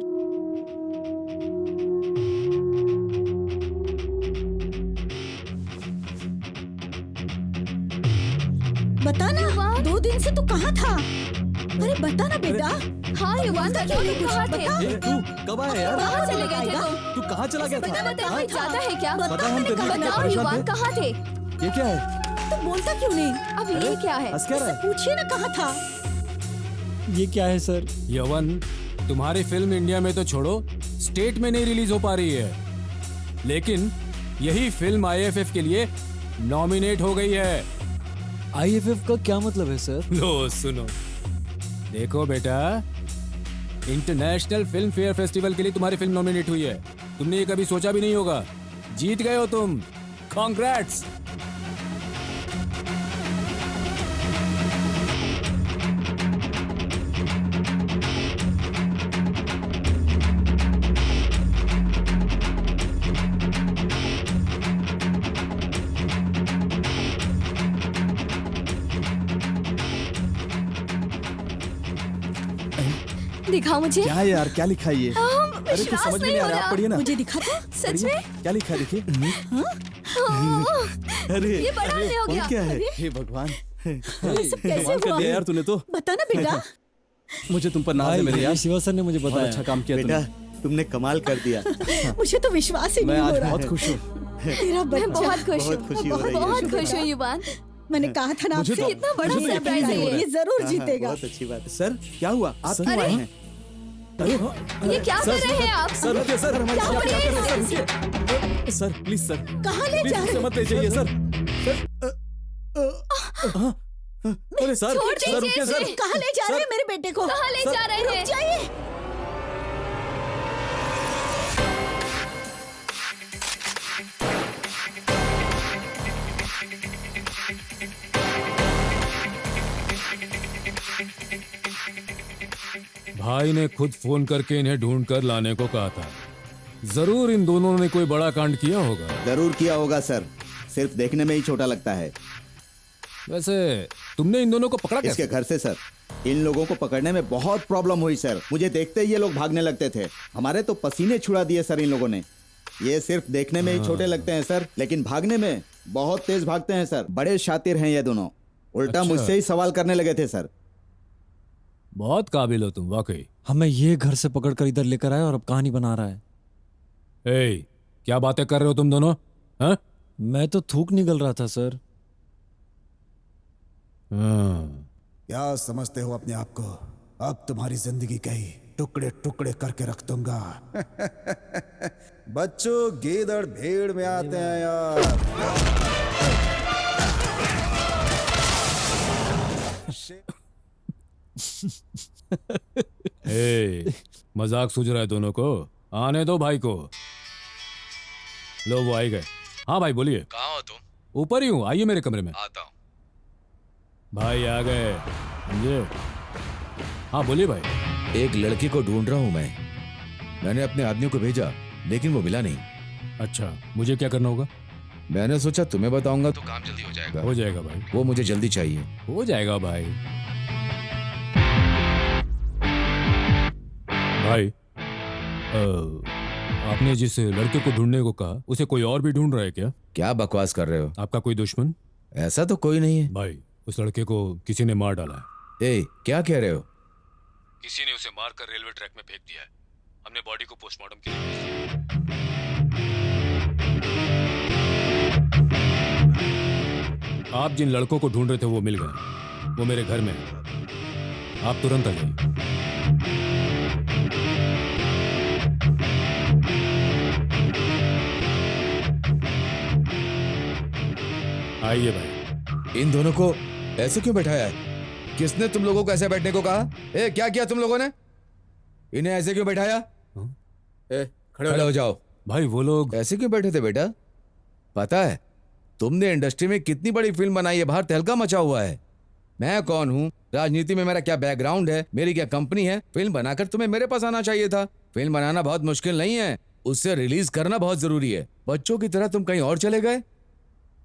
बता ना, 2 दिन से तू कहाँ था? अरे बता ना बेटा। हाँ युवान, क्यों नहीं कहाँ थे? तू कब आया यार? कहाँ चले गए थे तुम? तू कहाँ चला गया था? बताओ, जाता है क्या? बताओ बताओ युवान, कहाँ थे? ये क्या है? तू बोलता क्यों नहीं? अब ये क्या है? हंस क्या रहा है? पूछिए ना कहाँ था? ये क्या है सर? यौवन, तुम्हारी फिल्म इंडिया में तो छोड़ो, स्टेट में नहीं रिलीज हो पा रही है, लेकिन यही फिल्म IFF के लिए नॉमिनेट हो गई है। IFF का क्या मतलब है सर? लो सुनो, देखो बेटा, इंटरनेशनल फिल्म फेयर फेस्टिवल के लिए तुम्हारी फिल्म नॉमिनेट हुई है। तुमने ये कभी सोचा भी नहीं होगा। जीत गए हो तुम, कॉन्ग्रेट्स। दिखाओ मुझे। क्या है यार, क्या लिखा है ये? अरे कुछ समझ में नहीं आ रहा, आप पढ़िए ना। मुझे दिखा था। सच में? क्या लिखा है देखिए। अरे ये बड़ा अन्याय हो गया। क्या है? हे भगवान, कैसे कमाल कर हुआ? दिया यार तूने तो। बता ना बेटा। मुझे तुम पर नाज है मेरे यार। शिवा सर ने मुझे बहुत बताया। अच्छा काम किया बेटा, तुमने। तुमने कमाल कर दिया। मुझे तो विश्वास ही मैं नहीं हो आज रहा। बहुत खुश हूँ। तेरा मैं बच्चा। बहुत खुश हूँ, बहुत खुशी हो रही है। बहुत खुश हूँ युवान। मैंने कहा था ना मुझे आपसे, तो- कितना बड़ा मुझे तो सरप्राइज यकीन है नहीं हो ये। ये जरूर हाँ, जीतेगा। बहुत अच्छी बात है। सर क्या हुआ, आप सर? क्यों आए अरे, हैं? ये क्या कर रहे हैं आप? सर रुकिए सर, क्या क्या कर कर रहे रहे हैं हैं? सर, रुकिए सर, प्लीज सर, कहाँ ले प्लीज जा रहे मुझसे मत ले जाइए सर। अरे सर, छोड़ सर रुकिए दीजिए सर, इसे। कहाँ ले जा रहे हैं मेरे बेटे को? कहाँ ले जा रहे रुक हैं? जाइए। भाई ने खुद फोन करके इन्हें ढूंढ कर लाने को कहा था। जरूर इन दोनों ने कोई बड़ा कांड किया होगा। जरूर किया होगा सर, सिर्फ देखने में ही छोटा लगता है। वैसे तुमने इन दोनों को पकड़ा इसके कैसे? घर से सर। इन लोगों को पकड़ने में बहुत प्रॉब्लम हुई सर। मुझे देखते ही ये लोग भागने लगते थे। हमारे तो पसीने छुड़ा दिए सर इन लोगों ने। ये सिर्फ देखने में ही छोटे लगते हैं सर, लेकिन भागने में बहुत तेज भागते हैं सर। बड़े शातिर हैं ये दोनों। उल्टा अच्छा। मुझसे ही सवाल करने लगे थे सर। बहुत काबिल हो तुम वाकई। हमें ये घर से पकड़कर इधर लेकर आया और अब कहानी बना रहा है। ए, क्या बातें कर रहे हो तुम दोनों? हाँ? मैं तो थूक निकल रहा था सर। क्या समझते हो अपने आप को? अब तुम्हारी जिंदगी कई टुकड़े टुकड़े करके रख दूंगा। बच्चों गीदड़ भीड़ में आते हैं यार। ए, मजाक सूझ रहा है दोनों को? आने दो भाई को। लो वो आई गए। हाँ भाई बोलिए। कहाँ हो तुम? ऊपर ही हूँ, आइए मेरे कमरे में। आता हूँ। भाई आ गए, समझे? हाँ बोलिए भाई। एक लड़की को ढूंढ रहा हूँ मैं। मैंने अपने आदमियों को भेजा लेकिन वो मिला नहीं। अच्छा, मुझे क्या करना होगा? मैंने सोचा तुम्हें बताऊंगा तो काम जल्दी हो जाएगा। हो जाएगा भाई। वो मुझे जल्दी चाहिए। हो जाएगा भाई। भाई आपने जिस लड़के को ढूंढने को कहा उसे कोई और भी ढूंढ रहा है क्या? क्या बकवास कर रहे हो? आपका कोई दुश्मन? ऐसा तो कोई नहीं है भाई। उस लड़के को किसी ने मार डाला है। ए, क्या कह रहे हो? किसी ने उसे मारकर रेलवे ट्रैक में फेंक दिया है। हमने बॉडी को पोस्टमार्टम के लिए भेज दिया। आप जिन लड़कों को ढूंढ रहे थे वो मिल गए। वो मेरे घर में है। आप तुरंत आ जाइए। आइए भाई। इन दोनों को ऐसे क्यों बैठाया है? किसने तुम लोगों को ऐसे बैठने को कहा? ए, क्या किया तुम लोगों ने? इन्हें ऐसे क्यों बैठाया? ए, खड़े हो जाओ। भाई वो लोग ऐसे क्यों बैठे थे बेटा? पता है तुमने इंडस्ट्री में कितनी बड़ी फिल्म बनाई है, बाहर तहलका मचा हुआ है। मैं कौन हूँ, राजनीति में मेरा क्या बैकग्राउंड है, मेरी क्या कंपनी है? फिल्म बनाकर तुम्हें मेरे पास आना चाहिए था। फिल्म बनाना बहुत मुश्किल नहीं है, उससे रिलीज करना बहुत जरूरी है। बच्चों की तरह तुम कहीं और चले गए।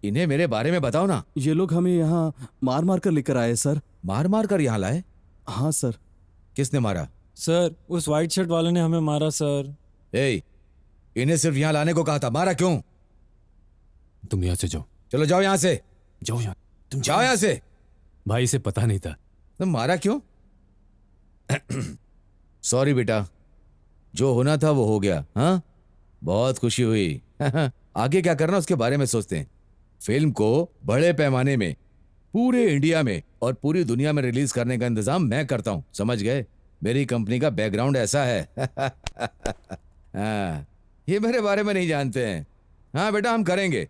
इन्हें मेरे बारे में बताओ ना। ये लोग हमें यहाँ मार मार कर लेकर आए सर। मार मार कर यहाँ लाए? हाँ सर। किसने मारा? सर उस व्हाइट शर्ट वाले ने हमें मारा सर। ए, इन्हें सिर्फ यहाँ लाने को कहा था, मारा क्यों? तुम यहाँ से जाओ। चलो जाओ यहाँ से। जाओ यहाँ। तुम जाओ यहाँ से। भाई इसे पता नहीं था। तुम मारा क्यों? सॉरी बेटा, जो होना था वो हो गया। हाँ, बहुत खुशी हुई। आगे क्या करना उसके बारे में सोचते हैं। फिल्म को बड़े पैमाने में पूरे इंडिया में और पूरी दुनिया में रिलीज करने का इंतजाम मैं करता हूं, समझ गए? मेरी कंपनी का बैकग्राउंड ऐसा है। हाँ, ये मेरे बारे में नहीं जानते हैं। हाँ बेटा, हम करेंगे।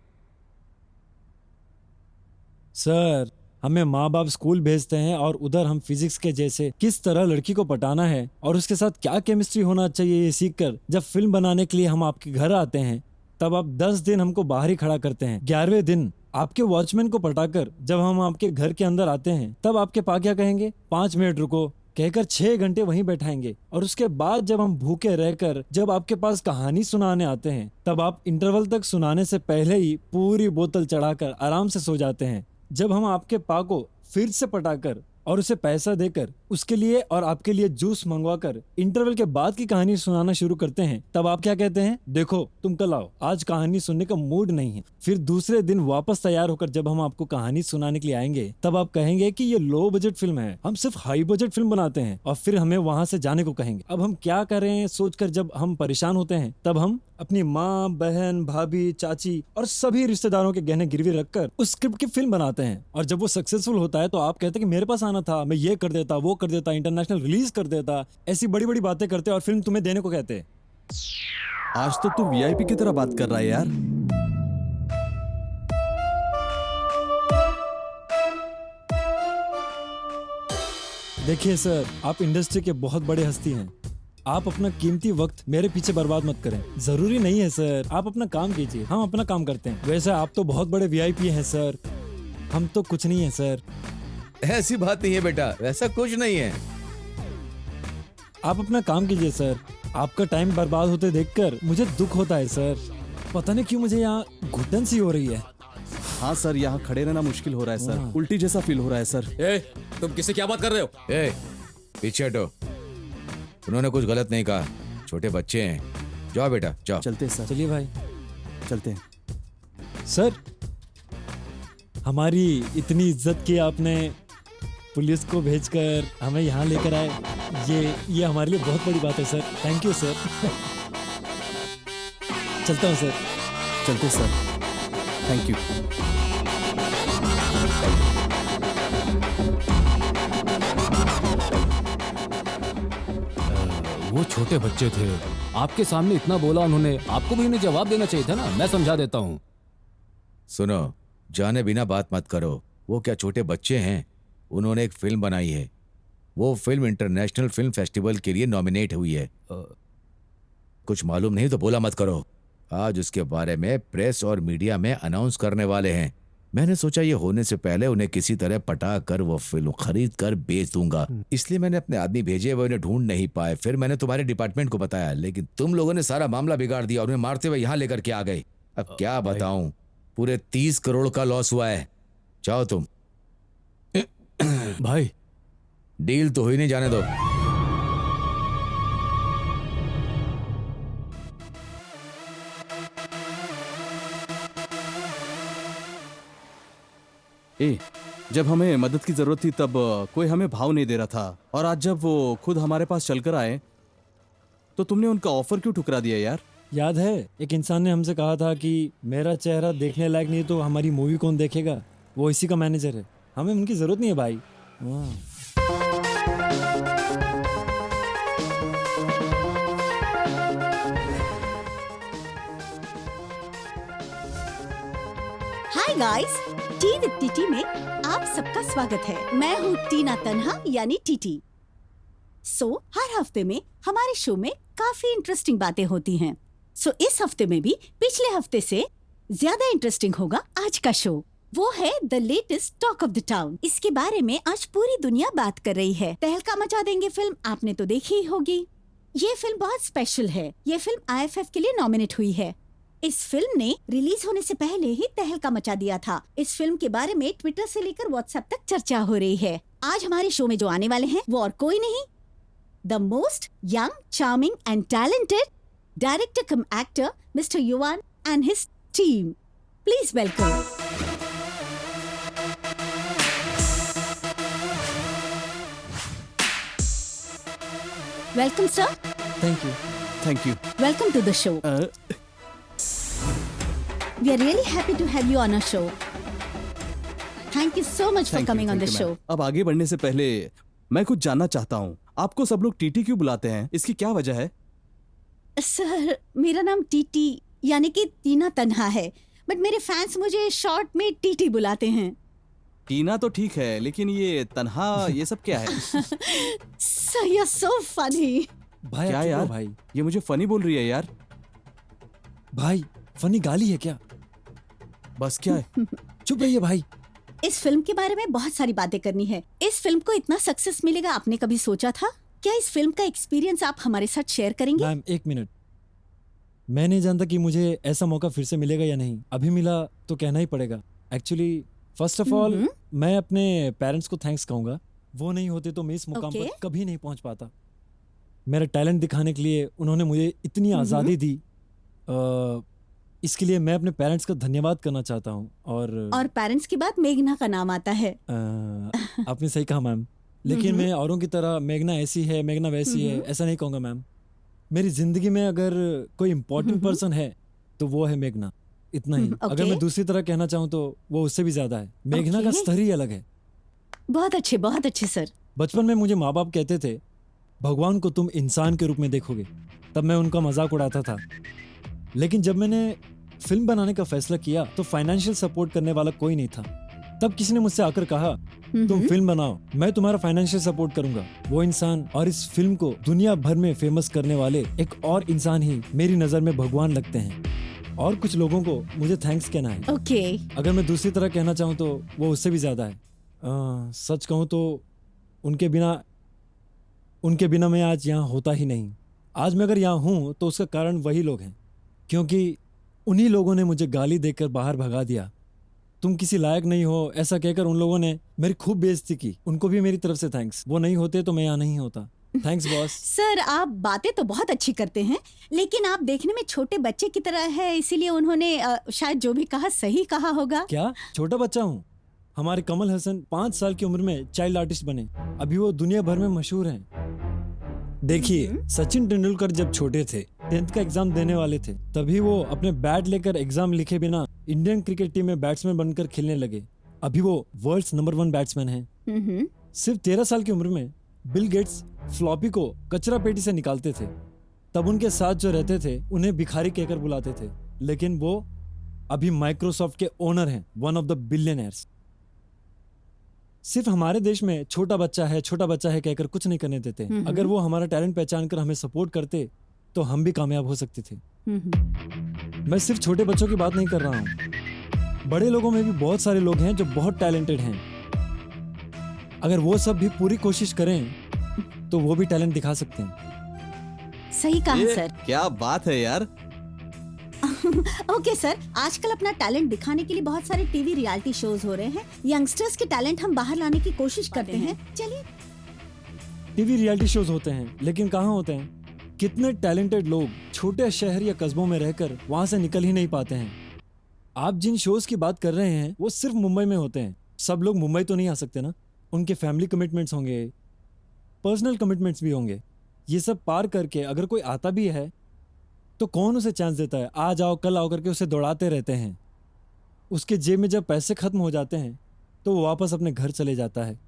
सर हमें माँ बाप स्कूल भेजते हैं और उधर हम फिजिक्स के जैसे किस तरह लड़की को पटाना है और उसके साथ क्या केमिस्ट्री होना चाहिए ये सीखकर जब फिल्म बनाने के लिए हम आपके घर आते हैं तब आप 10 दिन हमको बाहर ही खड़ा करते हैं। 11वें दिन आपके वॉचमैन को पटाकर जब हम आपके घर के अंदर आते हैं तब आपके पास क्या कहेंगे? 5 मिनट रुको कहकर 6 घंटे वहीं बैठाएंगे और उसके बाद जब हम भूखे रहकर जब आपके पास कहानी सुनाने आते हैं तब आप इंटरवल तक सुनाने से पहले ही पूरी बोतल चढ़ाकर आराम से सो जाते हैं। जब हम आपके पा को फिर से पटाकर और उसे पैसा देकर उसके लिए और आपके लिए जूस मंगवाकर इंटरवल के बाद की कहानी सुनाना शुरू करते हैं तब आप क्या कहते हैं? देखो तुम कल आओ, आज कहानी सुनने का मूड नहीं है। फिर दूसरे दिन वापस तैयार होकर जब हम आपको कहानी सुनाने के लिए आएंगे तब आप कहेंगे कि ये लो बजट फिल्म है, हम सिर्फ हाई बजट फिल्म बनाते हैं और फिर हमें वहां से जाने को कहेंगे। अब हम क्या करें सोचकर जब हम परेशान होते हैं तब हम अपनी माँ, बहन, भाभी, चाची और सभी रिश्तेदारों के गहने गिरवी रखकर उस स्क्रिप्ट की फिल्म बनाते हैं और जब वो सक्सेसफुल होता है तो आप कहते हैं कि मेरे पास आना था, मैं ये कर देता, वो कर देता, इंटरनेशनल रिलीज कर देता, ऐसी बड़ी बड़ी बातें करते और फिल्म तुम्हें देने को कहते। आज तो तू वीआईपी की तरह बात कर रहा है यार। देखिए सर, आप इंडस्ट्री के बहुत बड़े हस्ती हैं। आप अपना कीमती वक्त मेरे पीछे बर्बाद मत करें। जरूरी नहीं है सर, आप अपना काम कीजिए, हम अपना काम करते हैं। वैसे आप तो बहुत बड़े वीआईपी हैं सर, हम तो कुछ नहीं है सर। ऐसी बात नहीं है बेटा, वैसा कुछ नहीं है। आप अपना काम कीजिए सर। आपका टाइम बर्बाद होते देखकर मुझे दुख होता है सर। पता नहीं क्यों मुझे यहाँ घुटन सी हो रही है। हाँ सर, यहाँ खड़े रहना मुश्किल हो रहा है सर, उल्टी जैसा फील हो रहा है सर। तुम किससे क्या बात कर रहे हो? पीछे हटो, उन्होंने कुछ गलत नहीं कहा, छोटे बच्चे हैं। जाओ बेटा जाओ। चलते सर। चलिए भाई, चलते हैं सर। हमारी इतनी इज्जत की आपने, पुलिस को भेजकर हमें यहाँ लेकर आए, ये हमारे लिए बहुत बड़ी बात है सर। Thank you sir. चलता हूँ सर। चलते सर, थैंक यू। वो छोटे बच्चे थे, आपके सामने इतना बोला उन्होंने, आपको भी उन्हें जवाब देना चाहिए था ना। मैं समझा देता हूँ। सुनो, जाने बिना बात मत करो। वो क्या छोटे बच्चे हैं? उन्होंने एक फिल्म बनाई है, वो फिल्म इंटरनेशनल फिल्म फेस्टिवल के लिए नॉमिनेट हुई है। कुछ मालूम नहीं तो बोला मत करो। आज उसके बारे में प्रेस और मीडिया में अनाउंस करने वाले हैं। मैंने सोचा ये होने से पहले उन्हें किसी तरह पटा कर वो फिल्म खरीद कर बेच दूंगा, इसलिए मैंने अपने आदमी भेजे, वो उन्हें ढूंढ नहीं पाए। फिर मैंने तुम्हारे डिपार्टमेंट को बताया, लेकिन तुम लोगों ने सारा मामला बिगाड़ दिया और उन्हें मारते हुए यहाँ लेकर के आ गए। अब क्या बताऊं, पूरे 30 करोड़ का लॉस हुआ है। जाओ तुम। भाई डील तो हुई नहीं, जाने दो। जब हमें मदद की जरूरत थी तब कोई हमें भाव नहीं दे रहा था, और आज जब वो खुद हमारे पास चलकर आए तो तुमने उनका ऑफर क्यों ठुकरा दिया यार? याद है, एक इंसान ने हमसे कहा था कि मेरा चेहरा देखने लायक नहीं तो हमारी मूवी कौन देखेगा? वो इसी का मैनेजर है। हमें उनकी जरूरत नहीं है भाई। Hi guys, T with TT में आप सबका स्वागत है। मैं हूँ टीना तन्हा यानी टीटी। हर हफ्ते में हमारे शो में काफी इंटरेस्टिंग बातें होती हैं। इस हफ्ते में भी पिछले हफ्ते से ज्यादा इंटरेस्टिंग होगा आज का शो। वो है the latest talk of the town. इसके बारे में आज पूरी दुनिया बात कर रही है। तहलका मचा देंगे फिल्म आपने तो देखी ही होगी। ये फिल्म बहुत स्पेशल है। ये फिल्म IFF के लिए नॉमिनेट हुई है। इस फिल्म ने रिलीज होने से पहले ही तहलका मचा दिया था। इस फिल्म के बारे में ट्विटर से लेकर व्हाट्सएप तक चर्चा हो रही है। आज हमारे शो में जो आने वाले हैं वो और कोई नहीं, the most young, charming and talented director cum actor mister Yuvan and his team. Please welcome. Welcome, sir. Thank you. Thank you. Welcome to the show. We are really happy to have you on our show. Thank you so much for coming on the show. अब आगे बढ़ने से पहले मैं कुछ जानना चाहता हूँ, आपको सब लोग टीटी क्यों बुलाते हैं? इसकी क्या वजह है? सर, मेरा नाम टीटी यानी कि टीना तन्हा है, बट मेरे फैंस मुझे शॉर्ट में टीटी बुलाते हैं। टीना तो ठीक है, लेकिन ये तन्हा ये सब क्या है? Sir, you're so funny. भाई क्या यार भाई, ये मुझे फनी बोल रही है यार। भाई फनी गाली है क्या? बस क्या है? चुप रहिए भाई। इस फिल्म के बारे में बहुत सारी बातें करनी है। इस फिल्म को इतना सक्सेस मिलेगा आपने कभी सोचा था? क्या इस फिल्म का एक्सपीरियंस आप हमारे साथ शेयर करेंगे? मैम एक मिनट, मैं नहीं जानता कि मुझे ऐसा मौका फिर से मिलेगा या नहीं। अभी मिला तो कहना ही पड़ेगा। एक्चुअली फर्स्ट ऑफ ऑल मैं अपने पेरेंट्स को थैंक्स कहूंगा। वो नहीं होते तो मैं इस मुकाम पर कभी नहीं पहुंच पाता। मेरा टैलेंट दिखाने के लिए उन्होंने मुझे इतनी आज़ादी दी। इसके लिए मैं अपने पेरेंट्स का धन्यवाद करना चाहता हूँ। और पेरेंट्स के बाद मेघना का नाम आता है। आपने सही कहा मैम, लेकिन मैं औरों की तरह मेघना ऐसी है, मेघना वैसी है, ऐसा नहीं कहूँगा मैम। मेरी जिंदगी में अगर कोई इम्पोर्टेंट पर्सन है तो वो है मेघना, इतना ही। अगर मैं दूसरी तरह कहना चाहूँ तो वो उससे भी ज्यादा है। मेघना का स्तर ही अलग है। बहुत अच्छे सर। बचपन में मुझे माँ बाप कहते थे भगवान को तुम इंसान के रूप में देखोगे, तब मैं उनका मजाक उड़ाता था। लेकिन जब मैंने फिल्म बनाने का फैसला किया तो फाइनेंशियल सपोर्ट करने वाला कोई नहीं था। तब किसी ने मुझसे आकर कहा तुम फिल्म बनाओ, मैं तुम्हारा फाइनेंशियल सपोर्ट करूंगा। वो इंसान और इस फिल्म को दुनिया भर में फेमस करने वाले एक और इंसान ही मेरी नजर में भगवान लगते हैं। और कुछ लोगों को मुझे थैंक्स कहना है। ओके। अगर मैं दूसरी तरह कहना चाहूँ तो वो उससे भी ज्यादा है। सच कहूँ तो उनके बिना मैं आज यहाँ होता ही नहीं। आज मैं अगर यहाँ हूँ तो उसका कारण वही लोग हैं, क्योंकि उन्हीं लोगों ने मुझे गाली देकर बाहर भगा दिया। तुम किसी लायक नहीं हो ऐसा कहकर उन लोगों ने मेरी खूब बेइज्जती की। उनको भी मेरी तरफ से थैंक्स। वो नहीं होते तो मैं यहाँ नहीं होता। Thanks boss. सर आप बातें तो बहुत अच्छी करते हैं, लेकिन आप देखने में छोटे बच्चे की तरह है, इसीलिए उन्होंने शायद जो भी कहा सही कहा होगा। क्या छोटा बच्चा हूँ? हमारे कमल हसन 5 साल की उम्र में चाइल्ड आर्टिस्ट बने। अभी वो दुनिया भर में मशहूर हैं। देखिए सचिन तेंदुलकर जब छोटे थे 10th का एग्जाम देने वाले थे, तभी वो अपने बैट लेकर एग्जाम लिखे बिना इंडियन क्रिकेट टीम में बैट्समैन बनकर खेलने लगे। अभी वो वर्ल्ड्स नंबर 1 बैट्समैन हैं। सिर्फ 13 साल की उम्र में बिल गेट्स फ्लॉपी को कचरा पेटी से निकालते थे। तब उनके साथ जो रहते थे उन्हें भिखारी कहकर बुलाते थे, लेकिन वो अभी माइक्रोसॉफ्ट के ओनर हैं, वन ऑफ द बिलियनर्स। सिर्फ हमारे देश में छोटा बच्चा है कहकर कुछ नहीं करने देते। अगर वो हमारा टैलेंट पहचान कर हमें सपोर्ट करते तो हम भी कामयाब हो सकते थे। मैं सिर्फ छोटे बच्चों की बात नहीं कर रहा हूँ, बड़े लोगों में भी बहुत सारे लोग हैं जो बहुत टैलेंटेड हैं। अगर वो सब भी पूरी कोशिश करें तो वो भी टैलेंट दिखा सकते हैं। सही कहा सर। क्या बात है यार। ओके सर, आजकल अपना टैलेंट दिखाने के लिए बहुत सारे टीवी रियलिटी शोज हो रहे हैं। यंगस्टर्स के टैलेंट हम बाहर लाने की कोशिश करते हैं। चलिए। टीवी रियलिटी शोज होते हैं, लेकिन कहाँ होते हैं? कितने टैलेंटेड लोग छोटे शहर या कस्बों में रहकर वहां से निकल ही नहीं पाते हैं। आप जिन शोज की बात कर रहे हैं वो सिर्फ मुंबई में होते हैं। सब लोग मुंबई तो नहीं आ सकते ना, उनके फैमिली कमिटमेंट्स होंगे, पर्सनल कमिटमेंट्स भी होंगे। ये सब पार करके अगर कोई आता भी है तो कौन उसे चांस देता है? आ जाओ कल आओ करके उसे दौड़ाते रहते हैं। उसके जेब में जब पैसे खत्म हो जाते हैं तो वो वापस अपने घर चले जाता है।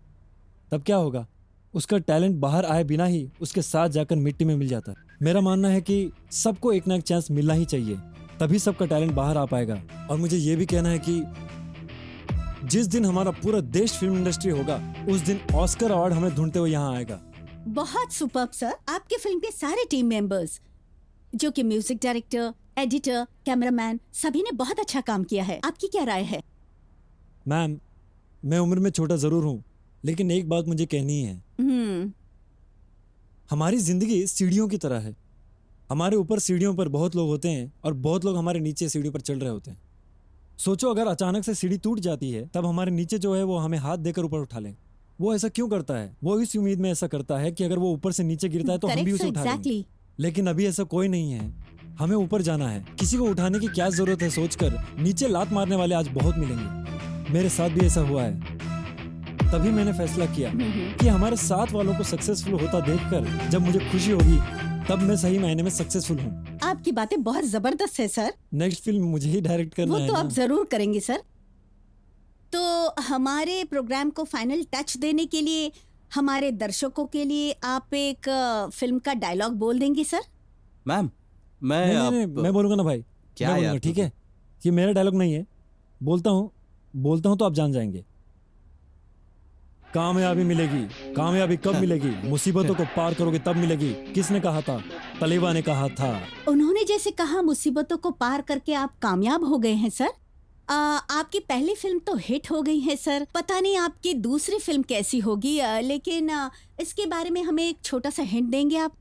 तब क्या होगा? उसका टैलेंट बाहर आए बिना ही उसके साथ जाकर मिट्टी में मिल जाता है। मेरा मानना है कि सबको एक ना एक चांस मिलना ही चाहिए, तभी सबका टैलेंट बाहर आ पाएगा। और मुझे ये भी कहना है कि जिस दिन हमारा पूरा देश फिल्म इंडस्ट्री होगा उस दिन ऑस्कर अवार्ड हमें ढूंढते हुए यहाँ आएगा। बहुत सुपर्ब सर। आपके फिल्म के सारे टीम मेंबर्स जो कि म्यूजिक डायरेक्टर, एडिटर, कैमरामैन, सभी ने बहुत अच्छा काम किया है। आपकी क्या राय है? मैम, मैं उम्र में छोटा जरूर हूँ, लेकिन एक बात मुझे कहनी है। हमारी जिंदगी सीढ़ियों की तरह है। हमारे ऊपर सीढ़ियों पर बहुत लोग होते हैं और बहुत लोग हमारे नीचे सीढ़ियों पर चल रहे होते हैं। सोचो अगर अचानक से सीढ़ी टूट जाती है तब हमारे नीचे जो है वो हमें हाथ देकर ऊपर उठा ले। वो ऐसा क्यों करता है? वो इस उम्मीद में ऐसा करता है कि अगर वो ऊपर से नीचे गिरता है तो हम भी उसे उठा लेंगे। लेकिन अभी ऐसा कोई नहीं है। हमें ऊपर जाना है। किसी को उठाने की क्या जरूरत है सोचकर नीचे लात मारने वाले आज बहुत मिलेंगे। मेरे साथ भी ऐसा हुआ है। तभी मैंने फैसला किया कि हमारे साथ वालों को सक्सेसफुल होता देखकर जब मुझे खुशी होगी तब मैं सही मायने में सक्सेसफुल हूँ। आपकी बातें बहुत जबरदस्त है सर। नेक्स्ट फिल्म मुझे ही डायरेक्ट करना है। वो तो आप जरूर करेंगे सर। तो हमारे प्रोग्राम को फाइनल टच देने के लिए हमारे दर्शकों के लिए आप एक फिल्म का डायलॉग बोल देंगे सर? मैम मैं बोलूंगा ना भाई। क्या यार? ठीक है, ये मेरा डायलॉग नहीं है। बोलता हूँ तो आप जान जाएंगे। कामयाबी मिलेगी। कामयाबी कब मिलेगी? मुसीबतों को पार करोगे तब मिलेगी। किसने कहा था? तलेबा ने कहा था। उन्होंने जैसे कहा मुसीबतों को पार करके आप कामयाब हो गए हैं सर। आपकी पहली फिल्म तो हिट हो गई है सर। पता नहीं आपकी दूसरी फिल्म कैसी होगी, लेकिन इसके बारे में हमें एक छोटा सा हिंट देंगे आप?